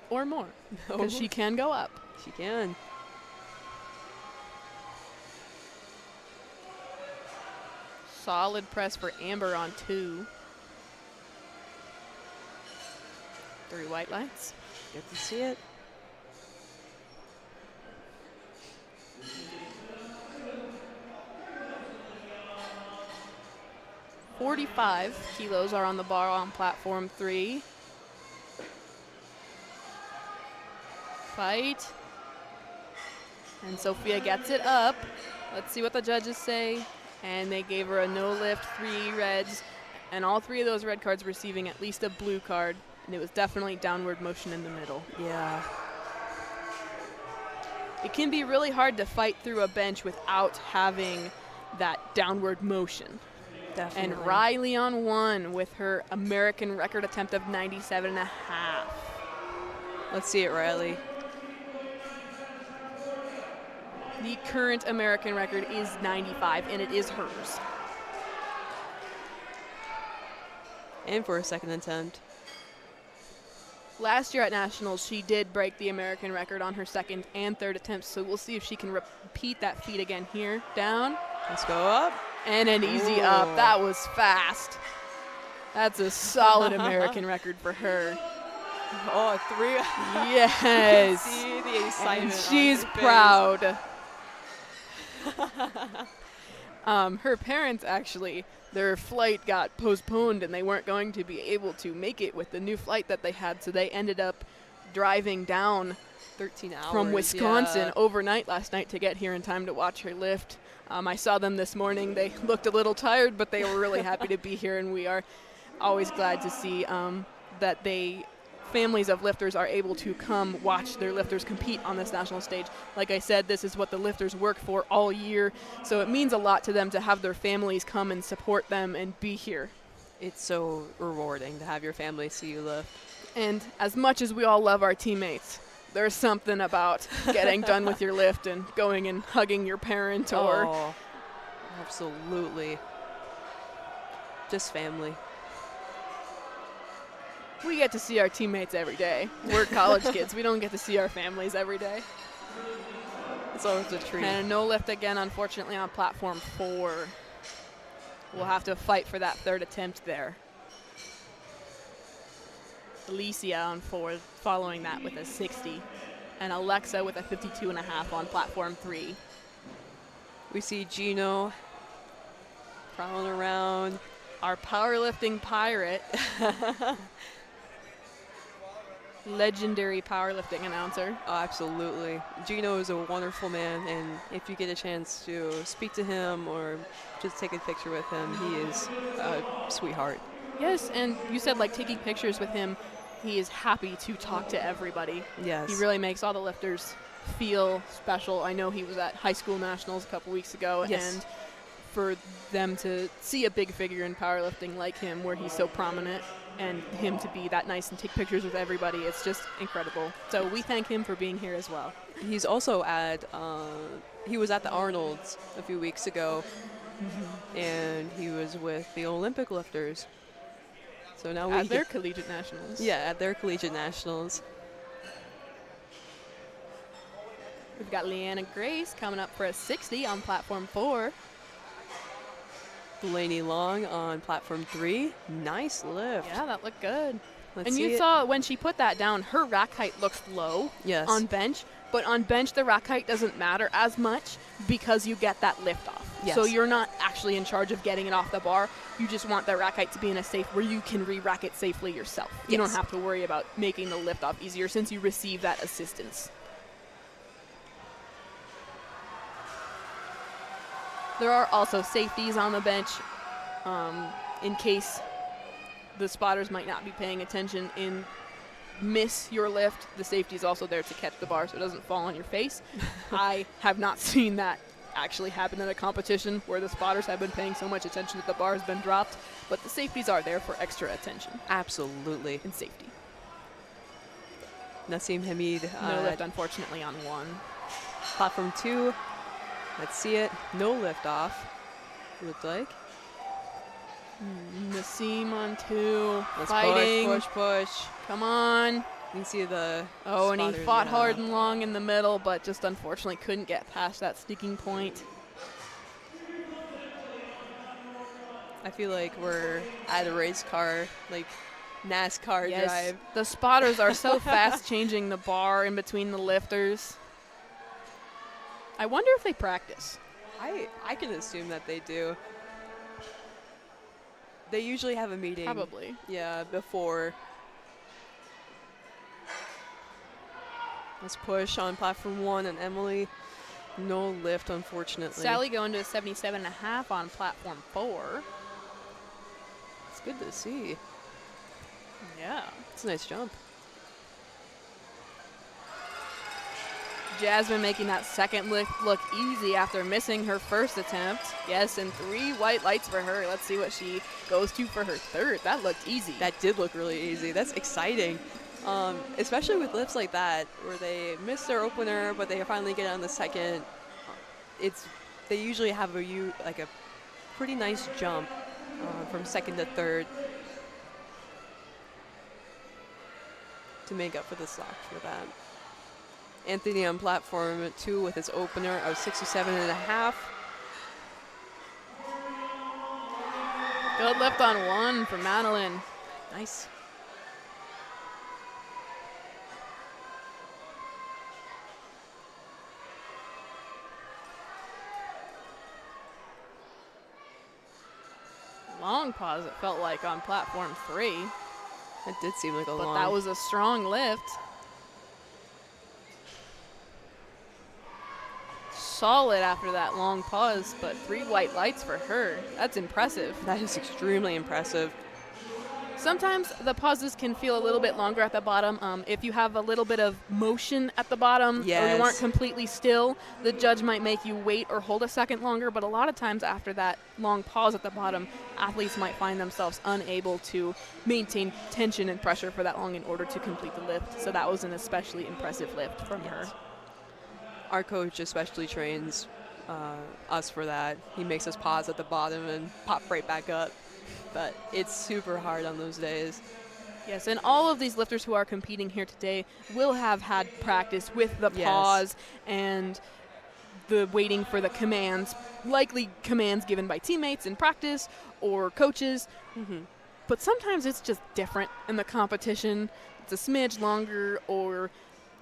Or more, because she can go up. She can. Solid press for Amber on 2. 3 white lights. Good to see it. "45 kilos are on the bar on platform 3. Fight. And Sophia gets it up. Let's see what the judges say. And they gave her a no lift, 3 reds. And all 3 of those red cards receiving at least a blue card. And it was definitely downward motion in the middle. Yeah. It can be really hard to fight through a bench without having that downward motion. Definitely. And Riley on 1 with her American record attempt of 97.5. Let's see it, Riley. The current American record is 95, and it is hers. And for a second attempt. Last year at Nationals, she did break the American record on her second and third attempts, so we'll see if she can repeat that feat again here. Down. Let's go up. And an easy Ooh. up. That was fast. That's a solid American record for her. Oh, 3. Yes. See the excitement. And she's on her face. proud. Her parents actually, their flight got postponed and they weren't going to be able to make it with the new flight that they had, so they ended up driving down 13 hours. from Wisconsin yeah. overnight last night to get here in time to watch her lift. I saw them this morning. They looked a little tired, but they were really happy to be here, and we are always glad to see that families of lifters are able to come watch their lifters compete on this national stage. Like I said, this is what the lifters work for all year, so it means a lot to them to have their families come and support them and be here. It's so rewarding to have your family see you lift. And as much as we all love our teammates, there's something about getting done with your lift and going and hugging your parent or... Oh, absolutely. Just family. We get to see our teammates every day. We're college kids. We don't get to see our families every day. It's always a treat. And a no lift again, unfortunately, on platform 4. We'll have to fight for that third attempt there. Alicia on 4, following that with a 60. And Alexa with a 52.5 on platform 3. We see Gino prowling around. Our powerlifting pirate. Legendary powerlifting announcer. Oh, absolutely. Gino is a wonderful man, and if you get a chance to speak to him or just take a picture with him, he is a sweetheart. Yes, and you said like taking pictures with him, he is happy to talk to everybody. Yes. He really makes all the lifters feel special. I know he was at high school nationals a couple weeks ago, Yes. and for them to see a big figure in powerlifting like him, where he's so prominent, and him to be that nice and take pictures with everybody, it's just incredible. So we thank him for being here as well. He's also at, he was at the Arnold's a few weeks ago, and he was with the Olympic lifters. So now At their collegiate nationals. Yeah, at their collegiate nationals. We've got Leanna Grace coming up for a 60 on platform 4. Delaney Long on platform 3. Nice lift. Yeah, that looked good. Let's And see you it. saw when she put that down, her rack height looks low Yes. on bench, but on bench the rack height doesn't matter as much because you get that lift off. Yes. So you're not actually in charge of getting it off the bar. You just want that rack height to be in a safe where you can re-rack it safely yourself. You Yes. don't have to worry about making the lift off easier since you receive that assistance. There are also safeties on the bench in case the spotters might not be paying attention and miss your lift. The safety is also there to catch the bar so it doesn't fall on your face. I have not seen that actually happen in a competition where the spotters have been paying so much attention that the bar has been dropped, but the safeties are there for extra attention Absolutely. and safety. Nassim Hamid. No lift, unfortunately, on 1. Platform 2. Let's see it. No lift off. Looked like. Nassim on 2. Let's fighting. push. Come on. You can see the. Oh, and he spotters fought now. hard and long in the middle, but just unfortunately couldn't get past that sneaking point. I feel like we're at a race car, like NASCAR Yes, drive. the spotters are so fast changing the bar in between the lifters. I wonder if they practice. I can assume that they do. They usually have a meeting. Probably. Yeah, before. Let's push on platform 1 and Emily. No lift, unfortunately. Sally going to a 77.5 on platform 4. It's good to see. Yeah. It's a nice jump. Jasmine making that second lift look easy after missing her first attempt. Yes, and 3 white lights for her. Let's see what she goes to for her third. That looked easy. That did look really easy. That's exciting. Especially with lifts like that, where they miss their opener, but they finally get on the second. They usually have a pretty nice jump from second to third to make up for the slack for that. Anthony on platform 2 with his opener of 67.5. Good lift on 1 for Madeline. Nice. Long pause, it felt like, on platform 3. That did seem like a But long. that was a strong lift. Solid after that long pause, but 3 white lights for her. That's impressive. That is extremely impressive. Sometimes the pauses can feel a little bit longer at the bottom. If you have a little bit of motion at the bottom, or you aren't Yes. completely still, the judge might make you wait or hold a second longer. But a lot of times after that long pause at the bottom, athletes might find themselves unable to maintain tension and pressure for that long in order to complete the lift. So that was an especially impressive lift from her. Our coach especially trains us for that. He makes us pause at the bottom and pop right back up. But it's super hard on those days. Yes, and all of these lifters who are competing here today will have had practice with the Yes. pause and the waiting for the commands, likely commands given by teammates in practice or coaches. But sometimes it's just different in the competition. It's a smidge longer, or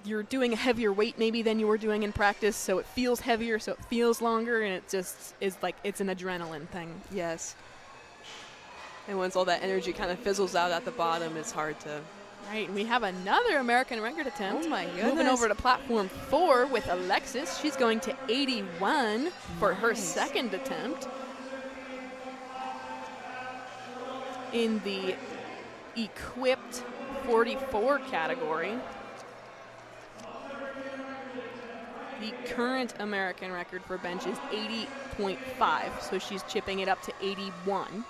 you're doing a heavier weight maybe than you were doing in practice, so it feels heavier, so it feels longer, and it just is like it's an adrenaline thing. Yes. And once all that energy kind of fizzles out at the bottom, it's hard to. Right, and we have another American record attempt. Oh my Moving goodness. over to platform 4 with Alexis. She's going to 81 for her second attempt. In the equipped 44 category. The current American record for bench is 80.5, so she's chipping it up to 81.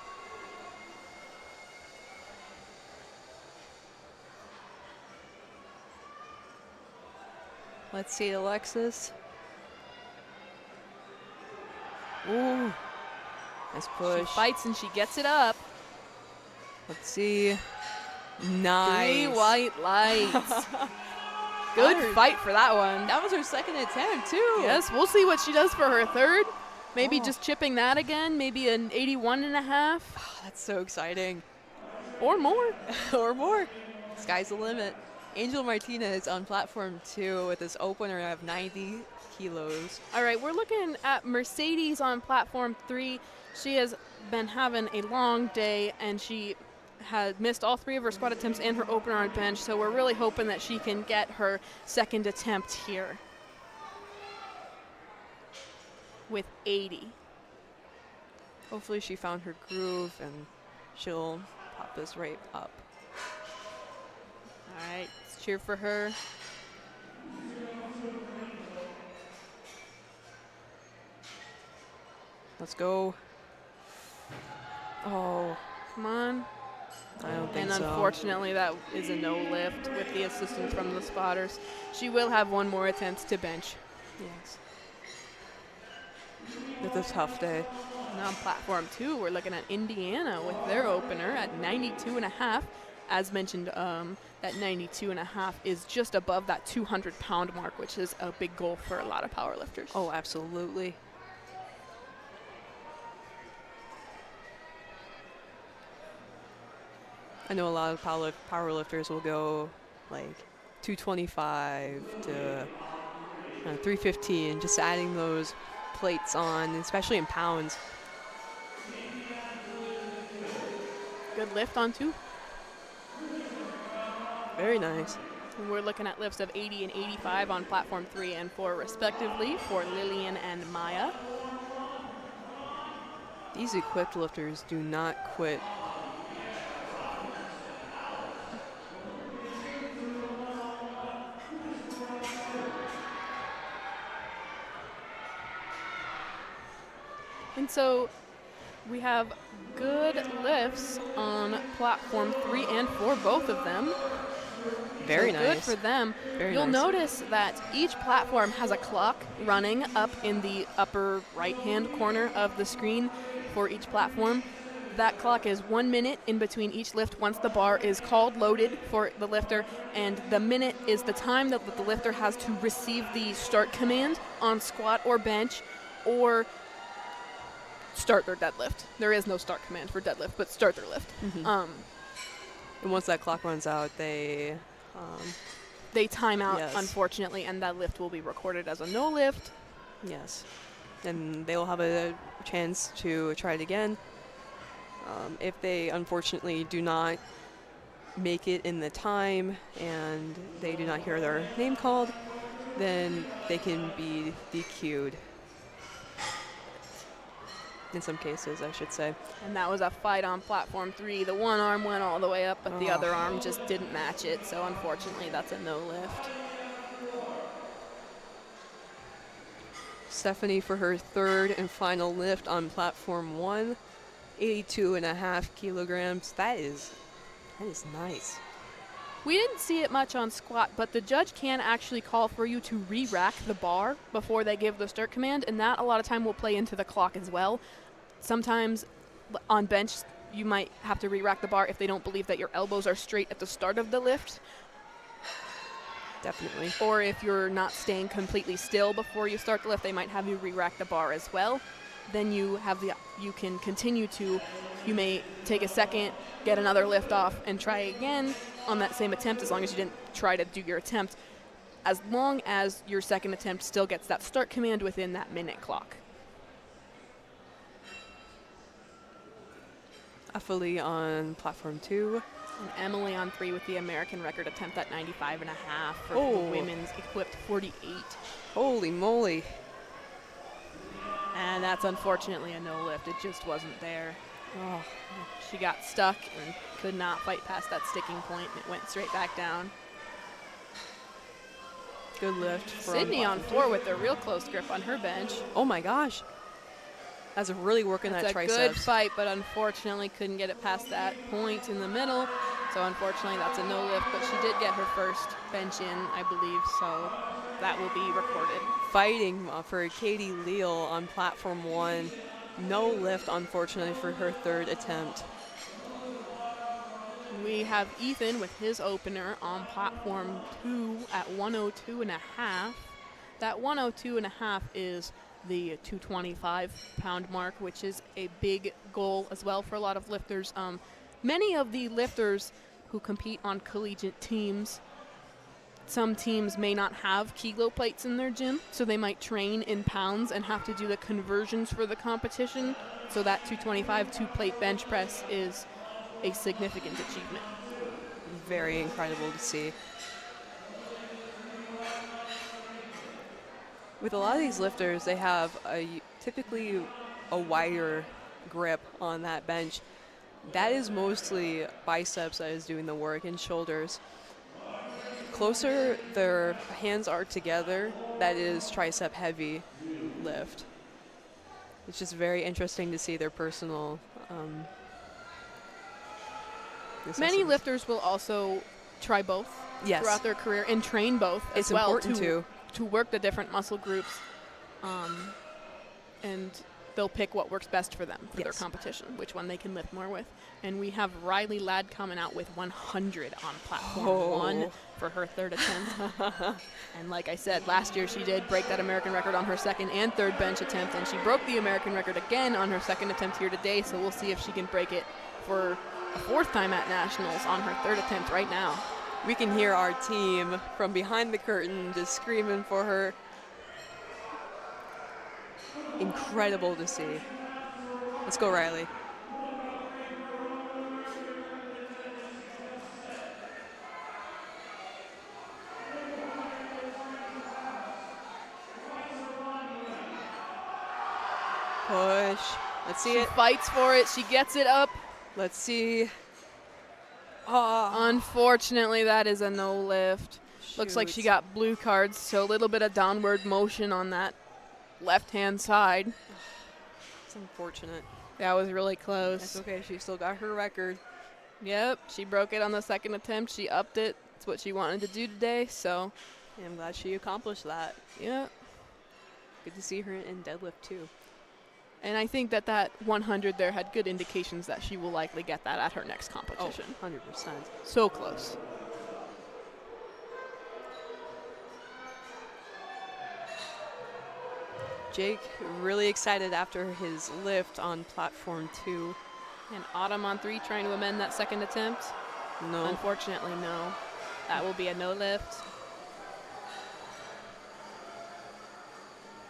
Let's see, Alexis. Ooh. Nice push. She fights and she gets it up. Let's see. Nice. 3 white lights. Good fight for that one. That was her second attempt, too. Yes, we'll see what she does for her third. Maybe just chipping that again. Maybe an 81.5. Oh, that's so exciting. Or more. Or more. Sky's the limit. Angel Martinez on platform 2 with his opener of 90 kilos. All right, we're looking at Mercedes on platform 3. She has been having a long day, and she had missed all 3 of her squat attempts and her opener on bench, so we're really hoping that she can get her second attempt here with 80. Hopefully she found her groove and she'll pop this right up. All right, let's cheer for her. Let's go. Oh, Come on. I don't think And so. unfortunately, that is a no lift with the assistance from the spotters. She will have one more attempt to bench. Yes. It's a tough day. And on platform 2, we're looking at Indiana with their opener at 92.5. As mentioned, that 92.5 is just above that 200-pound mark, which is a big goal for a lot of powerlifters. Oh, absolutely. I know a lot of powerlifters will go like 225 to 315, just adding those plates on, especially in pounds. Good lift on 2. Very nice. And we're looking at lifts of 80 and 85 on platform 3 and 4 respectively for Lillian and Maya. These equipped lifters do not quit. And so we have good lifts on platform 3 and 4, both of them. Very So nice. good for them. Very You'll nice. notice that each platform has a clock running up in the upper right-hand corner of the screen for each platform. That clock is 1 minute in between each lift once the bar is called loaded for the lifter, and the minute is the time that the lifter has to receive the start command on squat or bench or start their deadlift. There is no start command for deadlift, but start their lift. And once that clock runs out, they Time out, Yes. unfortunately, and that lift will be recorded as a no lift. yes, and they will have a chance to try it again. If they unfortunately do not make it in the time and they do not hear their name called, then they can be DQ'd. In some cases, I should say. And that was a fight on platform 3. The one arm went all the way up, but the other arm just didn't match it. So unfortunately, that's a no lift. Stephanie for her third and final lift on platform 1, 82.5 kilograms. That is nice. We didn't see it much on squat, but the judge can actually call for you to re-rack the bar before they give the start command, and that a lot of time will play into the clock as well. Sometimes on bench, you might have to re-rack the bar if they don't believe that your elbows are straight at the start of the lift, Definitely. or if you're not staying completely still before you start the lift, they might have you re-rack the bar as well. Then you can continue to, you may take a second, get another lift off, and try again on that same attempt, as long as you didn't try to do your attempt, as long as your second attempt still gets that start command within that minute clock. Afali on platform 2. And Emily on 3 with the American record attempt at 95.5 for Oh. the women's equipped 48. Holy moly. And that's unfortunately a no lift. It just wasn't there. Oh, She got stuck and could not fight past that sticking point. It went straight back down. good lift. From Sydney on 4 with a real close grip on her bench. Oh my gosh. That's really working It's that a triceps. good fight, but unfortunately couldn't get it past that point in the middle. So unfortunately that's a no lift, but she did get her first bench in, I believe, so that will be recorded. Fighting for Katie Leal on platform 1. No lift, unfortunately, for her third attempt. We have Ethan with his opener on platform 2 at 102.5. That 102.5 is the 225-pound mark, which is a big goal as well for a lot of lifters. Many of the lifters who compete on collegiate teams, some teams may not have kilo plates in their gym, so they might train in pounds and have to do the conversions for the competition. So that 225 two-plate bench press is a significant achievement. Very incredible to see. With a lot of these lifters, they have typically a wider grip on that bench. That is mostly biceps that is doing the work, and shoulders. Closer their hands are together, that is tricep heavy lift. It's just very interesting to see their personal Many necessities. lifters will also try both Yes. throughout their career and train both It's as well important to work the different muscle groups, and they'll pick what works best for them for their Yes. competition, which one they can lift more with. And we have Riley Ladd coming out with 100 on platform 1 for her third attempt. And like I said, last year she did break that American record on her second and third bench attempt, and she broke the American record again on her second attempt here today, so we'll see if she can break it for a fourth time at Nationals on her third attempt right now. We can hear our team from behind the curtain just screaming for her. incredible to see. Let's go, Riley. Push. Let's see She it. fights for it. She gets it up. Let's see. Unfortunately, that is a no lift. Looks like she Shoot. got blue cards, so a little bit of downward motion on that left-hand side. It's unfortunate. That was really close. That's okay. She still got her record. Yep, she broke it on the second attempt. She upped it. It's what she wanted to do today, so And I'm glad she accomplished that. yeah. Good to see her in deadlift, too. And I think that 100 there had good indications that she will likely get that at her next competition. 100%. So close. Jake really excited after his lift on platform 2. And Autumn on 3 trying to amend that second attempt. No. Unfortunately, no. That will be a no lift.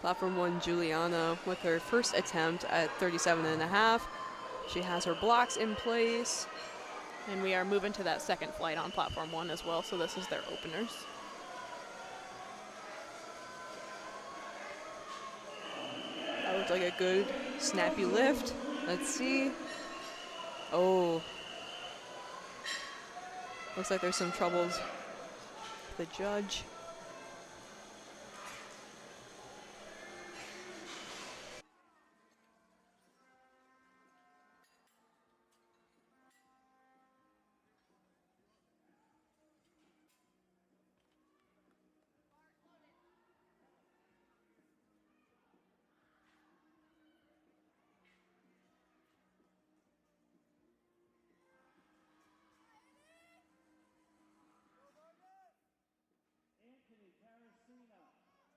Platform 1, Juliana, with her first attempt at 37.5. She has her blocks in place. And we are moving to that second flight on platform 1 as well, so this is their openers. That looked like a good, snappy lift. Let's see. Oh. Looks like there's some troubles with the judge.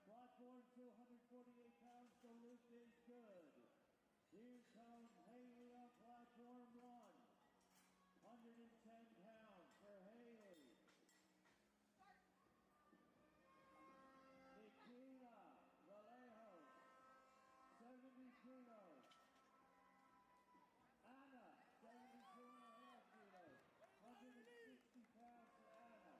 Platform 248 pounds, the lift is good. Here comes Haley on platform 1. 110 pounds for Haley. Nikita Vallejo, 70 kilos. Anna, 72.5 kilos. 160 pounds for Anna.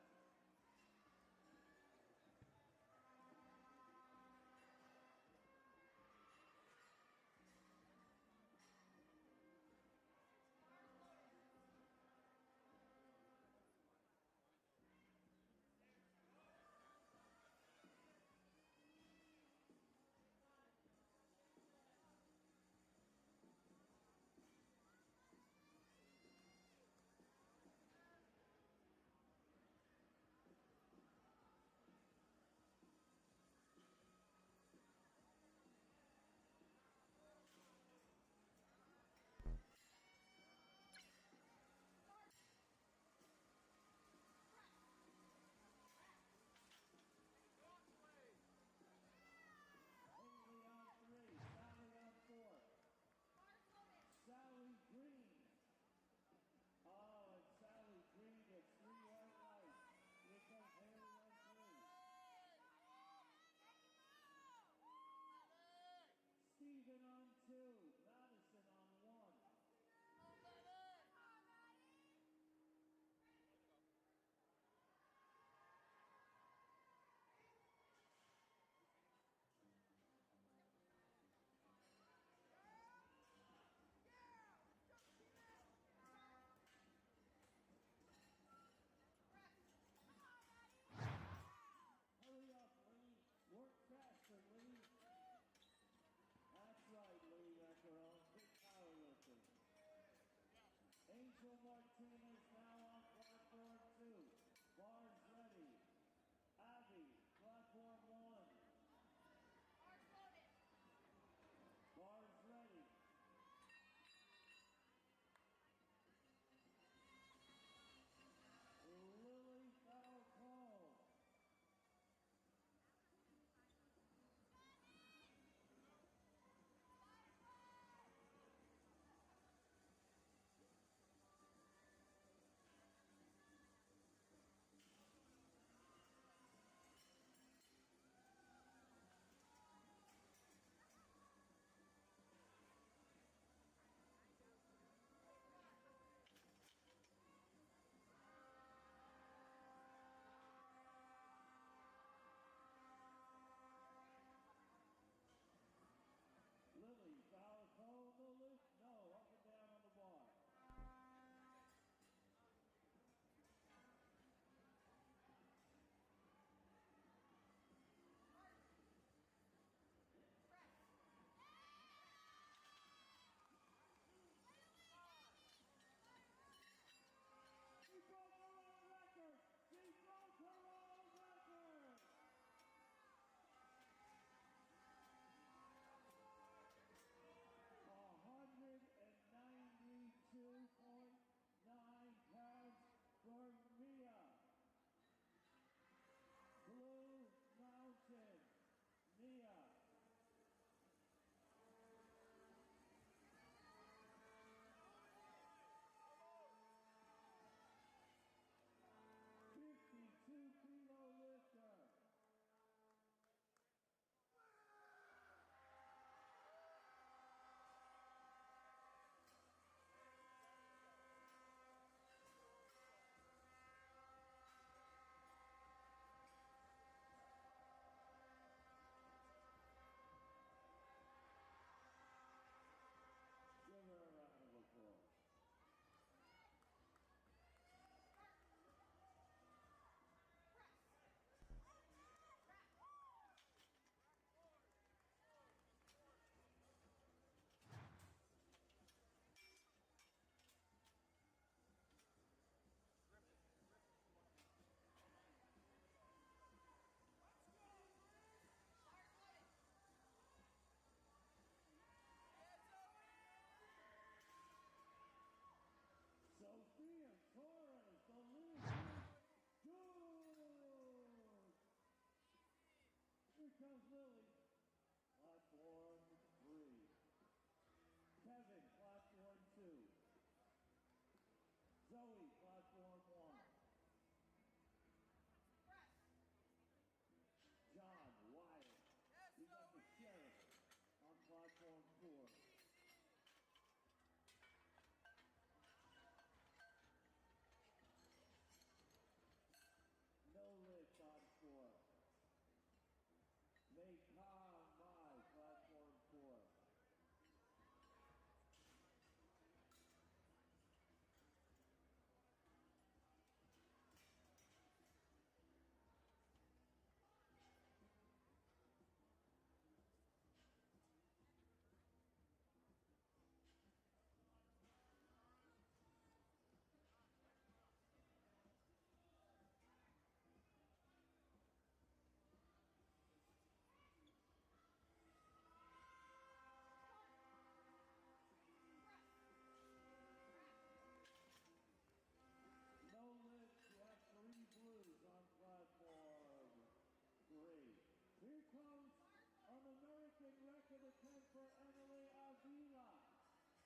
to the 10 for Emily Avila,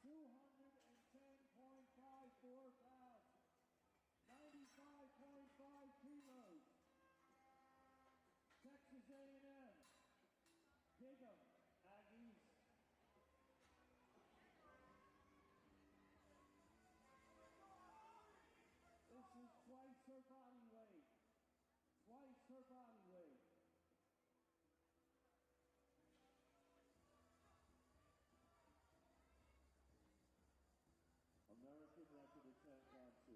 210.54 pounds, 95.5 kilos. Texas A&M, Higham, Aggies. This is twice her body weight. Twice her body weight. American record attempt on 2.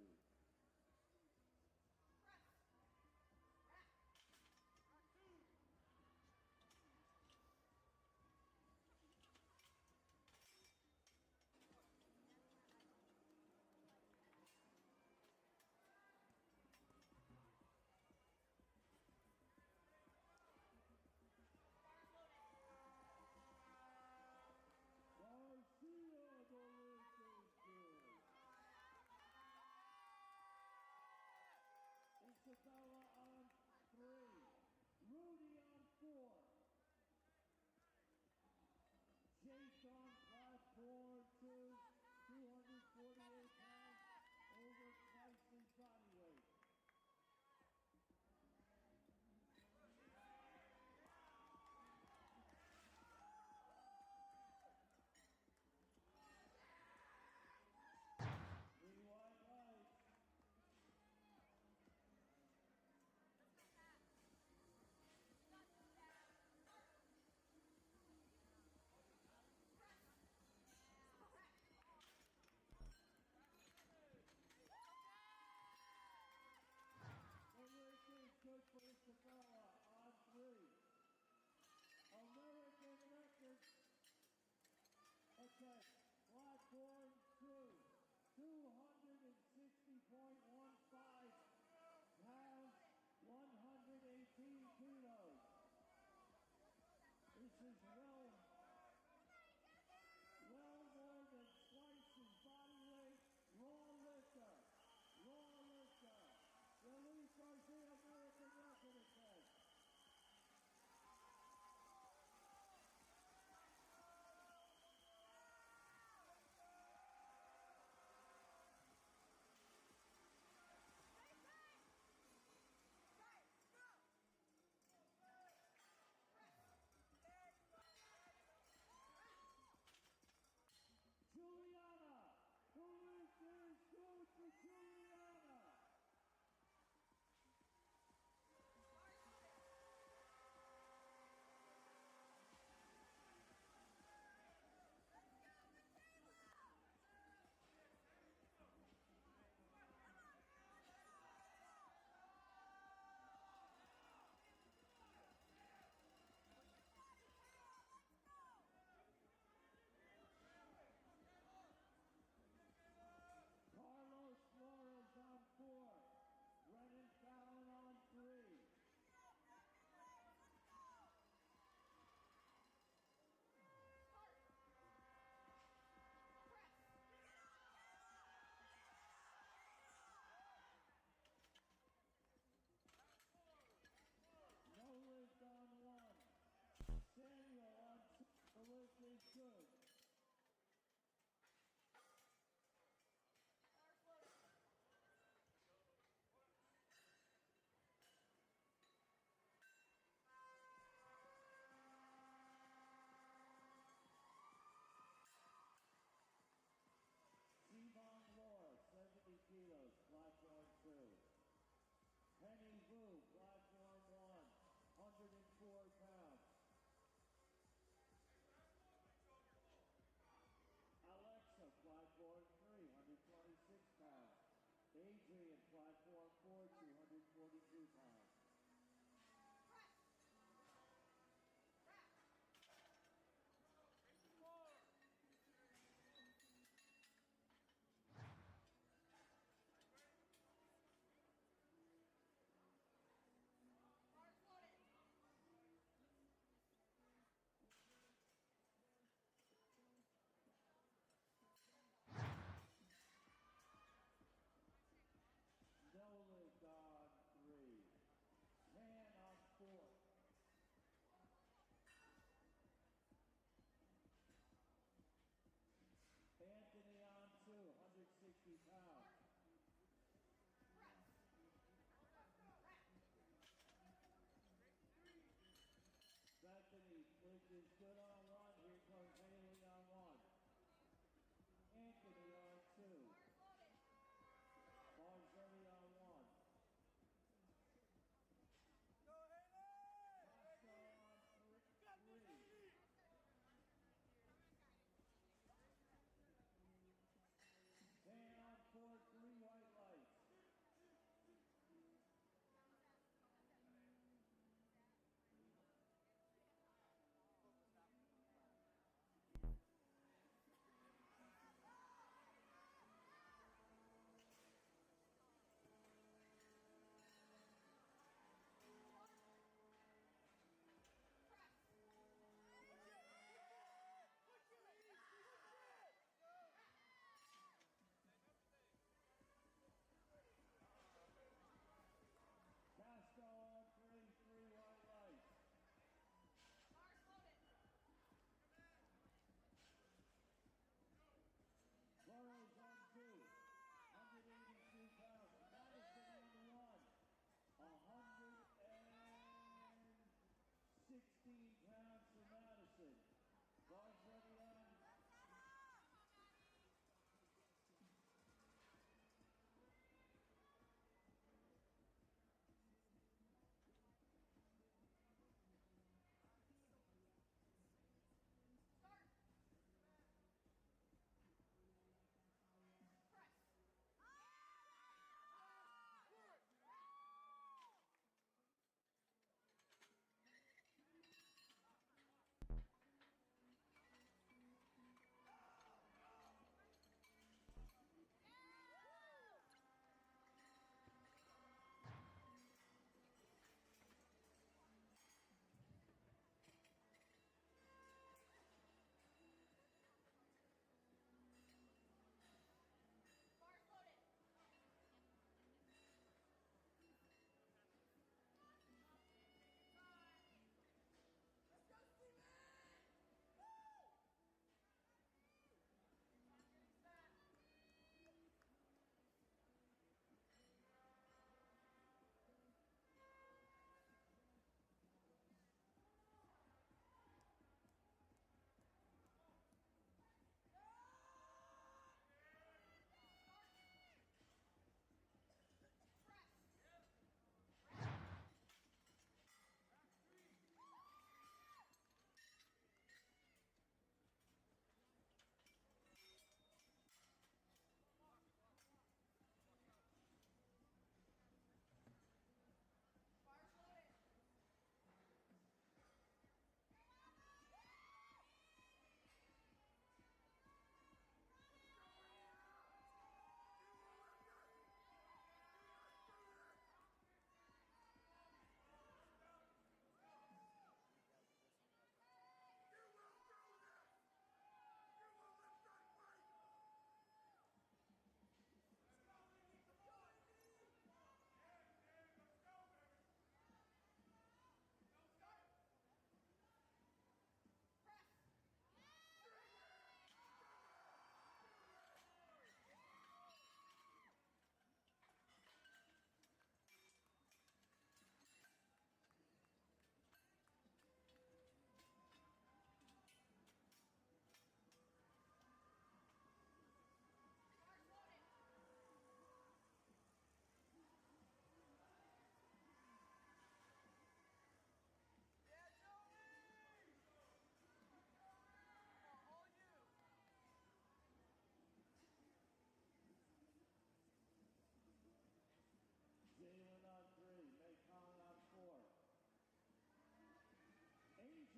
Garcia, the lift is good. Isabella on 3. Rudy on 4. Jake on platform 2. 248 pounds over Tyson's body weight. Three wide lights. The lift is good for Isabella on 3. American record attack. Platform 2. 260.15 pounds, 118 kilos. This is well more than twice his body weight. Raw lifter. Luis Garcia, American record attack. Juliana, the lift is good for Juliana. Carlos Flores on 4. Brennan Fallon on 3. No lift on 1. Samuel on 2. The lift is good. Simon Moore, 70 kilos, platform 2. Penny Vu, platform 1, 104 pounds. Alexa, platform 3, 126 pounds. Adrian, platform 4, 242 pounds. No lift on 3.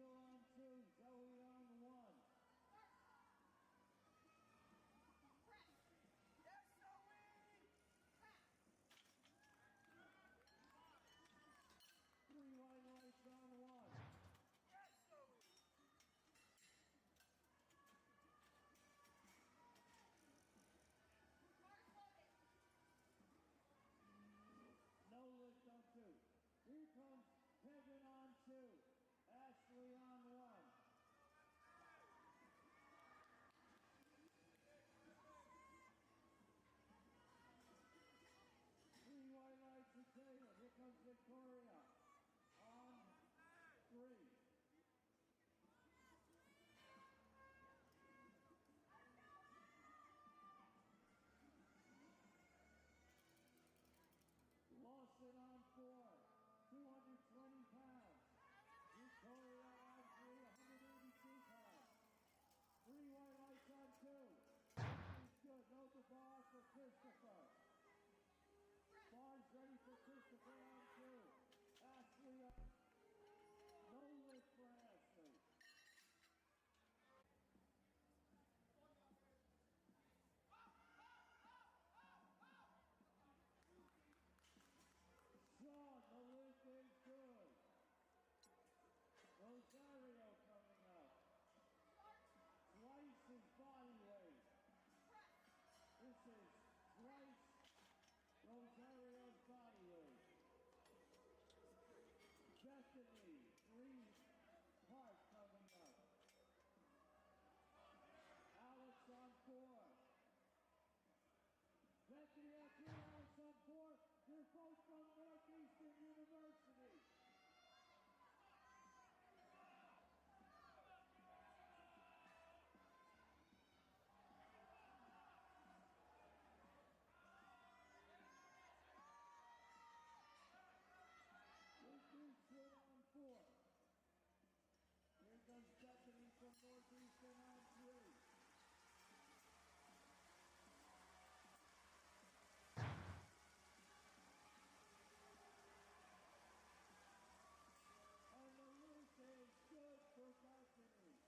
Angel on 2, Zoe on 1. Three white lights on 1. No lift on 2. Here comes Kevin on 2. Ashley on 1. Three white lights to Taylor. Here comes Victoria on 3. Lawson on 4, 220 pounds. Victoria on 3, 182 pounds. Three white lights on 2. Everything's good. No the bar for Christopher. Bar's ready for Christopher on 2. Ashley on. No lift for Ashley. Sean, the lift is good. Rosario coming up. Twice his body weight. This is twice Rosario's body weight. Bethany, 3 Park coming up. Alex on 4. Bethany on 3, Alex on 4. They're both from Northeastern University. Northeastern on 4. Here comes Bethany from Northeastern on 3. And the lift is good for Bethany.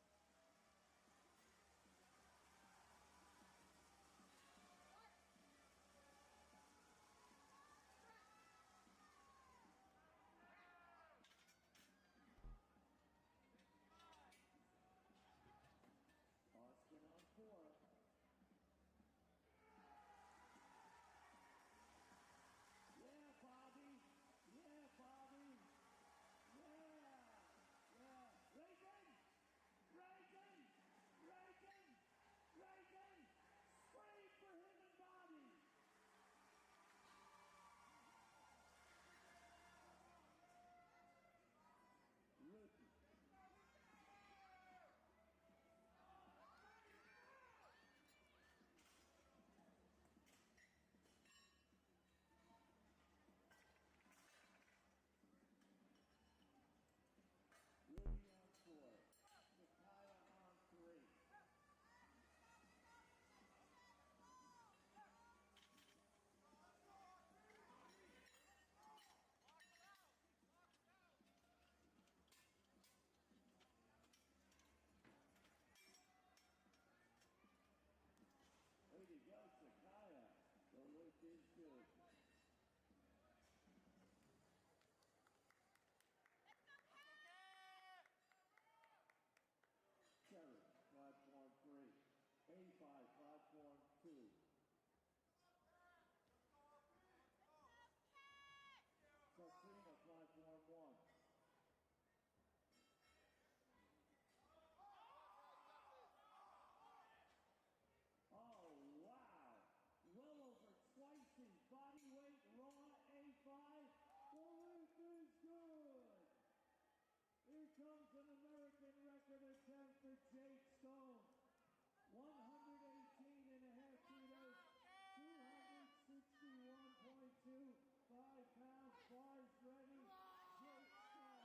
Austin on 4. Yeah, Bobby. Yeah, Bobby. Yeah. Yeah. Reagan! Reagan! Reagan! Reagan! Scream for him and Bobby! Ricky. Rudy on 4. Sakaya on 3. Way to go, Sakaya. The lift is good. Terry, platform 3. A5, platform 2. Katrina, platform 1. Oh, wow. Well over twice his body weight, raw A5. The lift is good. Here comes an American record attempt for Jake Stone. 118 and a half kilos, 261.25 pounds. Bars ready. Jake Stone.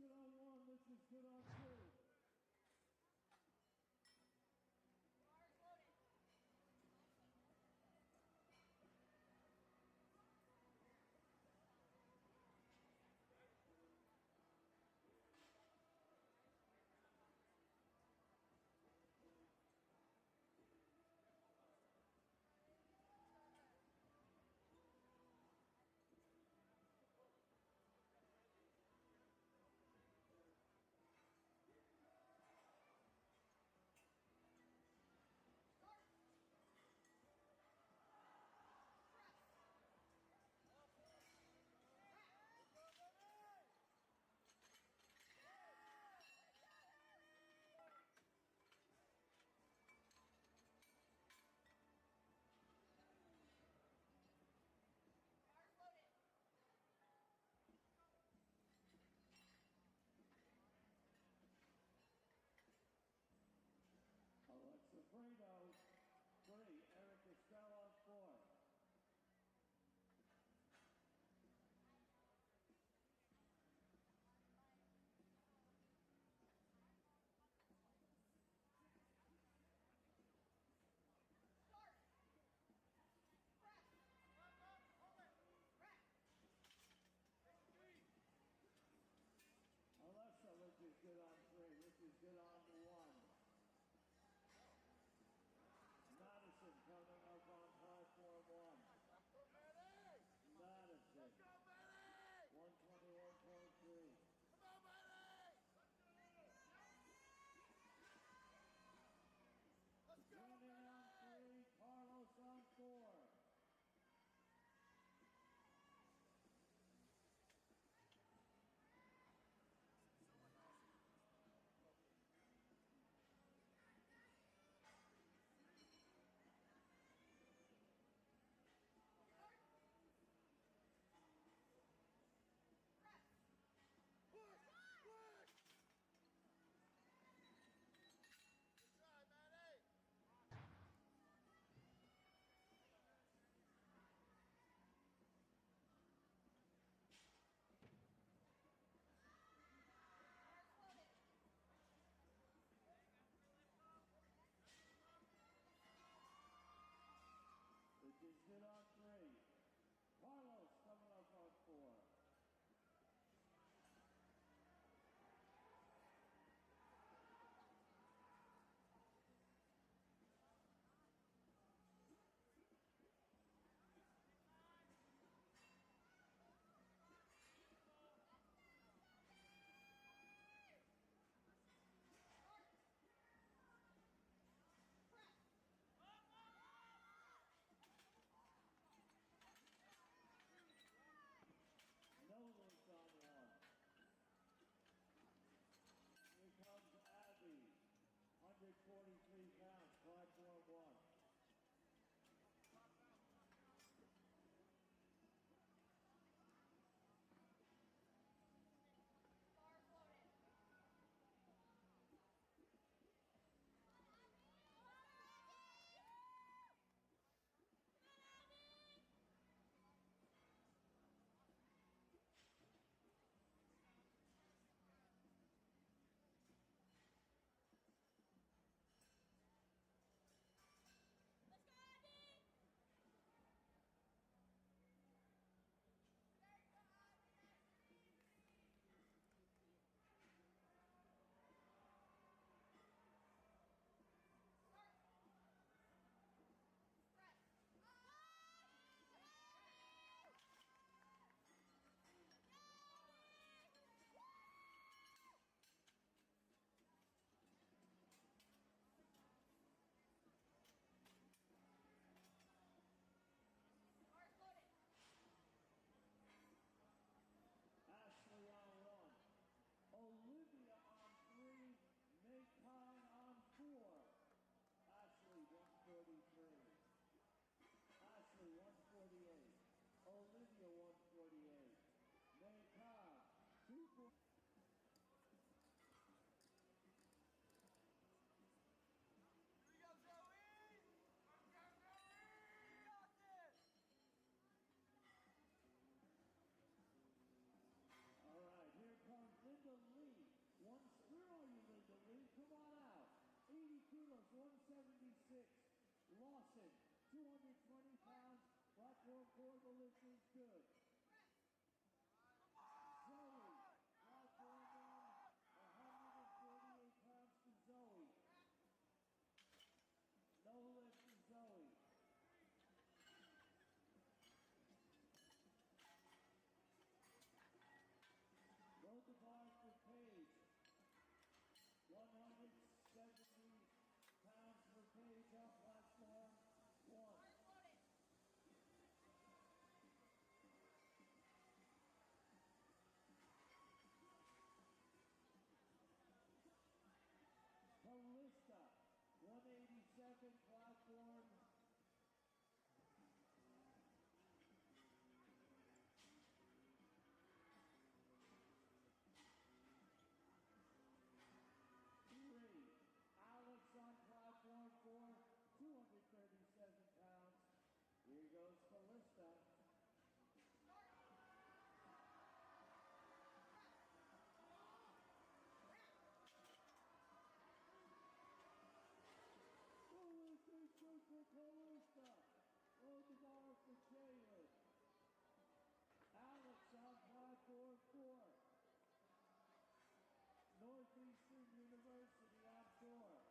good on one, this is good on two. Alexa Fredo, 3, Eric Estelle on 4. Alexa, which is good on 3, which is good on 1. Madison coming up on platform 1. Madison, 121.3. Leaning on 3, Carlos on 4. Which is good on 3. Carlos coming up on 4. Nolan's on 1. Here comes Abby, 143 pounds, platform 1. Ashley on 1. Olivia on 3. Nakon on 4. Ashley 143. Ashley 148. Olivia 148. Nakon 240. All right, here comes Linda kilos, 176. Lawson, 220 pounds. Platform 4, the lift is good. Zoe, platform 1, 148 pounds to Zoe. No lift to Zoe. Load the bar for Paige. 170 pounds for Paige on platform 1. Callista, 187 platform. Alex on platform 4, 237 pounds. Here goes Callista. Callista. Load the bar for Jalen. Alex on platform 4. Northeastern University offshore.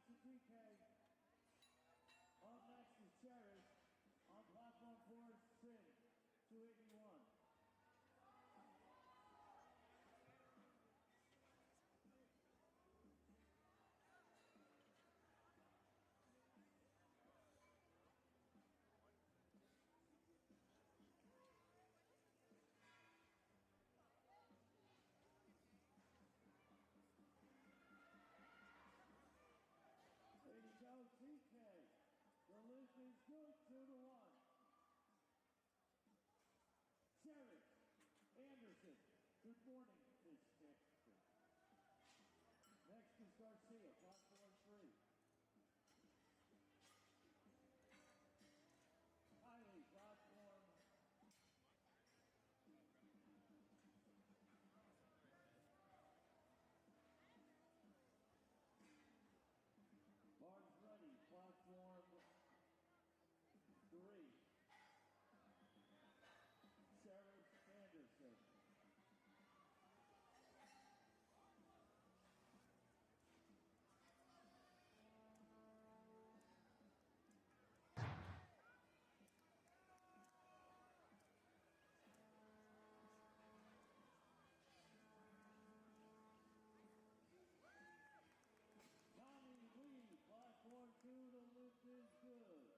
to DK. Up next is Cherish. On platform 4, Sin, 281. There you go, TK. The lift is good, 2-1. Sheriff Anderson, good morning, Miss Anderson. Next is Garcia, platform 3. Kylie, platform. Barnes ready, platform 3. Sheriff Anderson. Tommy Lee, platform 2, the lift is good.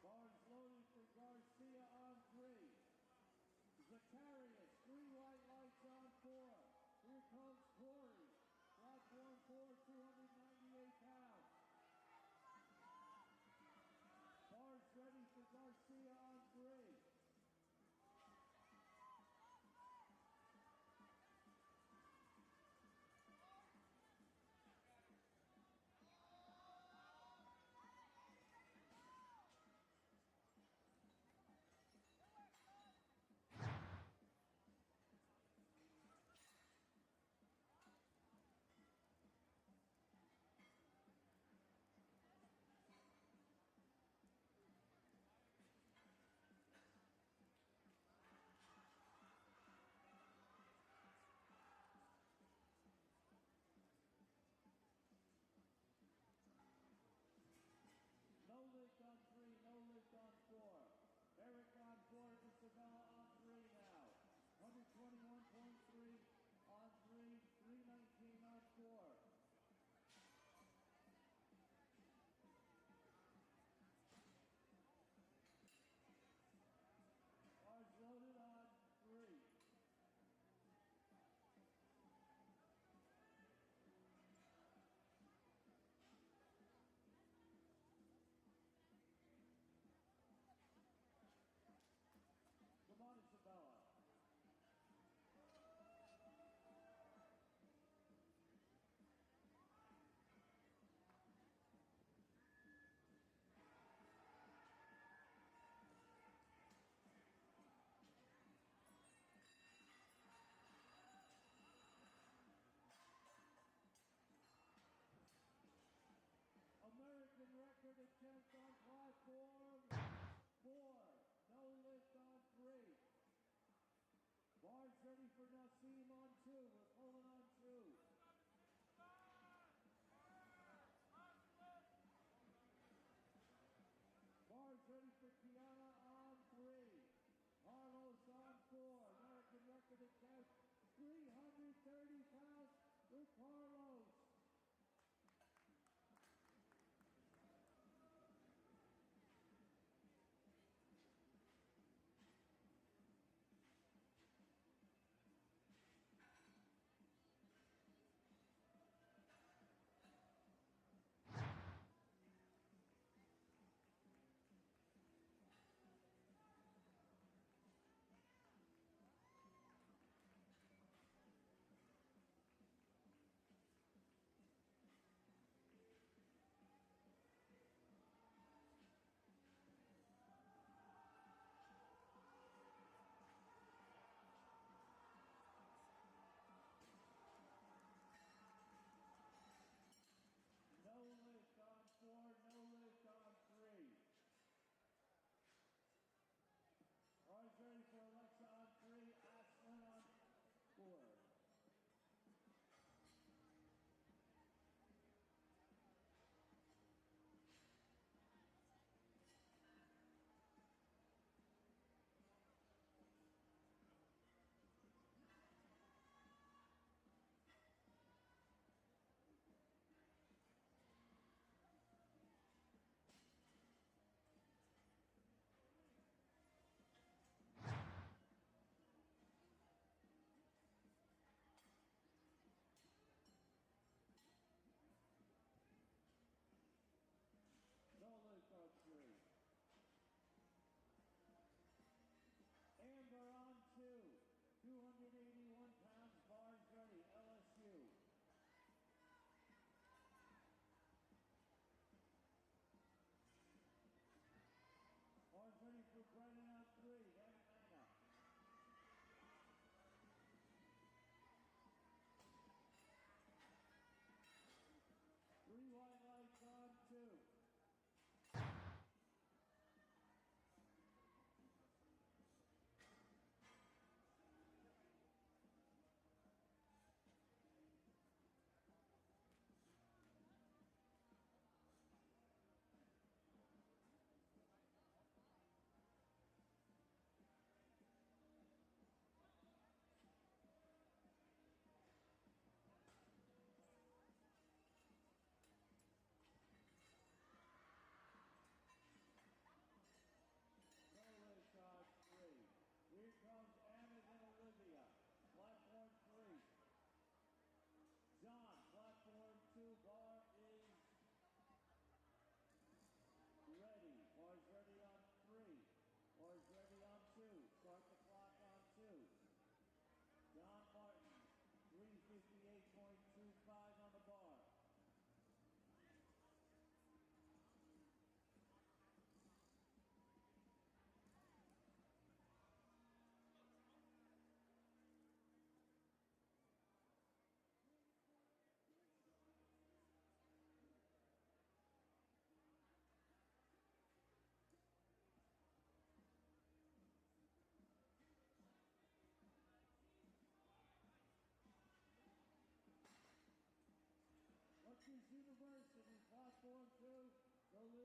Barnes loading for Garcia on 3. Zacharias, 3 white lights on 4. Here comes Corey. Platform 4, 298 pounds. Barnes ready for Garcia on 3. No lift on 3, no lift on 4. Eric on 4, Isabella on 3 now. 121.3 on 3, 319 on 4. Bars loaded on 3. Come on, Isabella. American record attempt on platform 4. No lift on 3. Barnes ready for Nassim on 2. We're pulling on 2. Barnes ready for Kiana on 3. Carlos on 4. American record attempt 330 pounds with Carlos.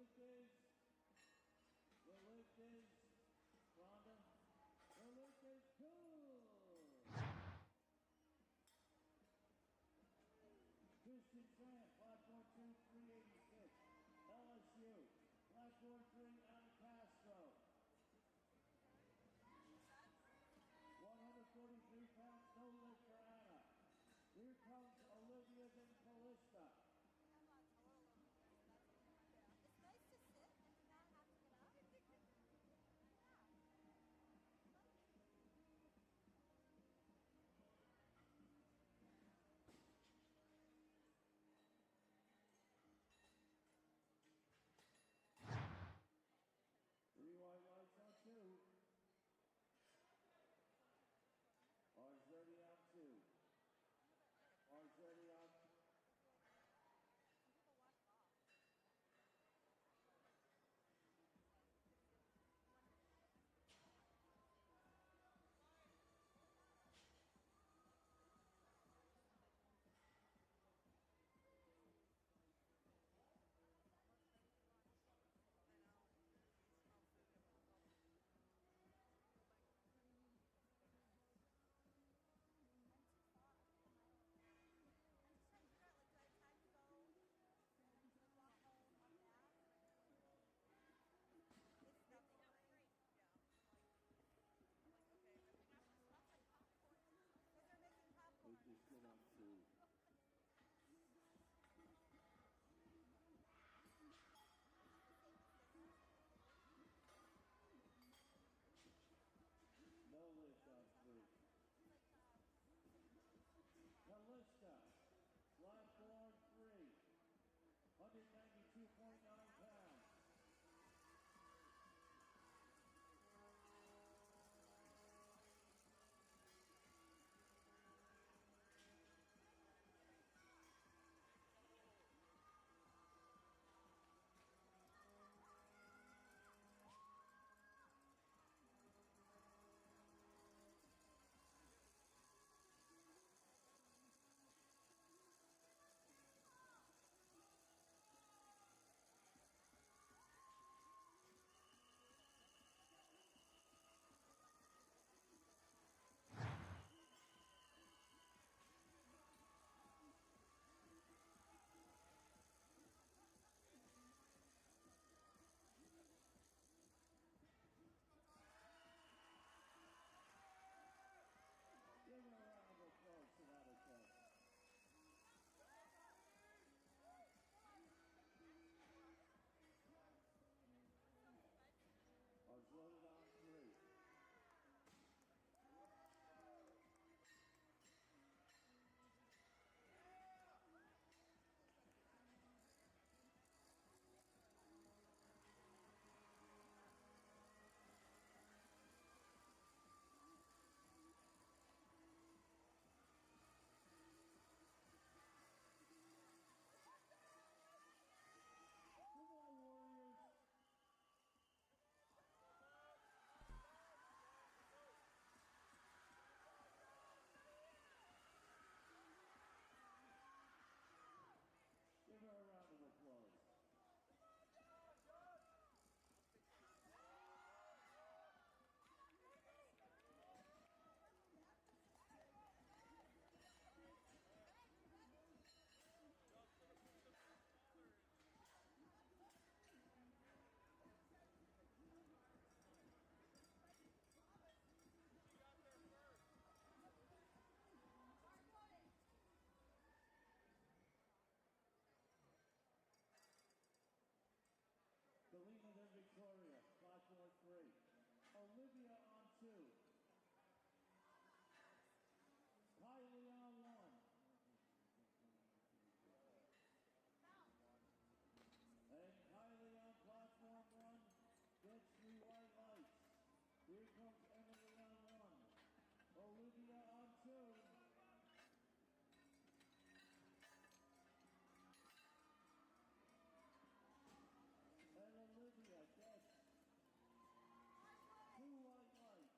lift is, Rhonda. The lift is good. Christian Tramp, platform 2, 386. LSU, platform 3, Anna Castro. 143 pounds, no lift for Anna. Here comes Olivia then Callista. It's nice to sit and not have to get up. Three white lights on 2. Arzerdi on 2. Arzerdi on 2. They just get on 2. No lift on 3. Callista, platform 3, 192.9 pounds. Give her a round of applause for that attempt. Loaded on 3. Come on, Warriors. Give her a round of applause. Galena then Victoria, platform 3. Olivia on 2. Kylie on 1. And Kylie on platform 1 gets 3 white lights. Here comes Emily on 1. Olivia on 2. And Olivia gets 2 white lights.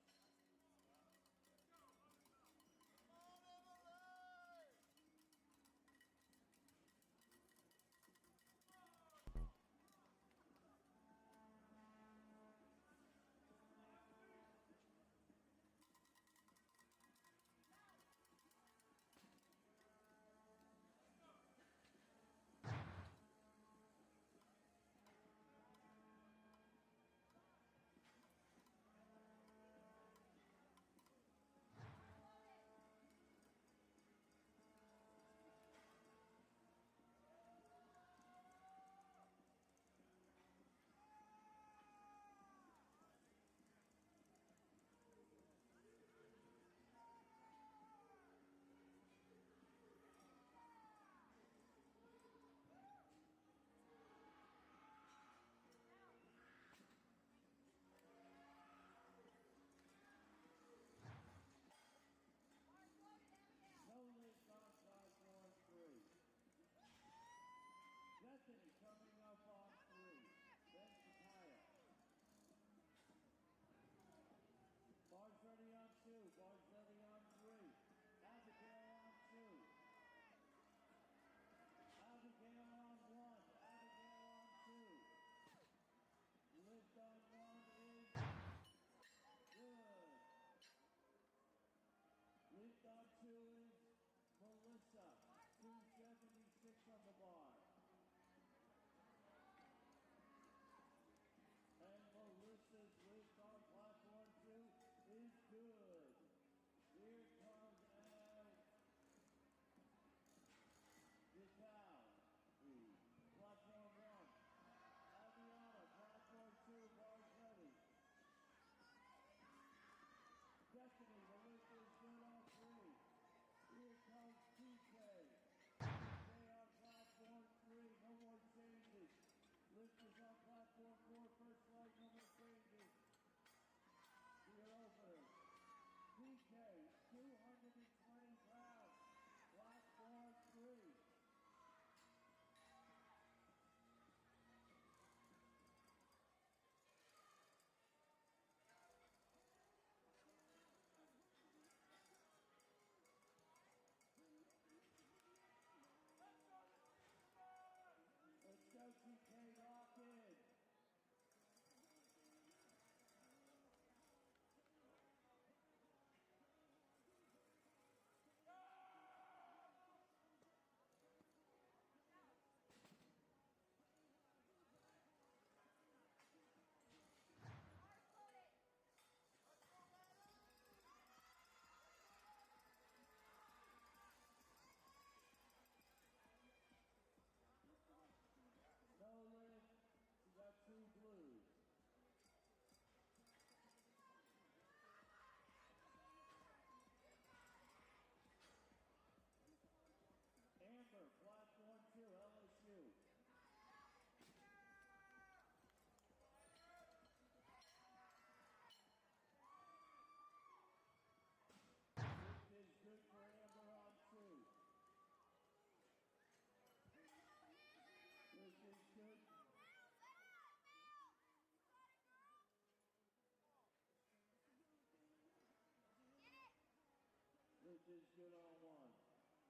is good on one.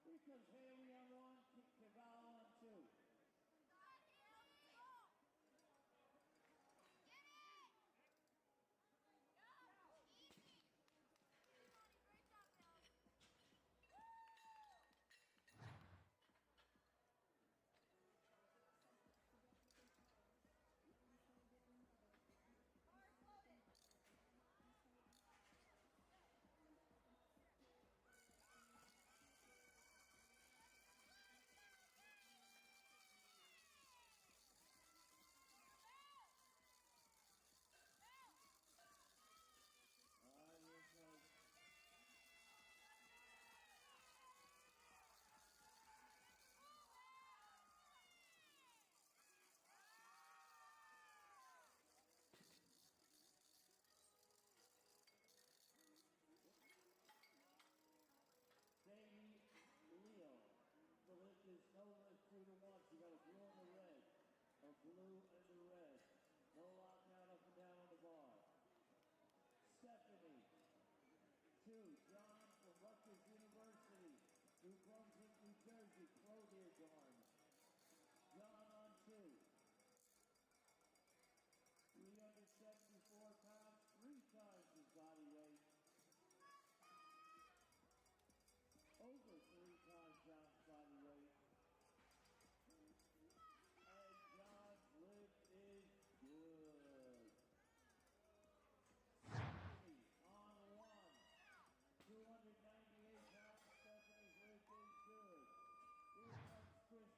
Here comes Haley on one, Cavallo on two. Jamie Leo. The lift is no lift 2 to 1. You got a blue and a red. A blue and a red. No lockout up and down on the bar. Stephanie. 2. John from Rutgers University. New Brunswick, New Jersey. Collegiate arm. John on 2. 374 pounds. 3 times his body weight. Over 3 times John's body weight. And John's lift is good. Stephanie on 1. 298 pounds. Stephanie's lift is good. Here comes Chris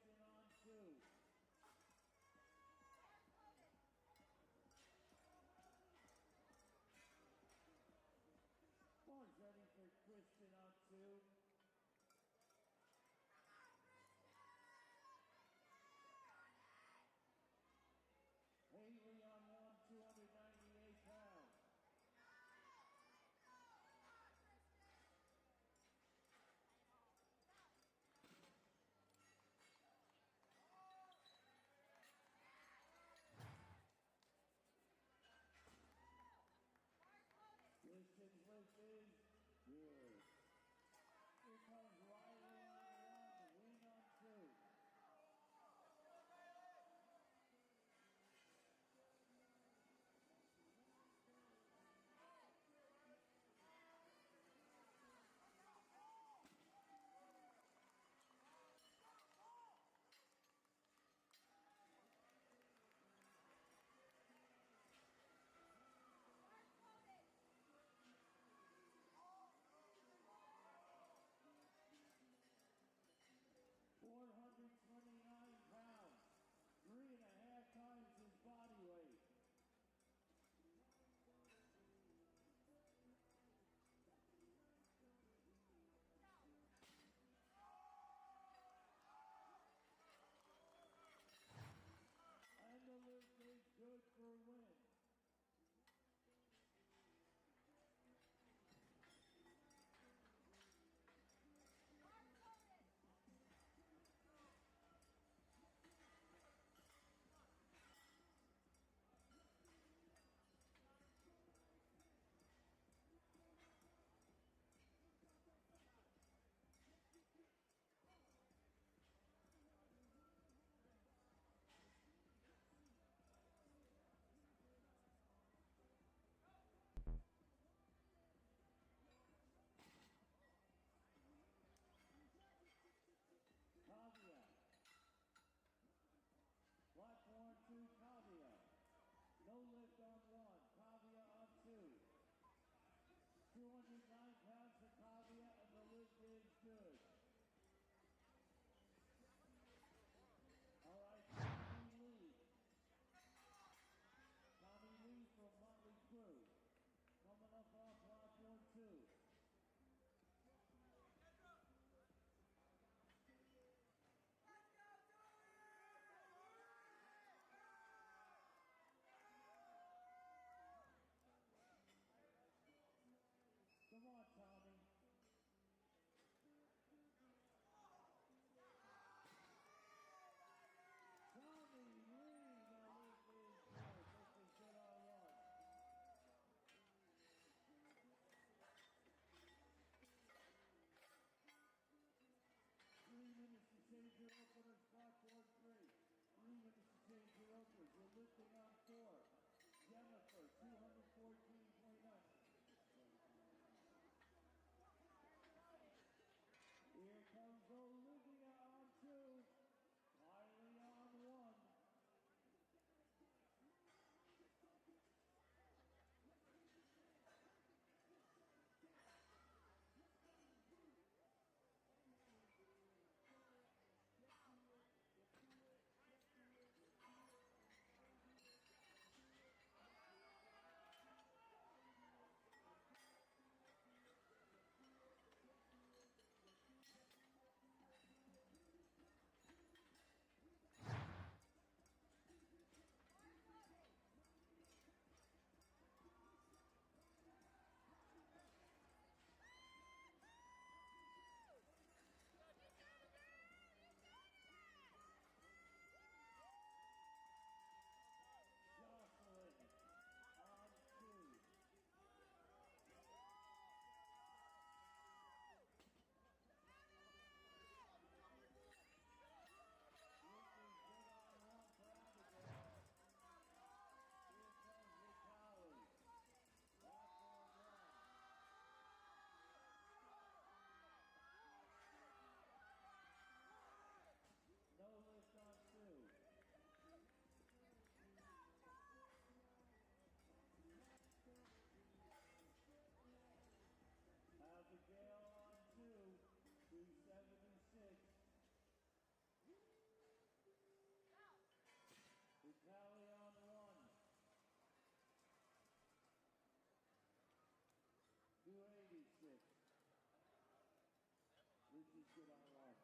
Get on one.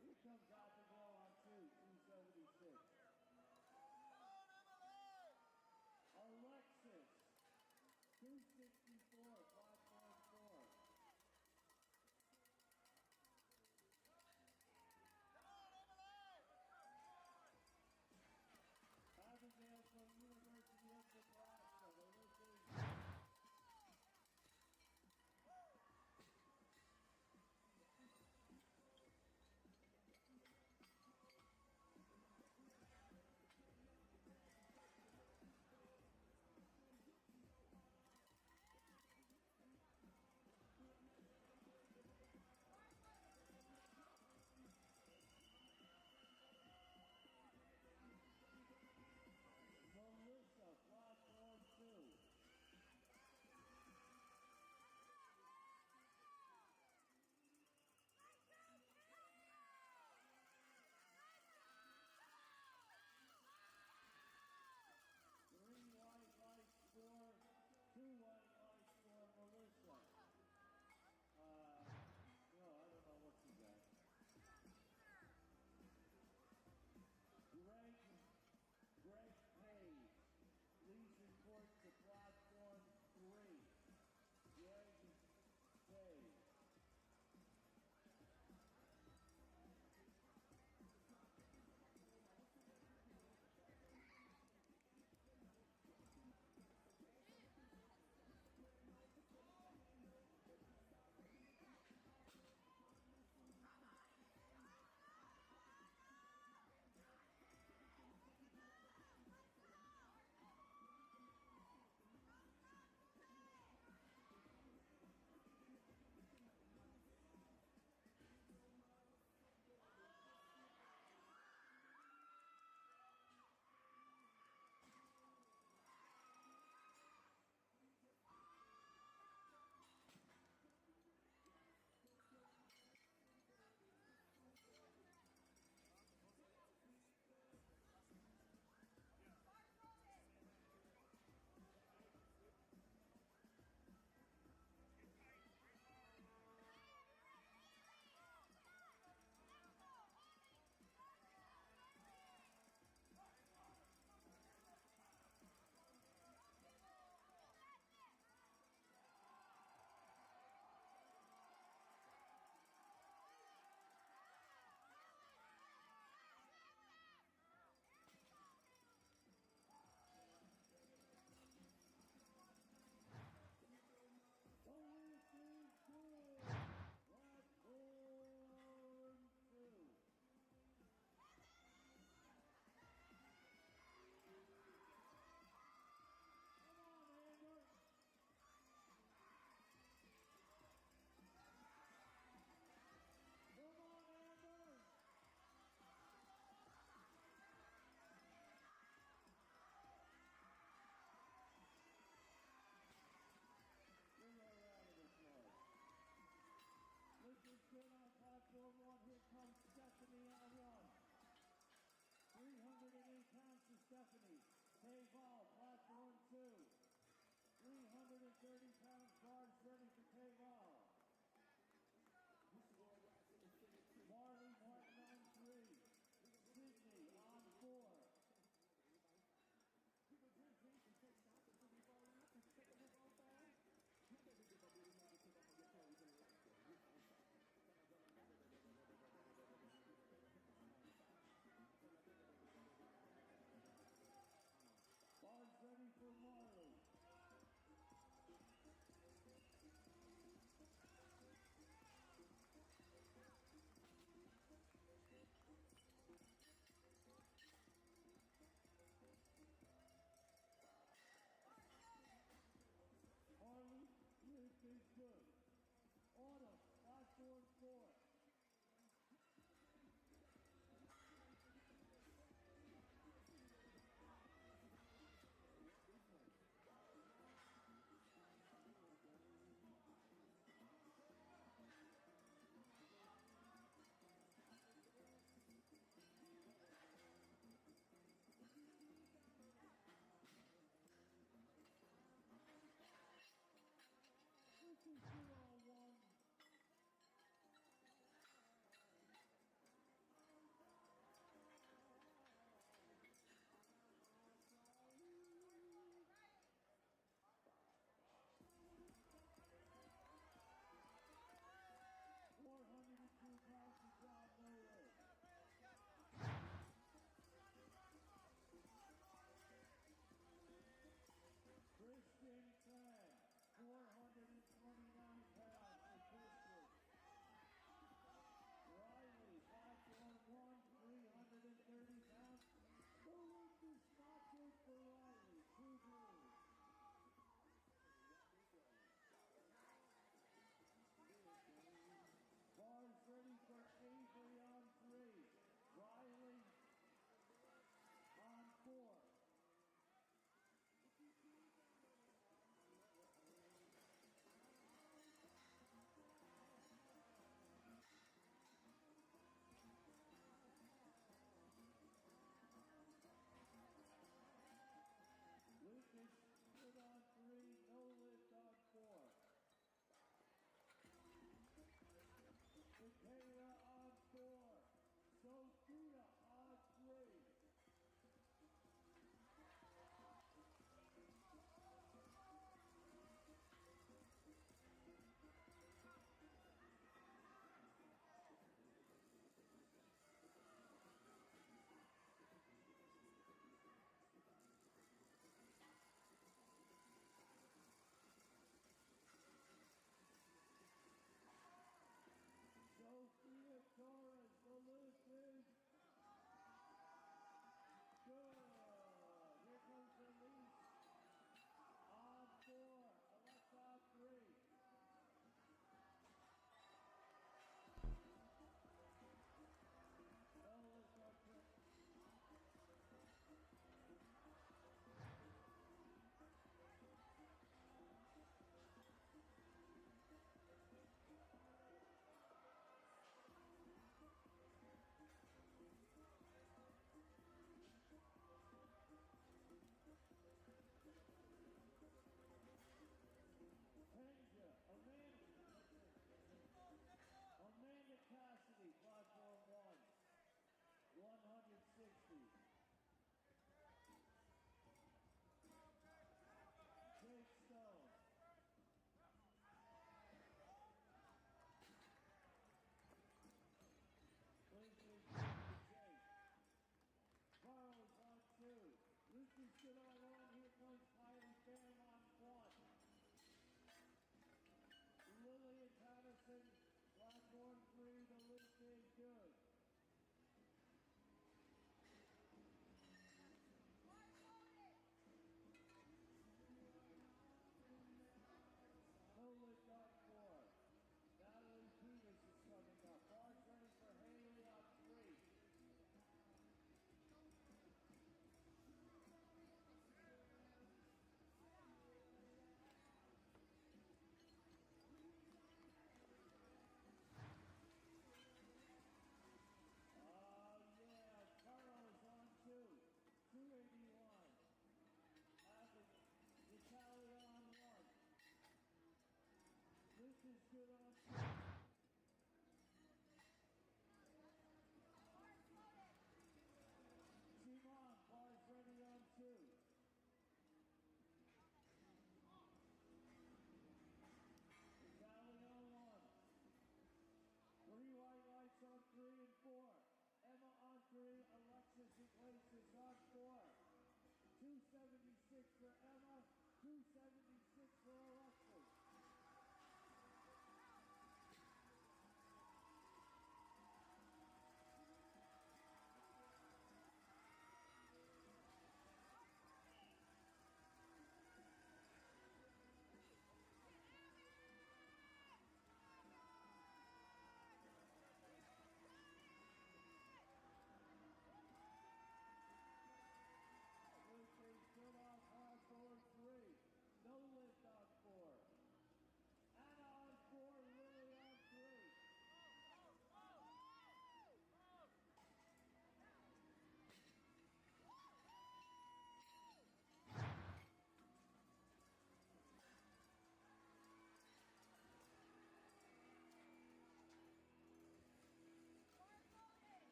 Here comes out the ball on 276. Alexis, 264, 5.4. Avondale from University of Nebraska. Melissa, platform 2. Three white lights for, 2 white lights for Melissa. No, I don't know what she got. Greg Page leads report to platform 3. Greg Page. Looking good on platform 1. Here comes Stephanie on 1. 308 pounds to Stephanie. Kay Ball, platform 2. 330 pounds guard ready for Kay Ball. Marley Martin on 3. Sydney on 4. Ball's ready for Marley.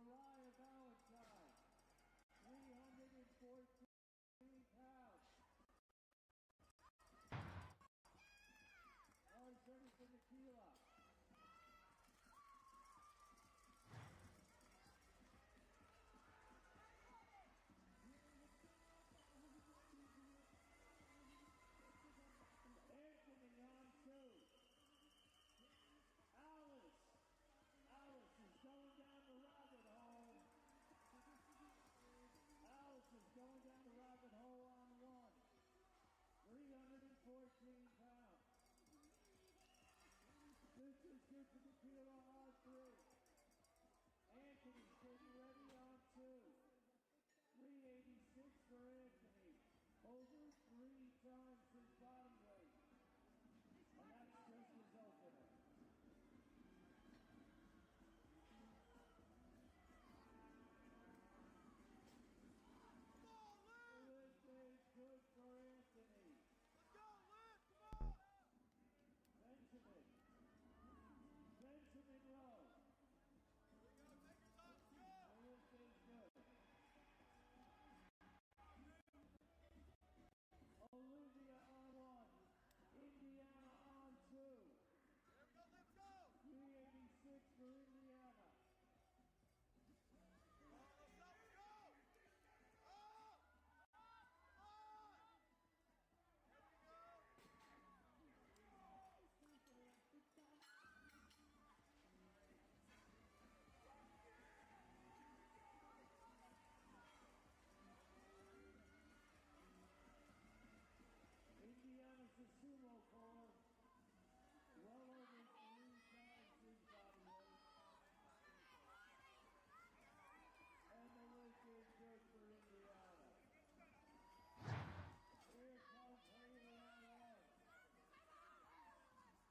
Mariah Valentine, 314 pounds. Lars ready for Nikila. Anthony on 2. Alice is going down the rabbit hole. Alice is going down the rabbit hole on 1. 314 pounds. This is good for Nikila on 3. Anthony's getting ready on 2. 386 for Anthony. Over 3 times his body weight. And that's just his opener. This is good for Anthony. Let's go, Liv! Come on! Benjamin Rowe. Here we go, take your time, let's go! This is good. Olivia on 1. Indiana on 2. There we go, let's go! 386 for Indiana. Come on, let's go, let's go! Up! On! Here we go! Indiana's a sumo core. Well over 3 times his body weight. And the lift is good for Indiana. Here comes Haley on 1.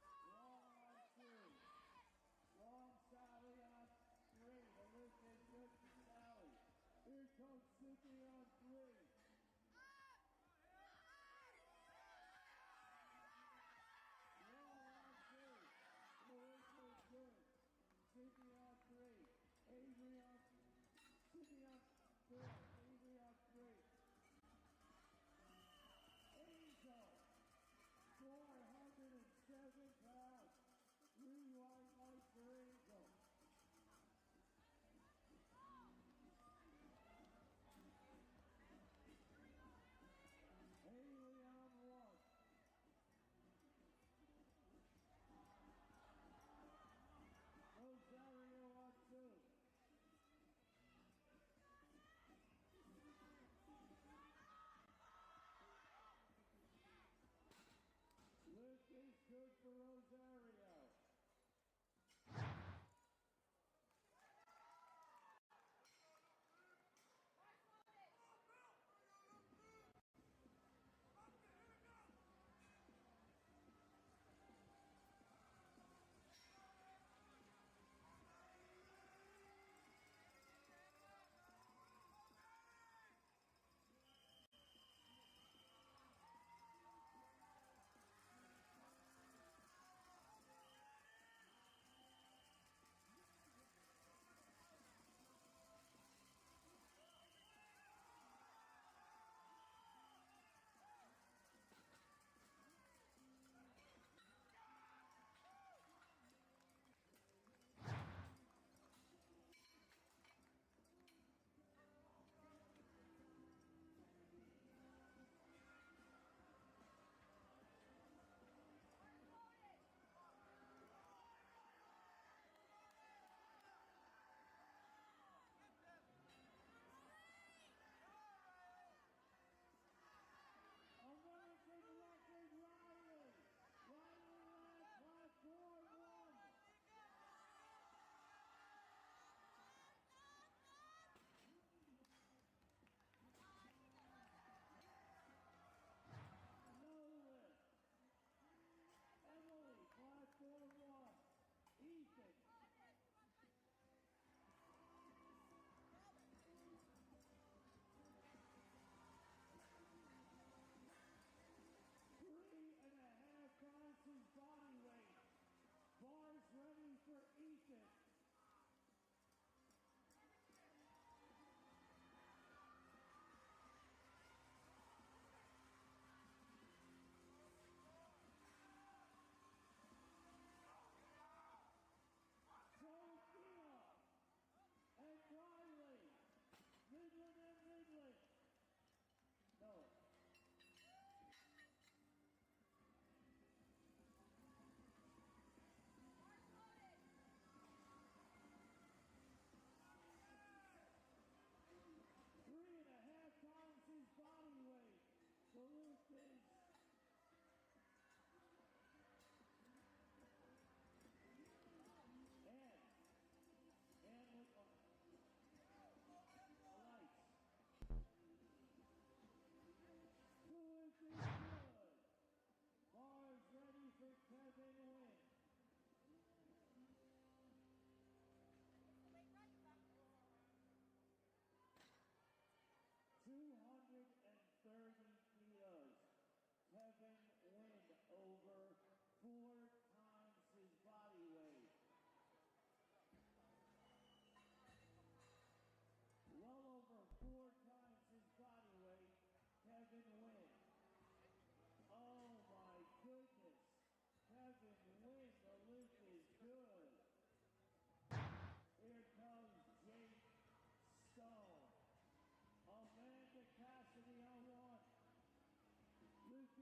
Long on 2. Long Sally on 3. The lift is good for Sally. Here comes Sydney on 3. Long on 2. The lift is good. Sydney on 3. Avery on 3. Sydney on 3. Avery on 3. Angel, 407 pounds. 3 white lights for Angel.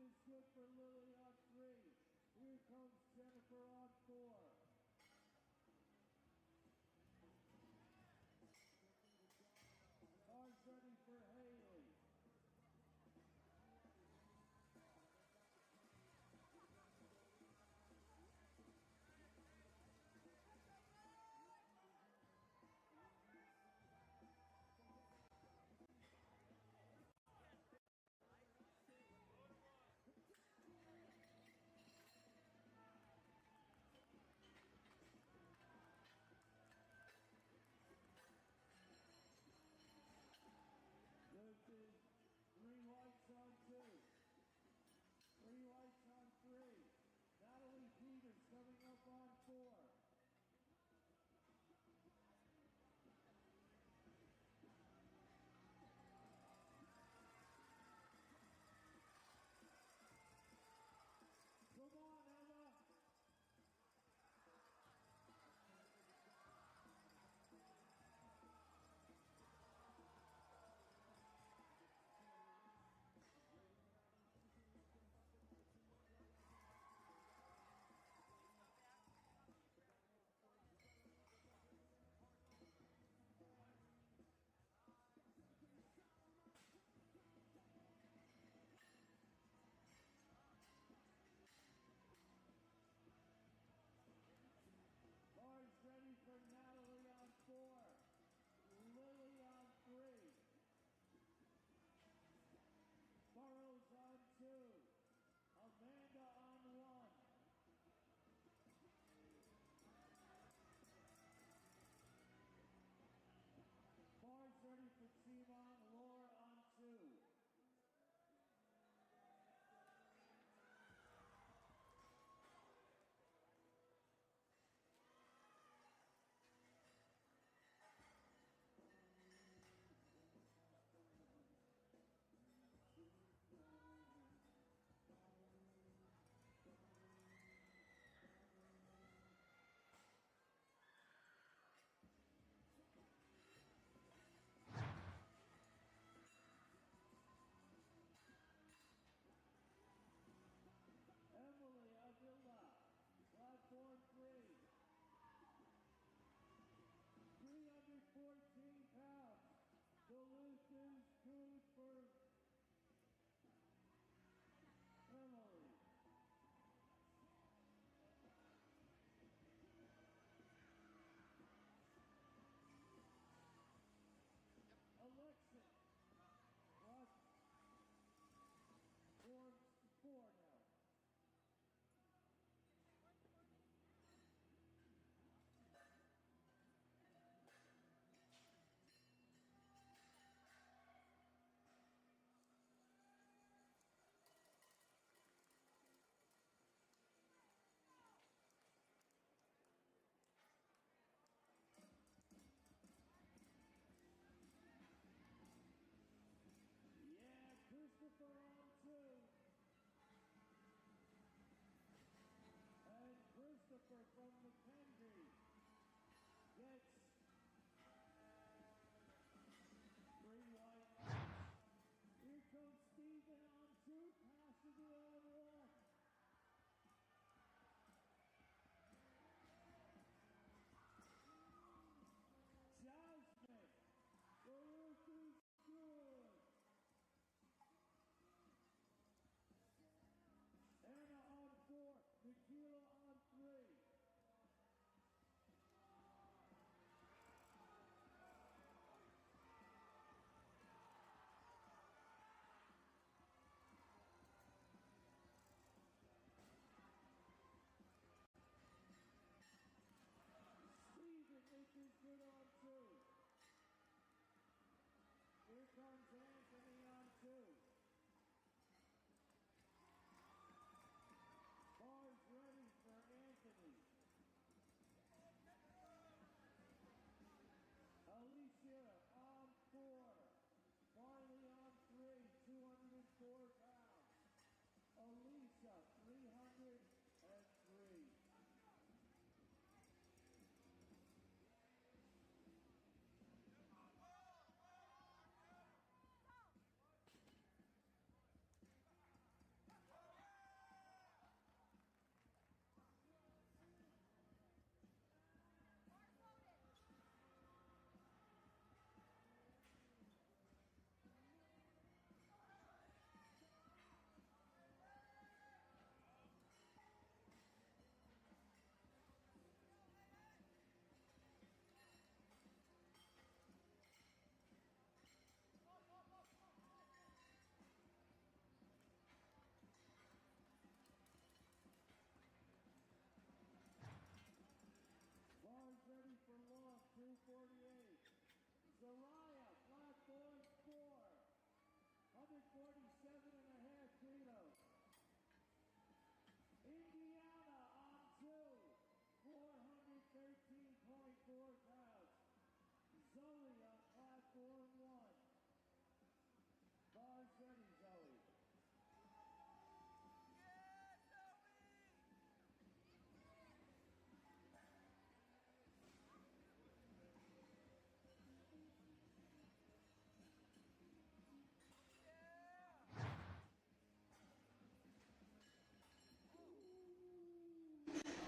is good for Lily on 3. Here comes Jennifer on 4. Cars ready for Haley.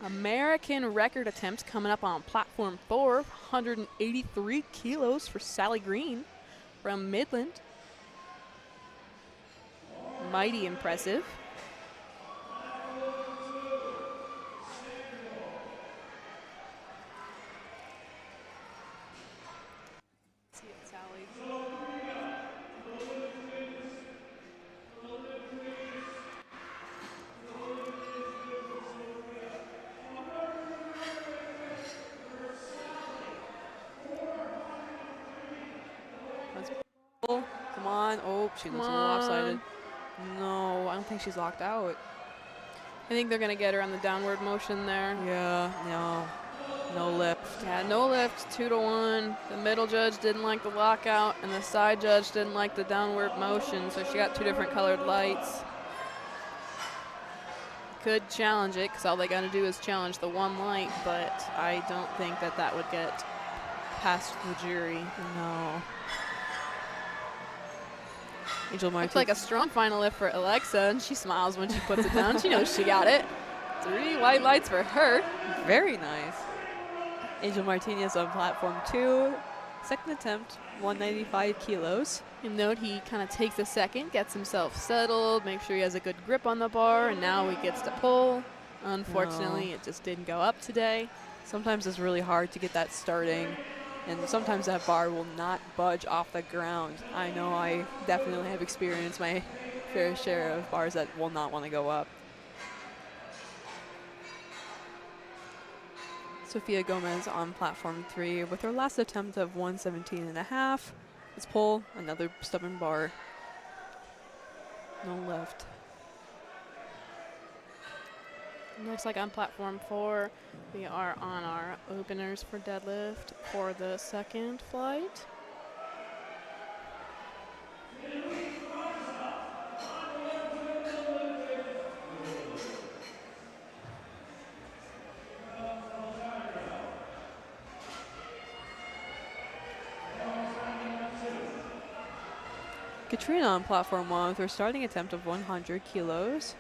American record attempts coming up on platform 4, 183 kilos for Sally Green from Midland. Mighty impressive. See it, Sally. That's cool. Come on. Oh, she looks a little lopsided. No, I don't think she's locked out. I think they're going to get her on the downward motion there. Yeah, no. No lift. Yeah, no lift, 2-1. The middle judge didn't like the lockout, and the side judge didn't like the downward motion, so she got 2 different colored lights. Could challenge it, because all they got to do is challenge the 1 light, but I don't think that that would get past the jury. No. Angel Looks Martinez. like a strong final lift for Alexa, and she smiles when she puts it down. She knows she got it. 3 white lights for her. Very nice. Angel Martinez on platform 2. Second attempt, 195 kilos. You note he kind of takes a second, gets himself settled, make sure he has a good grip on the bar, and now he gets to pull. Unfortunately, it just didn't go up today. Sometimes it's really hard to get that starting, and sometimes that bar will not budge off the ground. I know I definitely have experienced my fair share of bars that will not want to go up. Sofia Gomez on platform 3 with her last attempt of 117.5. Let's pull another stubborn bar. No lift. Looks like on platform 4, we are on our openers for deadlift for the second flight. Katrina on platform 1 with her starting attempt of 100 kilos.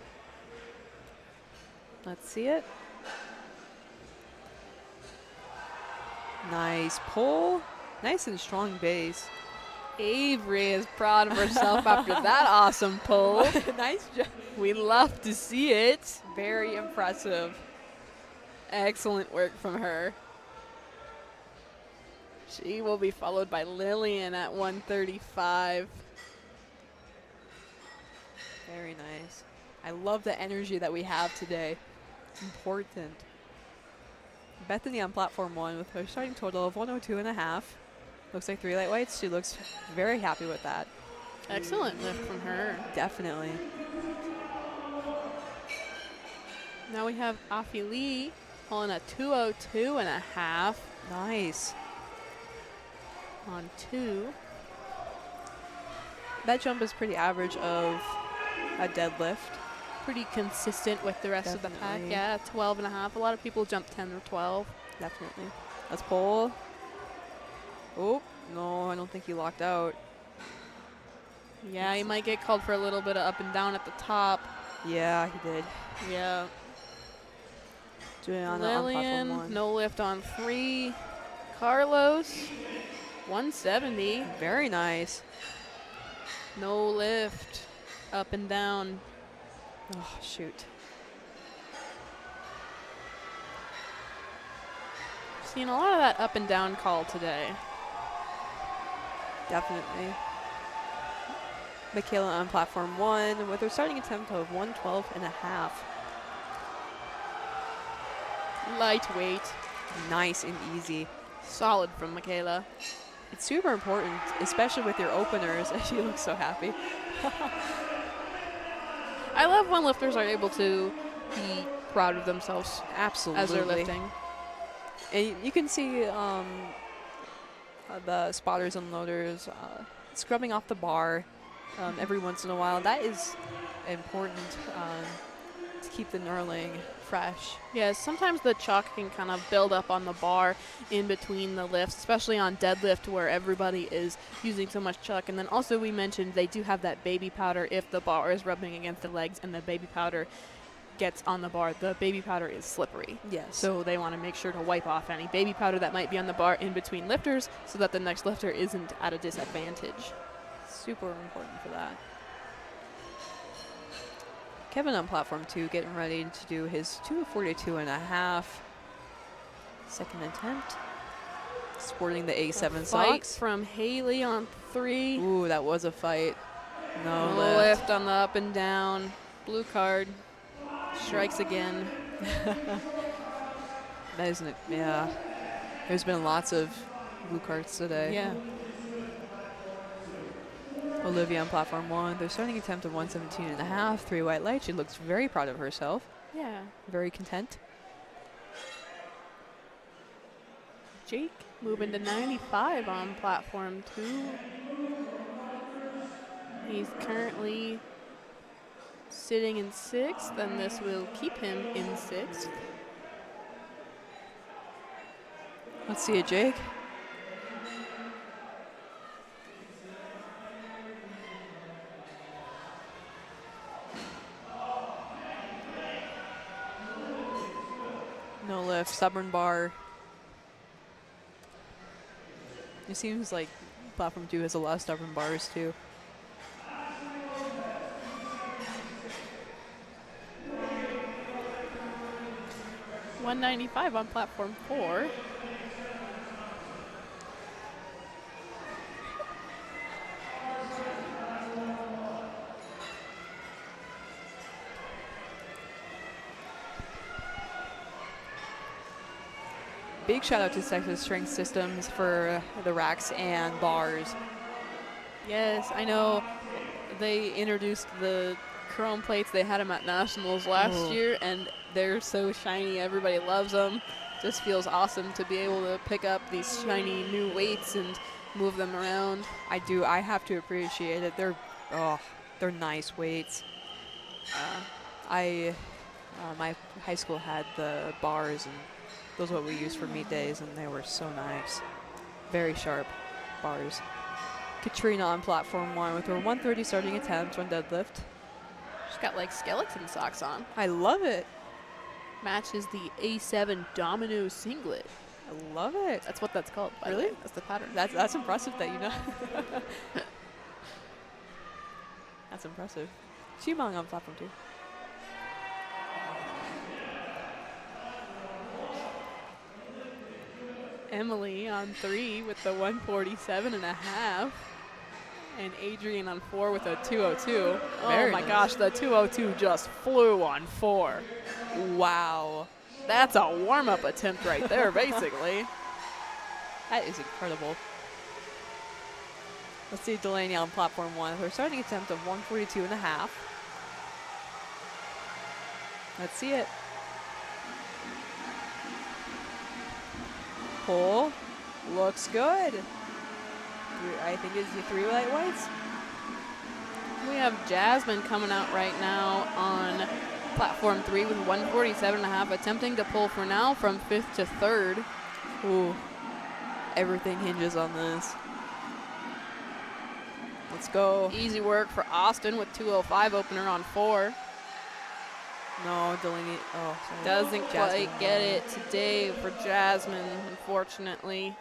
Let's see it. Nice pull. Nice and strong base. Avery is proud of herself after that awesome pull. Nice job. We love to see it. Very impressive. Excellent work from her. She will be followed by Lillian at 135. Very nice. I love the energy that we have today. It's important. Bethany on platform 1 with her starting total of 102.5. Looks like 3 light weights. She looks very happy with that. Excellent lift from her. Definitely. Now we have Afi Lee pulling a 202.5 Nice. on 2. That jump is pretty average of a deadlift. Pretty consistent with the rest of the pack. Definitely. Yeah, 12.5. A lot of people jump 10 or 12. Definitely. Let's pull. Oh, no, I don't think he locked out. Yeah, he might get called for a little bit of up and down at the top. Yeah, he did. Yeah. Juliana on platform Lillian, 1. no lift on 3. Carlos, 170. Very nice. No lift. Up and down. Oh, shoot. Seeing a lot of that up and down call today. Definitely. Michaela on platform 1 with her starting attempt of 112.5. Lightweight. Nice and easy. Solid from Michaela. It's super important, especially with your openers. She looks so happy. I love when lifters are able to be proud of themselves Absolutely. as they're lifting. And you can see the spotters and loaders scrubbing off the bar every once in a while. That is important to keep the knurling fresh. Yeah, sometimes the chalk can kind of build up on the bar in between the lifts, especially on deadlift where everybody is using so much chalk. And then also we mentioned they do have that baby powder if the bar is rubbing against the legs, and the baby powder gets on the bar, the baby powder is slippery. Yes. So they want to make sure to wipe off any baby powder that might be on the bar in between lifters so that the next lifter isn't at a disadvantage. Super important for that. Kevin on platform 2 getting ready to do his 2:42.5. Second attempt. Sporting the A7 Fight socks. from Haley on 3. Ooh, that was a fight. No Lift. lift. On the up and down. Blue card. Strikes again. That isn't, yeah. There's been lots of blue cards today. Yeah. Olivia on platform 1. Their starting attempt of 117.5. 3 white light. She looks very proud of herself. Yeah. Very content. Jake moving to 95 on platform 2. He's currently sitting in 6th, and this will keep him in 6th. Let's see it, Jake. No lift, stubborn bar. It seems like platform 2 has a lot of stubborn bars too. $195 on platform 4. Big shout out to Texas Strength Systems for the racks and bars. Yes, I know they introduced the chrome plates. They had them at Nationals last Ooh. year, and they're so shiny. Everybody loves them. Just feels awesome to be able to pick up these shiny new weights and move them around. I do. I have to appreciate it. They're nice weights. My high school had the bars, and those are what we used for meet days, and they were so nice. Very sharp bars. Katrina on platform 1 with her 130 starting attempt on deadlift. She's got like skeleton socks on. I love it. Matches the A7 Domino singlet. I love it. That's what that's called, by the Really? way. That's the pattern. That's impressive that you know. That's impressive. Chimang on platform 2. Emily on 3 with the 147.5. And Adrian on 4 with a 202. Very Oh my nice. gosh, the 202 just flew on 4. Wow. That's a warm-up attempt right there, basically. That is incredible. Let's see Delaney on platform 1. Her starting attempt of 142.5. Let's see it. Pull. Looks good. I think it's the 3 light whites. We have Jasmine coming out right now on platform 3 with 147.5, attempting to pull for now from 5th to 3rd. Ooh. Everything hinges on this. Let's go. Easy work for Austin with 205 opener on 4. No, Delaney. Oh, sorry. Doesn't Jasmine. quite get it today for Jasmine, unfortunately.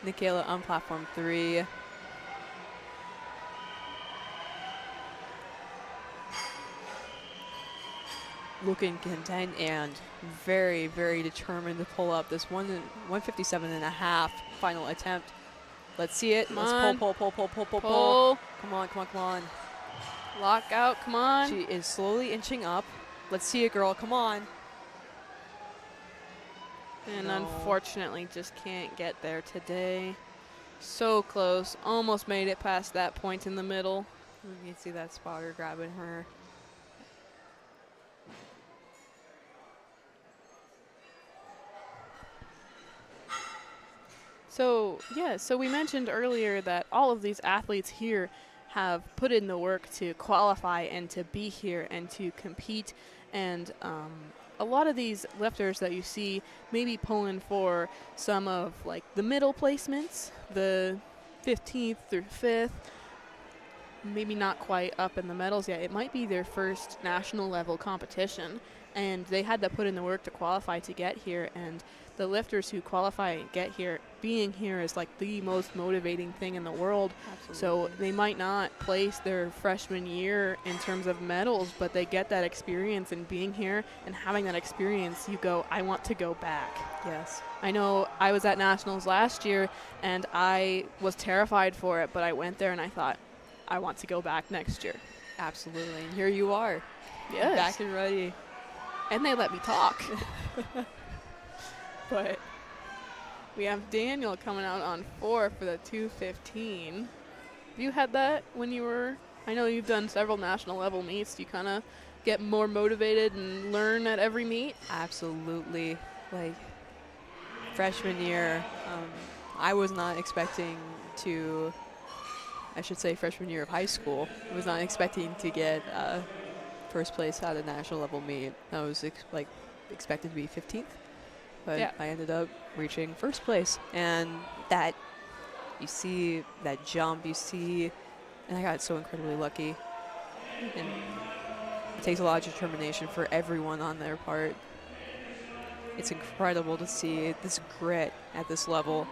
Nikayla on platform 3. Looking content and very, very determined to pull up this 157.5 final attempt. Let's see it. Come Let's on. pull. Pull. Come on. Lockout, come on. She is slowly inching up. Let's see it, girl. Come on. And No. unfortunately just can't get there today. So close. Almost made it past that point in the middle. You can see that spotter grabbing her. So, yeah, so we mentioned earlier that all of these athletes here have put in the work to qualify and to be here and to compete. And a lot of these lifters that you see maybe pulling for some of like the middle placements, the 15th through 5th, maybe not quite up in the medals yet. It might be their first national level competition, and they had to put in the work to qualify to get here. And the lifters who qualify and get here, being here is like the most motivating thing in the world. Absolutely. So they might not place their freshman year in terms of medals, but they get that experience, and being here and having that experience, you go, I want to go back. Yes. I know I was at nationals last year and I was terrified for it, but I went there and I thought, I want to go back next year. Absolutely. And here you are. Yes. Back and ready. And they let me talk. But we have Daniel coming out on 4 for the 215. You had that when you were, I know you've done several national level meets. Do you kind of get more motivated and learn at every meet? Absolutely. Like, freshman year, I was not expecting to, I should say freshman year of high school, I was not expecting to get first place at a national level meet. I was expected to be 15th, but Yeah. I ended up reaching first place. And that, you see that jump, you see, and I got so incredibly lucky. And it takes a lot of determination for everyone on their part. It's incredible to see this grit at this level.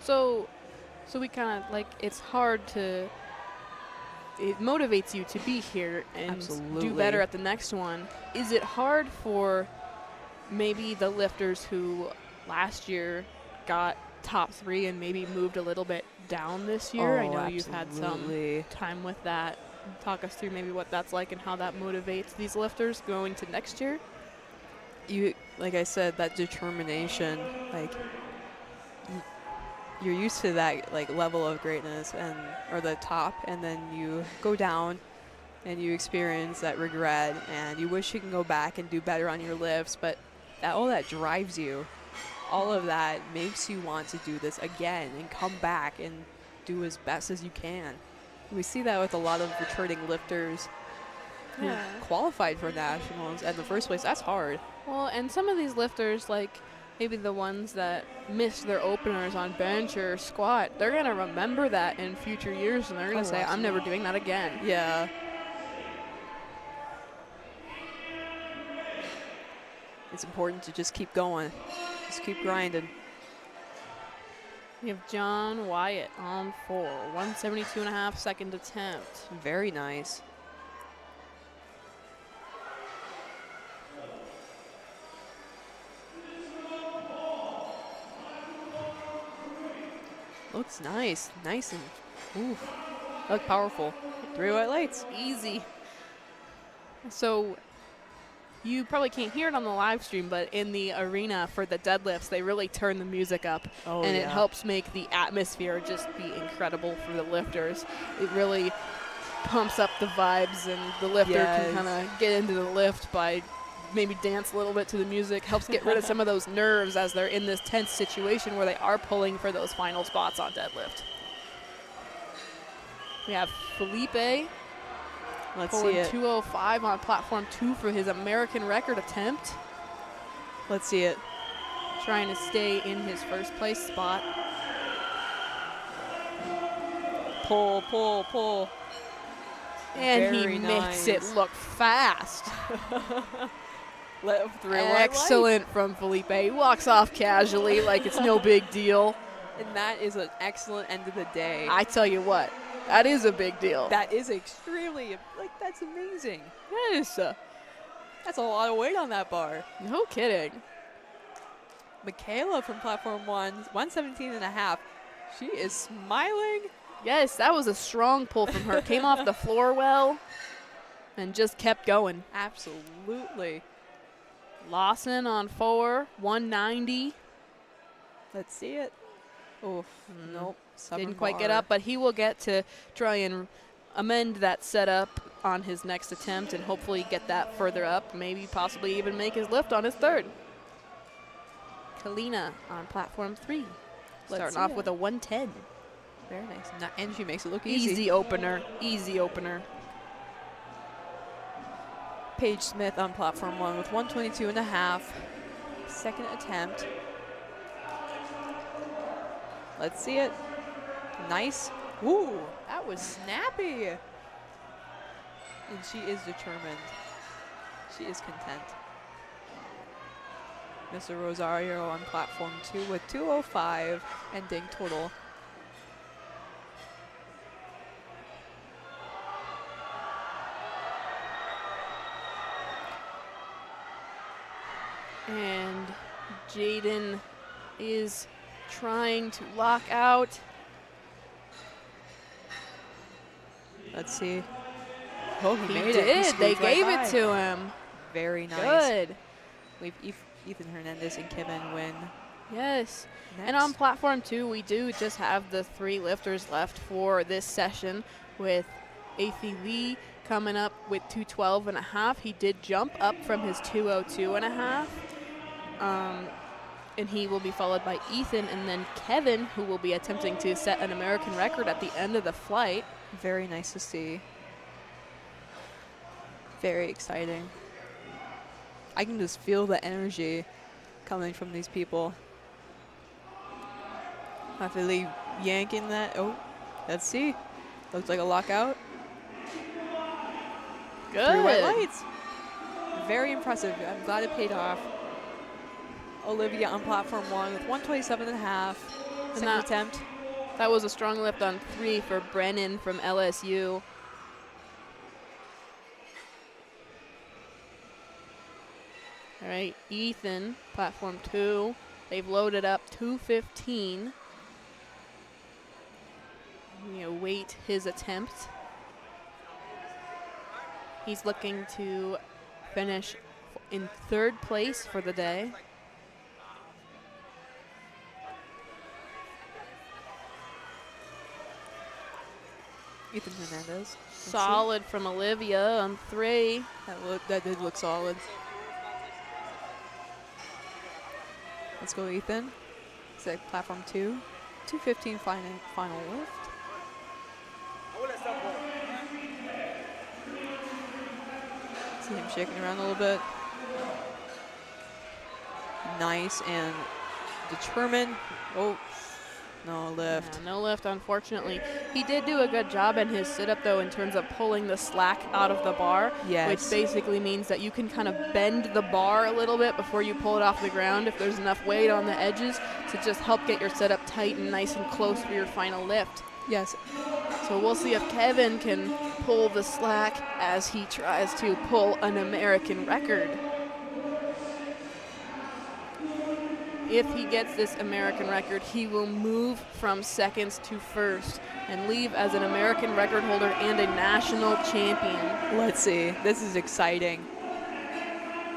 So we kind of like, it's hard to, it motivates you to be here and Absolutely. do better at the next one. Is it hard for maybe the lifters who last year got top 3 and maybe moved a little bit down this year? I know you've had some absolutely. time with that. Talk us through maybe what that's like and how that motivates these lifters going to next year. You, like I said, that determination, like, you're used to that like level of greatness and or the top, and then you go down and you experience that regret and you wish you can go back and do better on your lifts, but that, all that drives you, all of that makes you want to do this again and come back and do as best as you can. We see that with a lot of returning lifters who Yeah. qualified for nationals in the first place. That's hard. Well, and some of these lifters, like maybe the ones that missed their openers on bench or squat, they're going to remember that in future years, and they're going to say, I'm never doing that again. Yeah. It's important to just keep going. Just keep grinding. We have John Wyatt on 4, 172.5 second attempt. Very nice. Looks nice. Nice and, oof. Look powerful. 3 white lights. Easy. So you probably can't hear it on the live stream, but in the arena for the deadlifts, they really turn the music up, and it helps make the atmosphere just be incredible for the lifters. It really pumps up the vibes, and the lifter can kind of get into the lift by maybe dance a little bit to the music, helps get rid of some of those nerves as they're in this tense situation where they are pulling for those final spots on deadlift. We have Felipe. Let's see Pulling it. 205 on platform 2 for his American record attempt. Let's see it. Trying to stay in his first place spot. Pull, pull, pull. And Very he makes nice. it look fast. Left 3 white lights. Excellent from Felipe. He walks off casually like it's no big deal. And that is an excellent end of the day. I tell you what, that is a big deal. That is extremely, like, that's amazing. Yes. That's a lot of weight on that bar. No kidding. Michaela from platform 1, 117.5. She is smiling. Yes, that was a strong pull from her. Came off the floor well and just kept going. Absolutely. Lawson on 4, 190. Let's see it. Oof. Nope. Didn't quite get up, but he will get to try and amend that setup on his next attempt and hopefully get that further up, maybe possibly even make his lift on his 3rd. Kalina on platform 3, starting off with a 110. Very nice. And she makes it look easy. Easy opener. Easy opener. Paige Smith on platform 1 with 122.5. Second attempt. Let's see it. Nice. Ooh, that was snappy. And she is determined. She is content. Mr. Rosario on platform 2 with 205 ending total. And Jaden is trying to lock out. Let's see. Oh, he He made it. He did. They squeezed right gave by. it to him. Very nice. Good. We have Ethan Hernandez and Kevin win. Yes. Next. And on platform 2, we do just have the 3 lifters left for this session, with Athie Lee coming up with 212.5. He did jump up from his 202.5. And he will be followed by Ethan and then Kevin, who will be attempting to set an American record at the end of the flight. Very nice to see. Very exciting. I can just feel the energy coming from these people. Athie Lee yanking that. Oh, let's see. Looks like a lockout. Good. 3 white lights. Very impressive. I'm glad it paid off. Olivia on platform 1 with 127.5. Second that- attempt. That was a strong lift on 3 for Brennan from LSU. All right, Ethan, platform 2. They've loaded up 215. We await his attempt. He's looking to finish in 3rd place for the day. Ethan Hernandez. Let's see. Solid from Olivia on 3. That did look solid. Let's go, Ethan. It's like platform 2. 215 final lift. See him shaking around a little bit. Nice and determined. Oh, no lift. Yeah, no lift, unfortunately. He did do a good job in his sit-up, though, in terms of pulling the slack out of the bar, Yes. which basically means that you can kind of bend the bar a little bit before you pull it off the ground if there's enough weight on the edges to just help get your sit-up tight and nice and close for your final lift. Yes. So we'll see if Kevin can pull the slack as he tries to pull an American record. If he gets this American record, he will move from seconds to 1st and leave as an American record holder and a national champion. Let's see. This is exciting.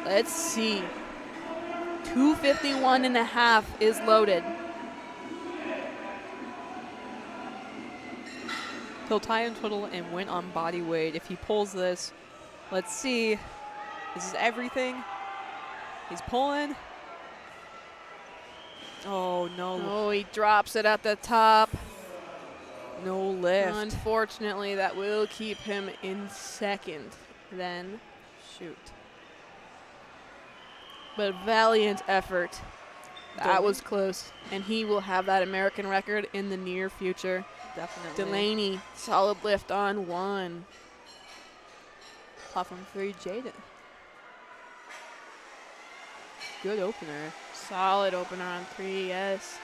Let's see. 251.5 is loaded. He'll tie in total and win on body weight if he pulls this. Let's see. This is everything. He's pulling. Oh, no. Oh, he drops it at the top. No lift. Unfortunately, that will keep him in 2nd then. Shoot. But valiant effort. That Delaney. was close. And he will have that American record in the near future. Definitely. Delaney, solid lift on 1. Platform 3, Jaden. Good opener. Solid opener on 3, yes.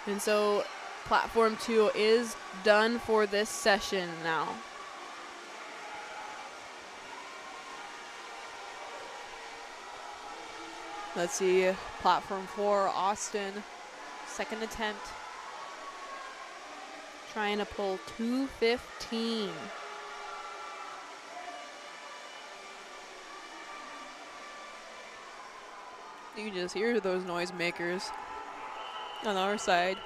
And so platform 2 is done for this session now. Let's see. Platform 4, Austin. Second attempt. Trying to pull 215. You can just hear those noisemakers on our side.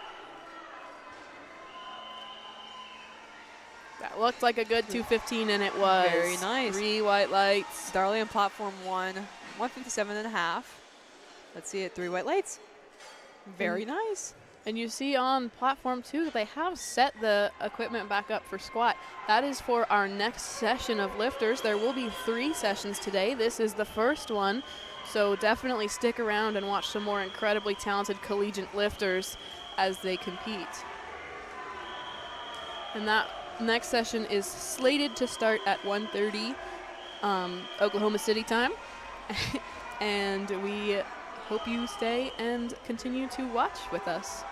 That looked like a good 215, and it was. Very nice. 3 white lights. Darley on platform 1, 157.5. Let's see it. 3 white lights. Very nice. And you see on platform 2, they have set the equipment back up for squat. That is for our next session of lifters. There will be 3 sessions today. This is the first one. So definitely stick around and watch some more incredibly talented collegiate lifters as they compete. And that next session is slated to start at 1:30 Oklahoma City time. And we hope you stay and continue to watch with us.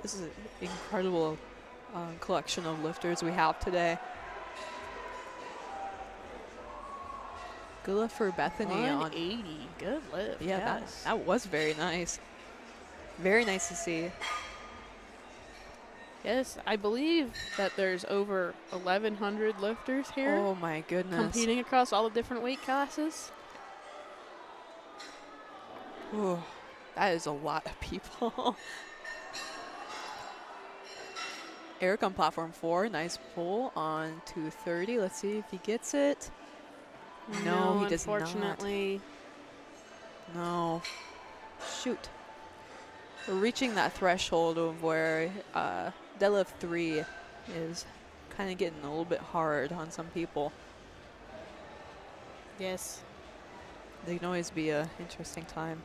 This is an incredible collection of lifters we have today. Good lift for Bethany on 180. Good lift. Yeah, yes. that was very nice. Very nice to see. Yes, I believe that there's over 1,100 lifters here Oh my goodness. competing across all the different weight classes. Ooh, that is a lot of people. Eric on platform 4, nice pull on 230. Let's see if he gets it. No, he does not. Unfortunately. No. Shoot. We're reaching that threshold of where deadlift 3 is kind of getting a little bit hard on some people. Yes. They can always be a interesting time.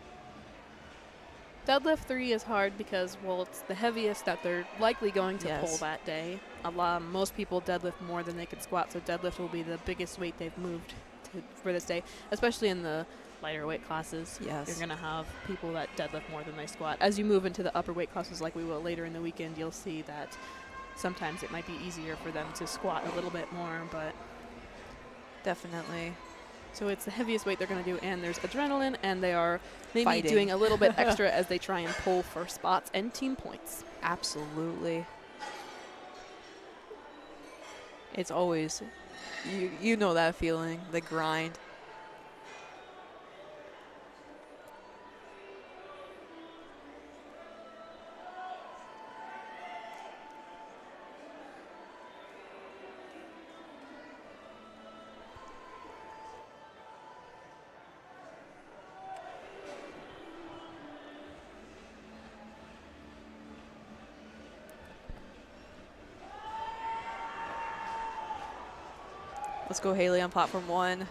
Deadlift 3 is hard because, well, it's the heaviest that they're likely going to pull that day. Most people deadlift more than they can squat, so deadlift will be the biggest weight they've moved for this day, especially in the lighter weight classes. Yes. You're going to have people that deadlift more than they squat. As you move into the upper weight classes like we will later in the weekend, you'll see that sometimes it might be easier for them to squat a little bit more, but Definitely. so it's the heaviest weight they're going to do, and there's adrenaline, and they are maybe Fighting. doing a little bit extra as they try and pull for spots and team points. Absolutely. It's always, you know that feeling, the grind. Let's go Haley on platform 1.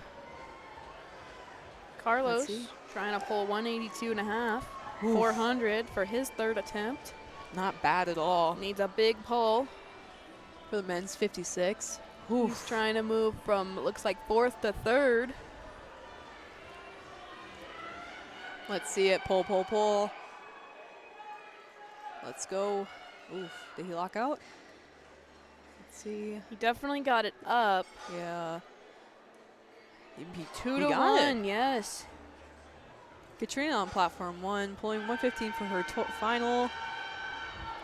Carlos see. trying to pull 182.5, Oof. 400 for his third attempt. Not bad at all. Needs a big pull. For the men's 56. He's trying to move from, looks like, 4th to 3rd. Let's see it. Pull, pull, pull. Let's go. Oof. Did he lock out? Let's see. He definitely got it up. Yeah. 2 he to got 1, yes. Katrina on platform 1, pulling 115 for her final.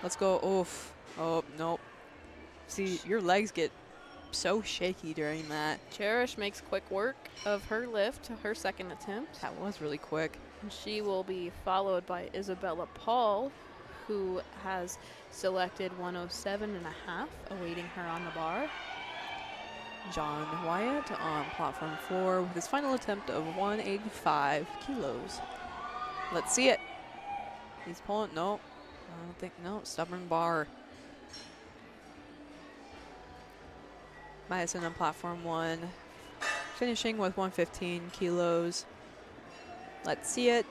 Let's go. Oof. Oh, nope. See, your legs get so shaky during that. Cherish makes quick work of her lift, her second attempt. That was really quick. And she will be followed by Isabella Paul, who has selected 107.5, awaiting her on the bar. John Wyatt on platform 4 with his final attempt of 185 kilos. Let's see it. He's pulling. Nope. I don't think. No. Stubborn bar. Madison on platform 1, finishing with 115 kilos. Let's see it.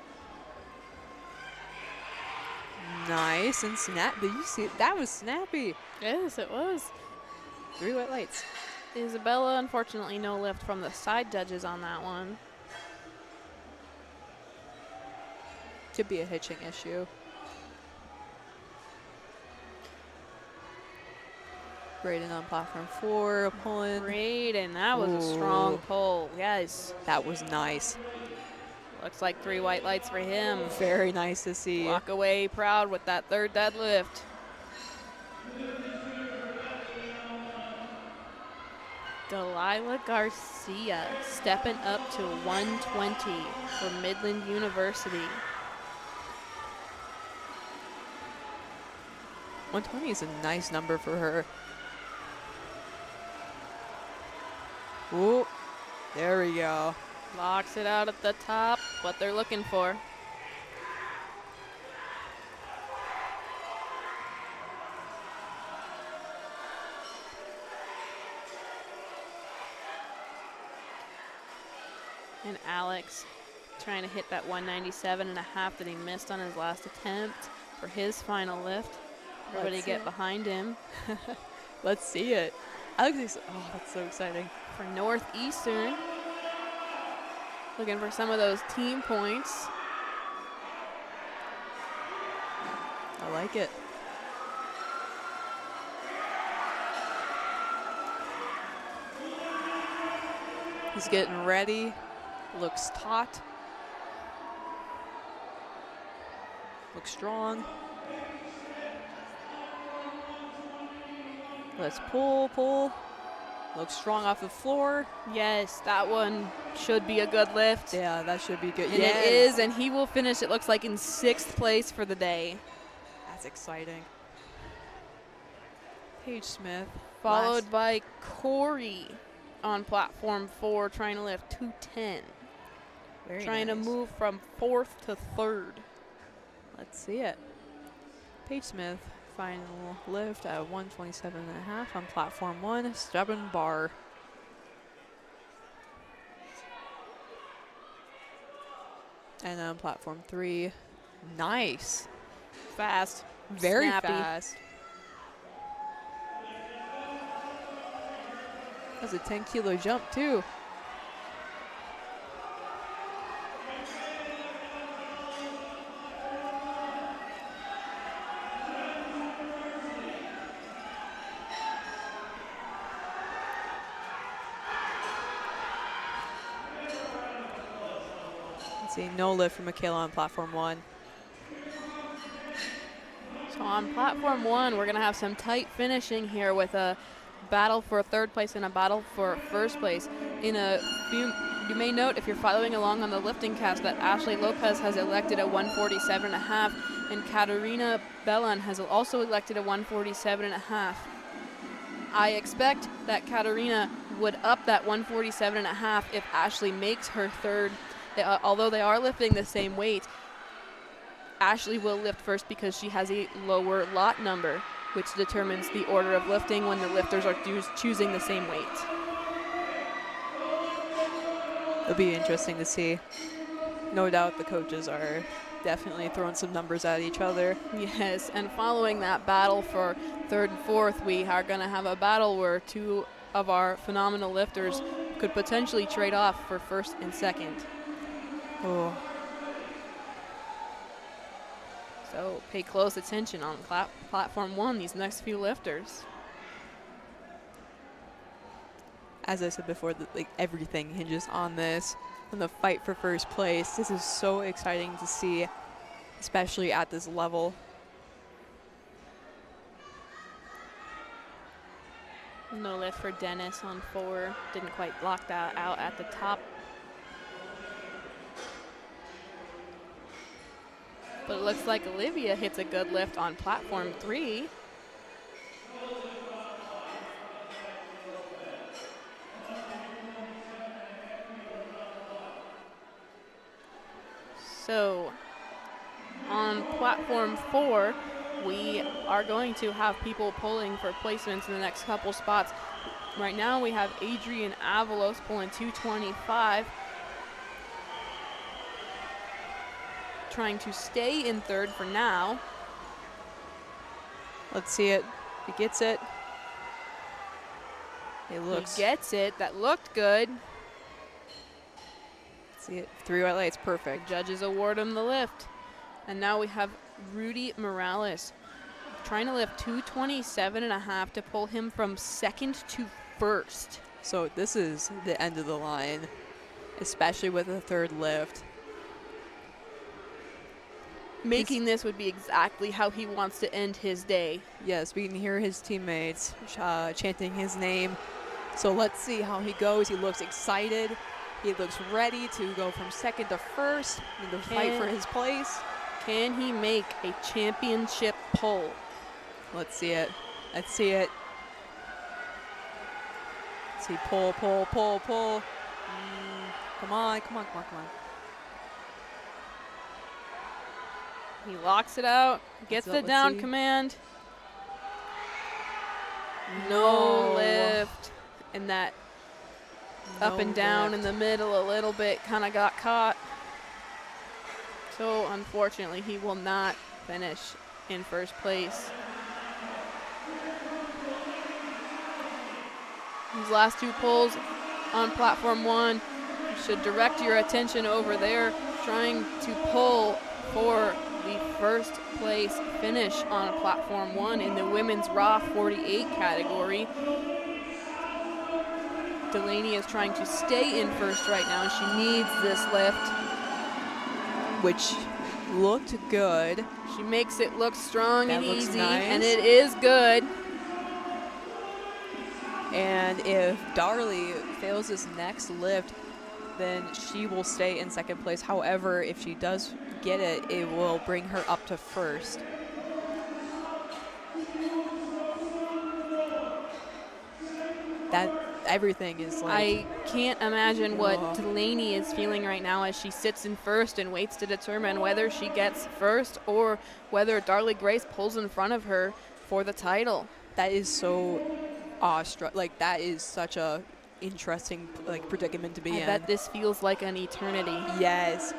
Nice and snap. Did you see it? That was snappy. Yes, it was. 3 white lights. Isabella, unfortunately, no lift from the side judges on that one. Could be a hitching issue. Braden on platform 4, pulling. Braden, that was a strong Ooh. pull. Yes. That was nice. Looks like 3 white lights for him. Very nice to see. Walk away proud with that third deadlift. Delilah Garcia stepping up to 120 for Midland University. 120 is a nice number for her. Ooh, there we go. Locks it out at the top, what they're looking for. And Alex trying to hit that 197.5 that he missed on his last attempt for his final lift. Everybody get behind him. Let's see it. Alex is, oh, that's so exciting. For Northeastern, looking for some of those team points. I like it. He's getting ready. Looks taut. Looks strong. Let's pull, pull. Looks strong off the floor. Yes, that one should be a good lift. Yeah, that should be good. And it is, and he will finish, it looks like, in 6th place for the day. That's exciting. Paige Smith. Followed by Corey on platform 4, trying to lift 210. Very trying nice. to move from 4th to 3rd. Let's see it. Paige Smith, final lift at 127.5 on platform 1, stubborn bar. And on platform 3, nice. Fast. Very snappy. fast. That's a 10-kilo jump, too. Let's see, no lift for Michaela on platform 1. So on platform 1, we're going to have some tight finishing here with a battle for 3rd place and a battle for 1st place. In a few, you may note if you're following along on the LiftingCast that Ashley Lopez has elected a 147.5 and Katarina Bellan has also elected a 147.5. I expect that Katarina would up that 147.5 if Ashley makes her 3rd. Although they are lifting the same weight, Ashley will lift first because she has a lower lot number, which determines the order of lifting when the lifters are choosing the same weight. It'll be interesting to see. No doubt the coaches are definitely throwing some numbers at each other. Yes, and following that battle for 3rd and 4th, we are going to have a battle where 2 of our phenomenal lifters could potentially trade off for 1st and 2nd. Oh, So pay close attention on platform 1, these next few lifters. as I said before, like everything hinges on this. And the fight for 1st place. This is so exciting to see, especially at this level. No lift for Dennis on 4. Didn't quite lock that out at the top. But it looks like Olivia hits a good lift on platform 3. So on platform 4, we are going to have people pulling for placements in the next couple spots. Right now we have Adrian Avalos pulling 225. Trying to stay in 3rd for now. Let's see it. He gets it. It looks. He gets it. That looked good. See it. 3 white lights. Perfect. Judges award him the lift. And now we have Rudy Morales trying to lift 227.5 to pull him from 2nd to 1st. So this is the end of the line, especially with a 3rd lift. Making this would be exactly how he wants to end his day. Yes, we can hear his teammates chanting his name. So let's see how he goes. He looks excited. He looks ready to go from 2nd to 1st and to fight for his place. Can he make a championship pull? Let's see it. Let's see it. Let's see, pull, pull, pull, pull. Come on, come on, come on, come on. He locks it out, gets the Let's down see. command. No lift. And that up and down in the middle a little bit, kind of got caught. So unfortunately, he will not finish in first place. These last two pulls on platform 1, you should direct your attention over there, trying to pull for the first place finish on platform 1 in the women's raw 48 category. Delaney is trying to stay in first right now. She needs this lift, which looked good. She makes it look strong That and looks easy, nice. and it is good. And if Darley fails this next lift, then she will stay in second place. However, if she does get it, it will bring her up to first. That everything is like, I can't imagine what Ugh. Delaney is feeling right now as she sits in first and waits to determine whether she gets first or whether Darley Grace pulls in front of her for the title. that is so awestruck. Like, that is such a interesting like predicament to be I in. bet this feels like an eternity. Yes.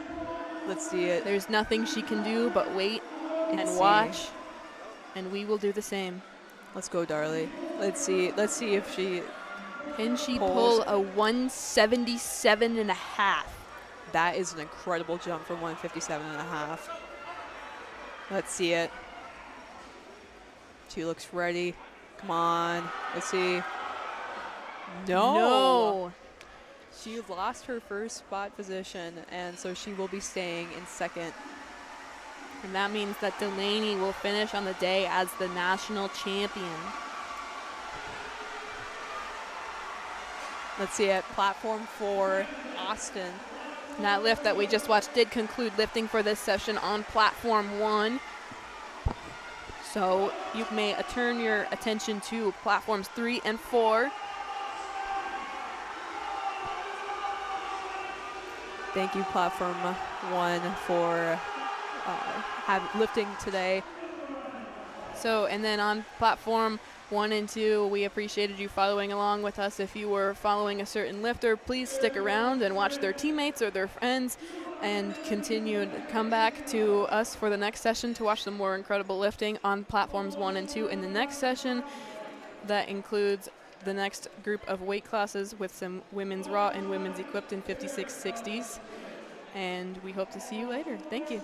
Let's see it. There's nothing she can do but wait and see. watch, and we will do the same. Let's go, Darley. Let's see if she. Can she Pulls. pull a 177.5? That is an incredible jump from 157.5. Let's see it. She looks ready. Come on. Let's see. No. She lost her first spot position, and so she will be staying in second. And that means that Delaney will finish on the day as the national champion. Let's see it. Platform 4, Austin. And that lift that we just watched did conclude lifting for this session on platform 1. So you may turn your attention to platforms 3 and 4. Thank you, Platform 1, for lifting today. So, and then on platform 1 and 2, we appreciated you following along with us. If you were following a certain lifter, please stick around and watch their teammates or their friends and continue to come back to us for the next session to watch some more incredible lifting on platforms 1 and 2 in the next session. That includes the next group of weight classes with some women's raw and women's equipped in 56/60s. And we hope to see you later. Thank you.